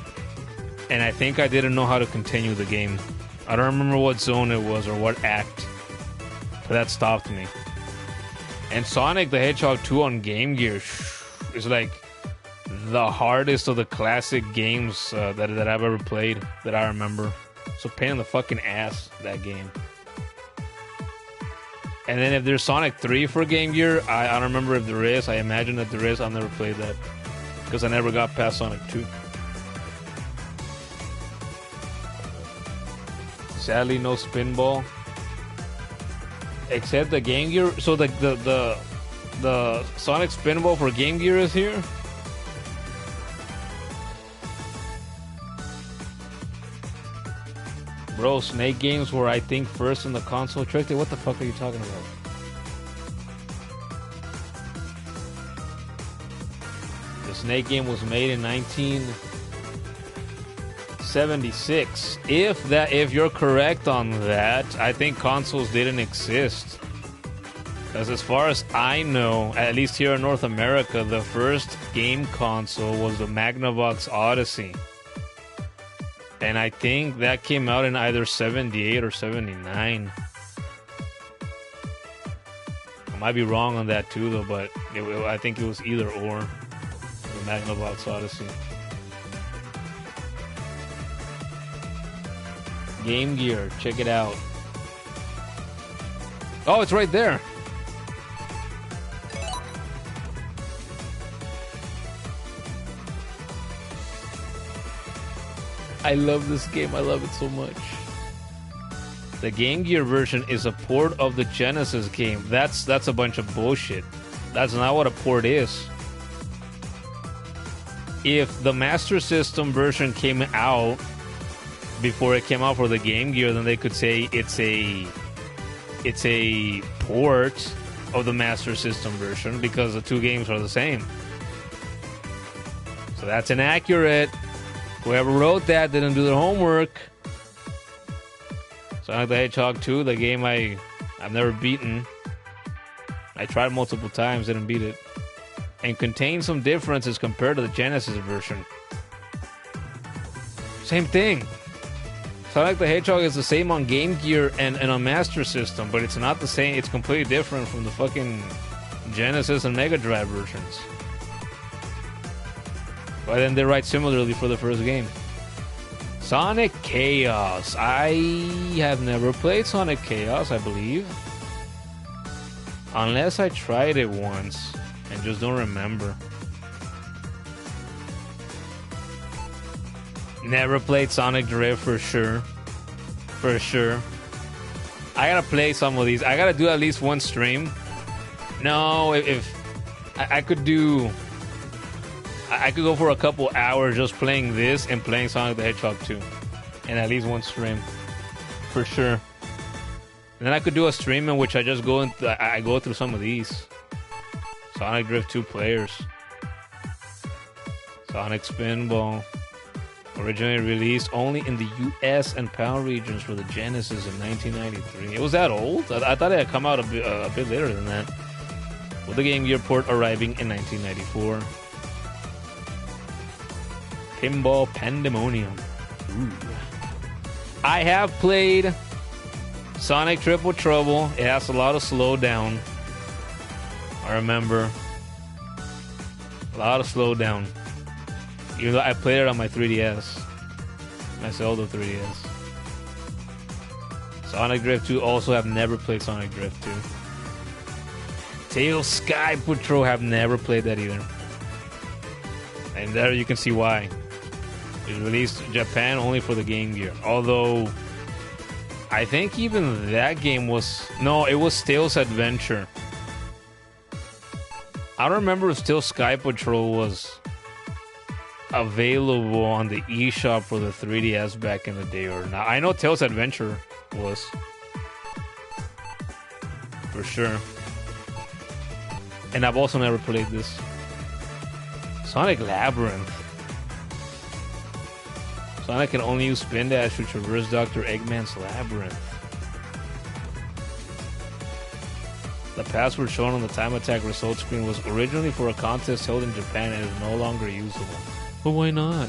And I think I didn't know how to continue the game. I don't remember what zone it was or what act, but that stopped me. And Sonic the Hedgehog 2 on Game Gear is like the hardest of the classic games that I've ever played, that I remember. So pain in the fucking ass, that game. And then if there's Sonic 3 for Game Gear, I don't remember if there is. I imagine that there is. I've never played that because I never got past Sonic 2. Sadly, no Spinball. Except the Game Gear. So the Sonic Spinball for Game Gear is here. Bro, Snake games were, I think, first in the console. Tricked. What the fuck are you talking about? The Snake game was made in 1976. If you're correct on that, I think consoles didn't exist. Because as far as I know, at least here in North America, the first game console was the Magnavox Odyssey. And I think that came out in either 78 or 79. I might be wrong on that too, though, but I think it was either or. The Magnavox Odyssey. Game Gear, check it out. Oh, it's right there. I love this game. I love it so much. The Game Gear version is a port of the Genesis game. That's a bunch of bullshit. That's not what a port is. If the Master System version came out before it came out for the Game Gear, then they could say it's a port of the Master System version because the two games are the same. So that's inaccurate. Whoever wrote that didn't do their homework. Sonic the Hedgehog 2, the game I've never beaten. I tried multiple times, didn't beat it. And contains some differences compared to the Genesis version. Same thing. Sonic the Hedgehog is the same on Game Gear and on Master System, but it's not the same. It's completely different from the fucking Genesis and Mega Drive versions. But then they write similarly for the first game. Sonic Chaos. I have never played Sonic Chaos, I believe. Unless I tried it once and just don't remember. Never played Sonic Drift for sure. For sure. I gotta play some of these. I gotta do at least one stream. No, if I could do... I could go for a couple hours just playing this and playing Sonic the Hedgehog 2. And at least one stream. For sure. And then I could do a stream in which I just go through some of these. Sonic Drift 2 players. Sonic Spinball. Originally released only in the US and PAL regions for the Genesis in 1993. It was that old? I thought it had come out a bit later than that. With the Game Gear port arriving in 1994. Pinball Pandemonium. Ooh. I have played Sonic Triple Trouble. It has a lot of slowdown. I remember. A lot of slowdown. Even though I played it on my 3DS. My Zelda 3DS. Sonic Drift 2 also have never played Sonic Drift 2. Tails Sky Patrol have never played that either. And there you can see why. It was released in Japan only for the Game Gear. Although, I think even that game was... No, it was Tails Adventure. I don't remember if Tails Sky Patrol was available on the eShop for the 3DS back in the day or not. I know Tails Adventure was. For sure. And I've also never played this. Sonic Labyrinth. Sonic can only use Spin Dash to traverse Dr. Eggman's labyrinth. The password shown on the Time Attack results screen was originally for a contest held in Japan and is no longer usable. But why not?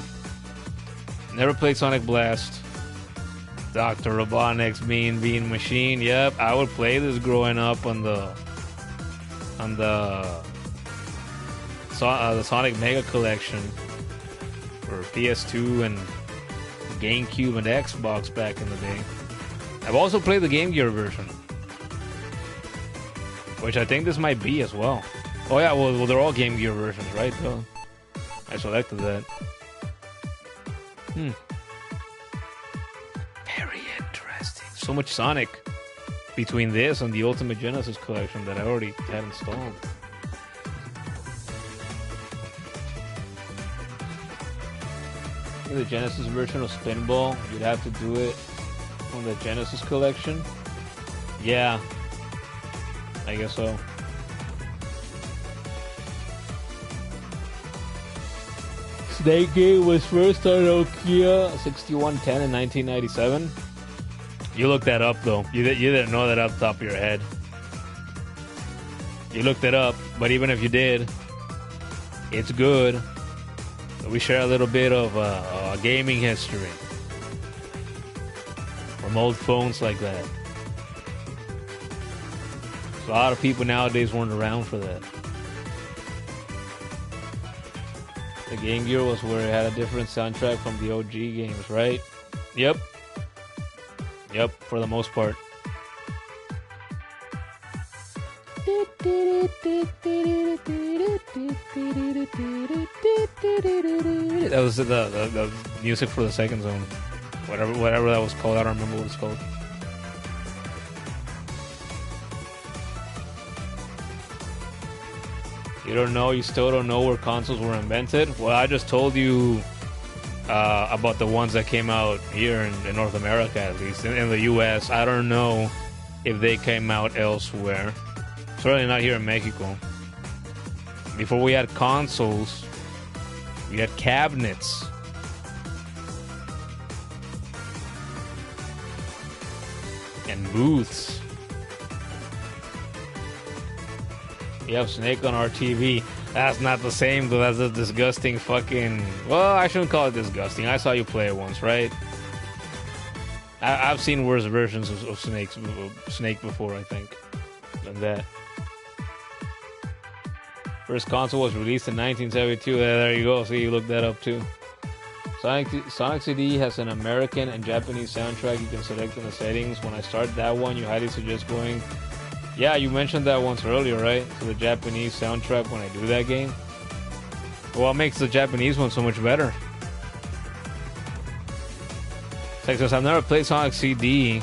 Never played Sonic Blast. Dr. Robotnik's Mean Bean Machine. Yep, I would play this growing up on the Sonic Mega Collection for PS2 and GameCube and Xbox back in the day. I've also played the Game Gear version, which I think this might be as well. Oh yeah, well they're all Game Gear versions, right? So I selected that. Very interesting. So much Sonic between this and the Ultimate Genesis collection that I already had installed. The Genesis version of Spinball, you'd have to do it from the Genesis collection. Yeah, I guess so. Snake Game was first on Nokia 6110 in 1997. You looked that up though. You didn't know that off the top of your head. You looked it up, but even if you did, it's good. We share a little bit of gaming history from old phones like that. A lot of people nowadays weren't around for that. The Game Gear was where it had a different soundtrack from the OG games, right? Yep. Yep, for the most part. That was the music for the second zone. Whatever that was called. I don't remember what it's called. You don't know? You still don't know where consoles were invented? Well, I just told you about the ones that came out here in North America, at least. In the U.S., I don't know if they came out elsewhere. Certainly not here in Mexico. Before we had consoles, we had cabinets. And booths. We have Snake on our TV. That's not the same, though. That's a disgusting fucking... Well, I shouldn't call it disgusting. I saw you play it once, right? I've seen worse versions of Snake before, I think, than that. First console was released in 1972. There you go. See, you looked that up, too. Sonic CD has an American and Japanese soundtrack you can select in the settings. When I start that one, you highly suggest going... Yeah, you mentioned that once earlier, right? So the Japanese soundtrack when I do that game. What makes the Japanese one so much better? Because I've never played Sonic CD.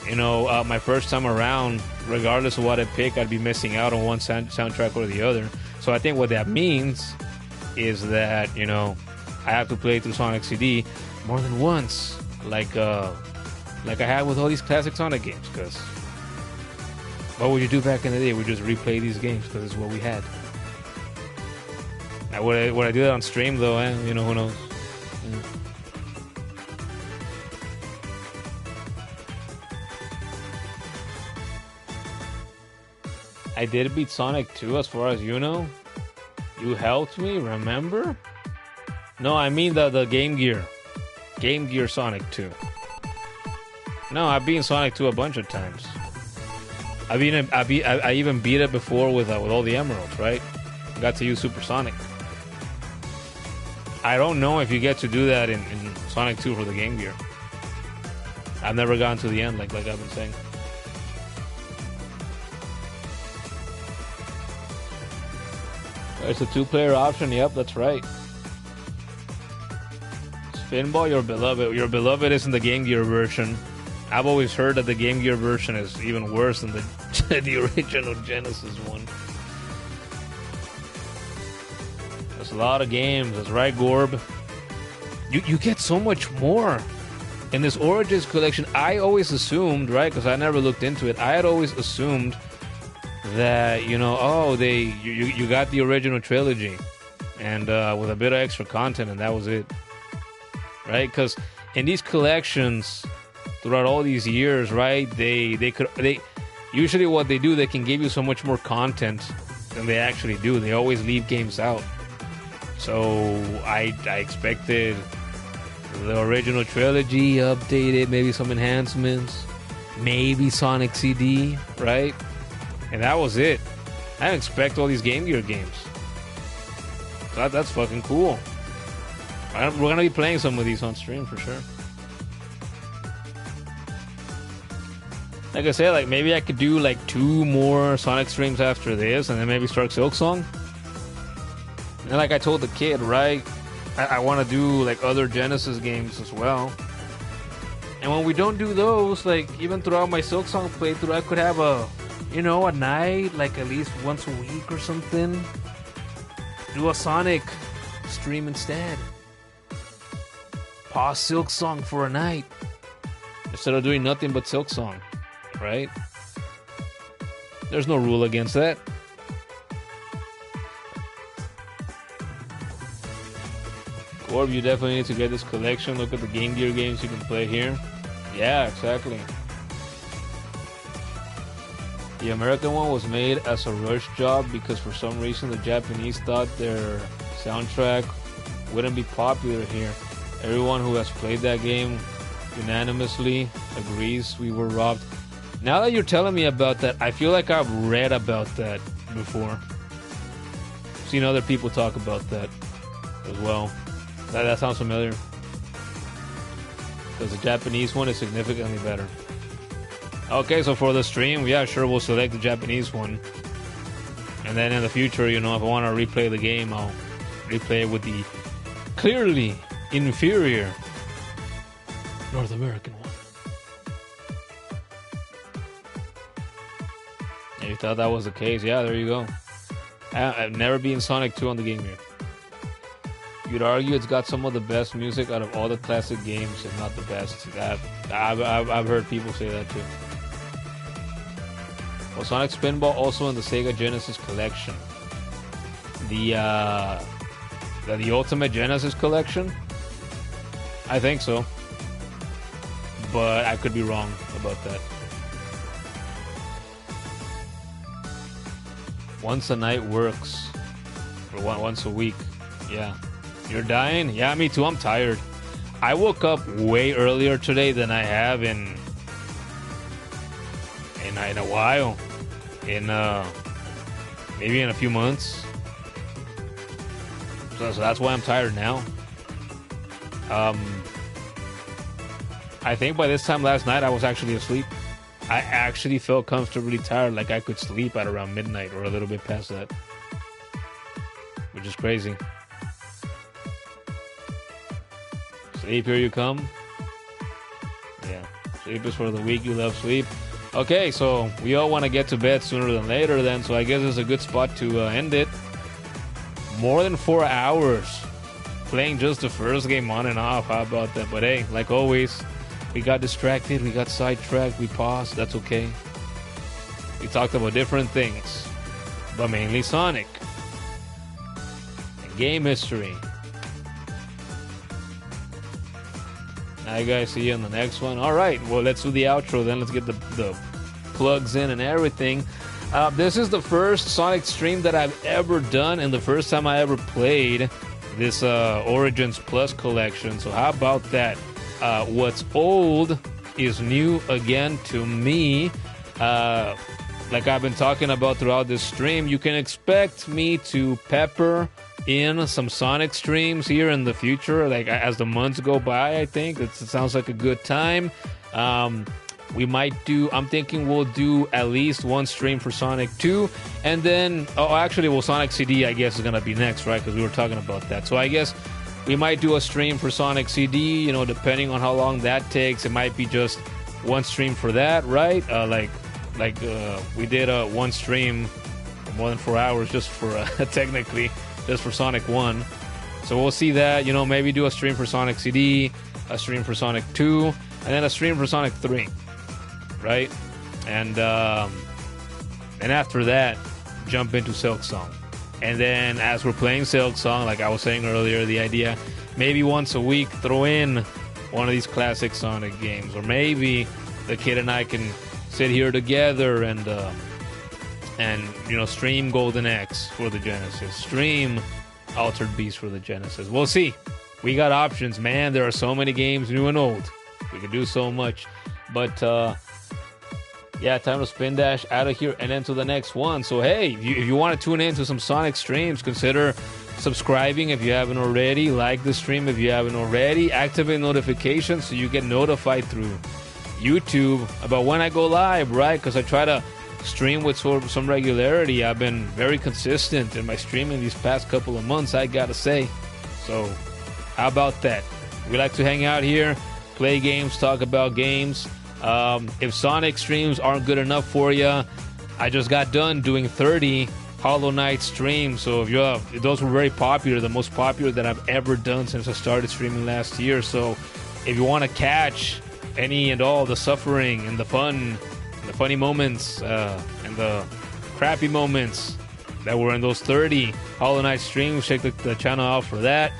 You know, my first time around, regardless of what I pick, I'd be missing out on one soundtrack or the other. So I think what that means is that, you know, I have to play through Sonic CD more than once, like I had with all these classic Sonic games. Because what would you do back in the day? We just replay these games because it's what we had. Now, would I do that on stream though? You know, who knows? I did beat Sonic 2 as far as you know. You helped me, remember? No, I mean the Game Gear. Game Gear Sonic 2. No, I've beaten Sonic 2 a bunch of times. I even beat it before with all the emeralds, right? Got to use Super Sonic. I don't know if you get to do that in Sonic 2 for the Game Gear. I've never gotten to the end, like I've been saying. There's a 2-player option. Yep, that's right. Spinball, your beloved. Your beloved isn't the Game Gear version. I've always heard that the Game Gear version is even worse than the original Genesis one. There's a lot of games. That's right, Gorb. You get so much more in this Origins collection. I always assumed, right, because I never looked into it, I had always assumed that, you know, oh, you got the original trilogy and with a bit of extra content, and that was it, right? Because in these collections throughout all these years, right, they usually what they do, they can give you so much more content than they actually do. They always leave games out. So I expected the original trilogy updated, maybe some enhancements, maybe Sonic CD, right? And that was it. I didn't expect all these Game Gear games. That's fucking cool. We're gonna be playing some of these on stream for sure. Like I said, like maybe I could do like 2 more Sonic streams after this, and then maybe start Silksong. And like I told the kid, right, I want to do like other Genesis games as well. And when we don't do those, like even throughout my Silksong playthrough, I could have a night, like at least once a week or something. Do a Sonic stream instead. Pause Silksong for a night instead of doing nothing but Silksong, right? There's no rule against that. Or you definitely need to get this collection. Look at the Game Gear games you can play here. Yeah, exactly. The American one was made as a rush job because for some reason the Japanese thought their soundtrack wouldn't be popular here. Everyone who has played that game unanimously agrees we were robbed. Now that you're telling me about that, I feel like I've read about that before. Seen other people talk about that as well. That sounds familiar. Because the Japanese one is significantly better. Okay, so for the stream, yeah, sure, we'll select the Japanese one. And then in the future, you know, if I want to replay the game, I'll replay it with the clearly inferior North American one. And you thought that was the case? Yeah, there you go. I've never been Sonic 2 on the Game Gear. You'd argue it's got some of the best music out of all the classic games, if not the best. I've heard people say that too. Well, Sonic Spinball also in the Sega Genesis collection. The Ultimate Genesis collection? I think so. But I could be wrong about that. Once a night works. Or once a week. Yeah. You're dying? Yeah, me too. I'm tired. I woke up way earlier today than I have in a while. Maybe in a few months. So that's why I'm tired now. I think by this time last night I was actually asleep. I actually felt comfortably tired, like I could sleep at around midnight or a little bit past that. Which is crazy. Sleep, here you come. Yeah, sleep is for the weak, you love sleep. Okay, so we all want to get to bed sooner than later then, so I guess it's a good spot to end it. More than 4 hours playing just the first game on and off. How about that? But hey, like always, we got distracted, we got sidetracked, we paused. That's okay. We talked about different things, but mainly Sonic and game history. Now you guys see you on the next one. All right, well, let's do the outro then. Let's get the plugs in and everything. This is the first Sonic stream that I've ever done, and the first time I ever played this Origins Plus collection. So how about that? What's old is new again to me. Like I've been talking about throughout this stream, you can expect me to pepper in some Sonic streams here in the future, like as the months go by. I think it sounds like a good time. We might do, I'm thinking we'll do at least one stream for Sonic 2, and then, Sonic CD I guess is gonna be next, right? Because we were talking about that. So I guess we might do a stream for Sonic CD, you know, depending on how long that takes. It might be just one stream for that, right? We did one stream for more than 4 hours just for technically just for Sonic 1. So we'll see that, you know, maybe do a stream for Sonic CD, a stream for Sonic 2, and then a stream for Sonic 3, right? And after that, jump into Silk Song. And then as we're playing Silk Song, like I was saying earlier, the idea, maybe once a week, throw in one of these classic Sonic games. Or maybe the kid and I can sit here together and you know, stream Golden Axe for the Genesis, stream Altered Beast for the Genesis. We'll see. We got options, man. There are so many games, new and old. We can do so much. But yeah, time to spin dash out of here and then to the next one. So hey, if you want to tune in to some Sonic streams, consider subscribing if you haven't already. Like the stream if you haven't already. Activate notifications so you get notified through YouTube about when I go live, right? Because I try to stream with some regularity. I've been very consistent in my streaming these past couple of months, I gotta say. So how about that? We like to hang out here, play games, talk about games. If Sonic streams aren't good enough for you, I just got done doing 30 Hollow Knight streams. So if those were very popular, the most popular that I've ever done since I started streaming last year. So if you want to catch any and all the suffering and the fun, the funny moments, and the crappy moments that were in those 30 Hollow Knight streams, check the channel out for that.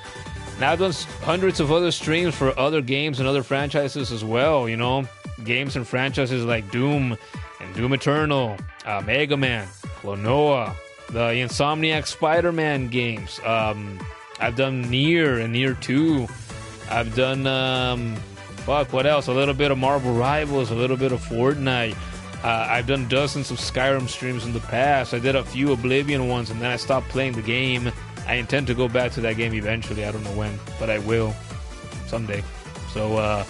Now I've done hundreds of other streams for other games and other franchises as well, you know. Games and franchises like Doom and Doom Eternal, Mega Man, Klonoa, the Insomniac Spider-Man games. I've done Nier and Nier 2. I've done, what else? A little bit of Marvel Rivals, a little bit of Fortnite. I've done dozens of Skyrim streams in the past. I did a few Oblivion ones, and then I stopped playing the game. I intend to go back to that game eventually. I don't know when, but I will someday. So,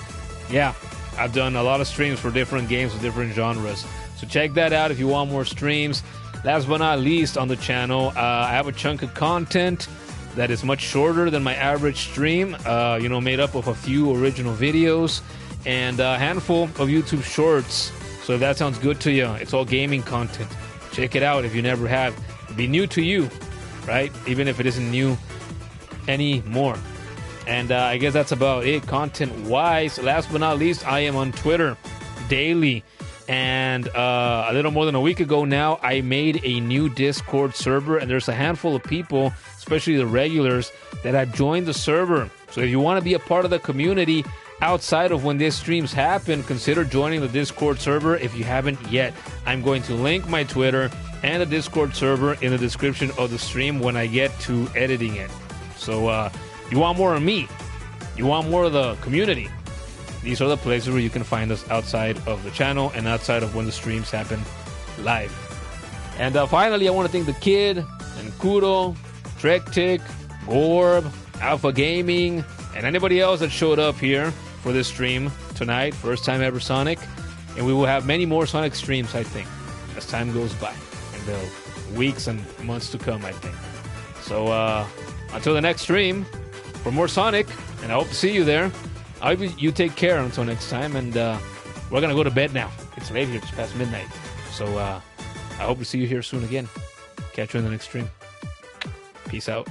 yeah, I've done a lot of streams for different games with different genres. So check that out if you want more streams. last but not least on the channel, I have a chunk of content that is much shorter than my average stream, made up of a few original videos and a handful of YouTube shorts. So if that sounds good to you, it's all gaming content. Check it out if you never have. It'll be new to you, right? Even if it isn't new anymore. And I guess that's about it content-wise. Last but not least, I am on Twitter daily. And a little more than a week ago now, I made a new Discord server. And there's a handful of people, especially the regulars, that have joined the server. So if you want to be a part of the community outside of when these streams happen, consider joining the Discord server if you haven't yet. I'm going to link my Twitter and the Discord server in the description of the stream when I get to editing it. So you want more of me, you want more of the community, these are the places where you can find us outside of the channel and outside of when the streams happen live. And finally, I want to thank the Kid and Kudo, Trektic, Gorb, Alpha Gaming, and anybody else that showed up here for this stream tonight. First time ever Sonic. And we will have many more Sonic streams, I think, as time goes by. In the weeks and months to come, I think. So until the next stream, for more Sonic, and I hope to see you there. I hope you take care until next time, and we're going to go to bed now. It's late here, it's past midnight. So I hope to see you here soon again. Catch you in the next stream. Peace out.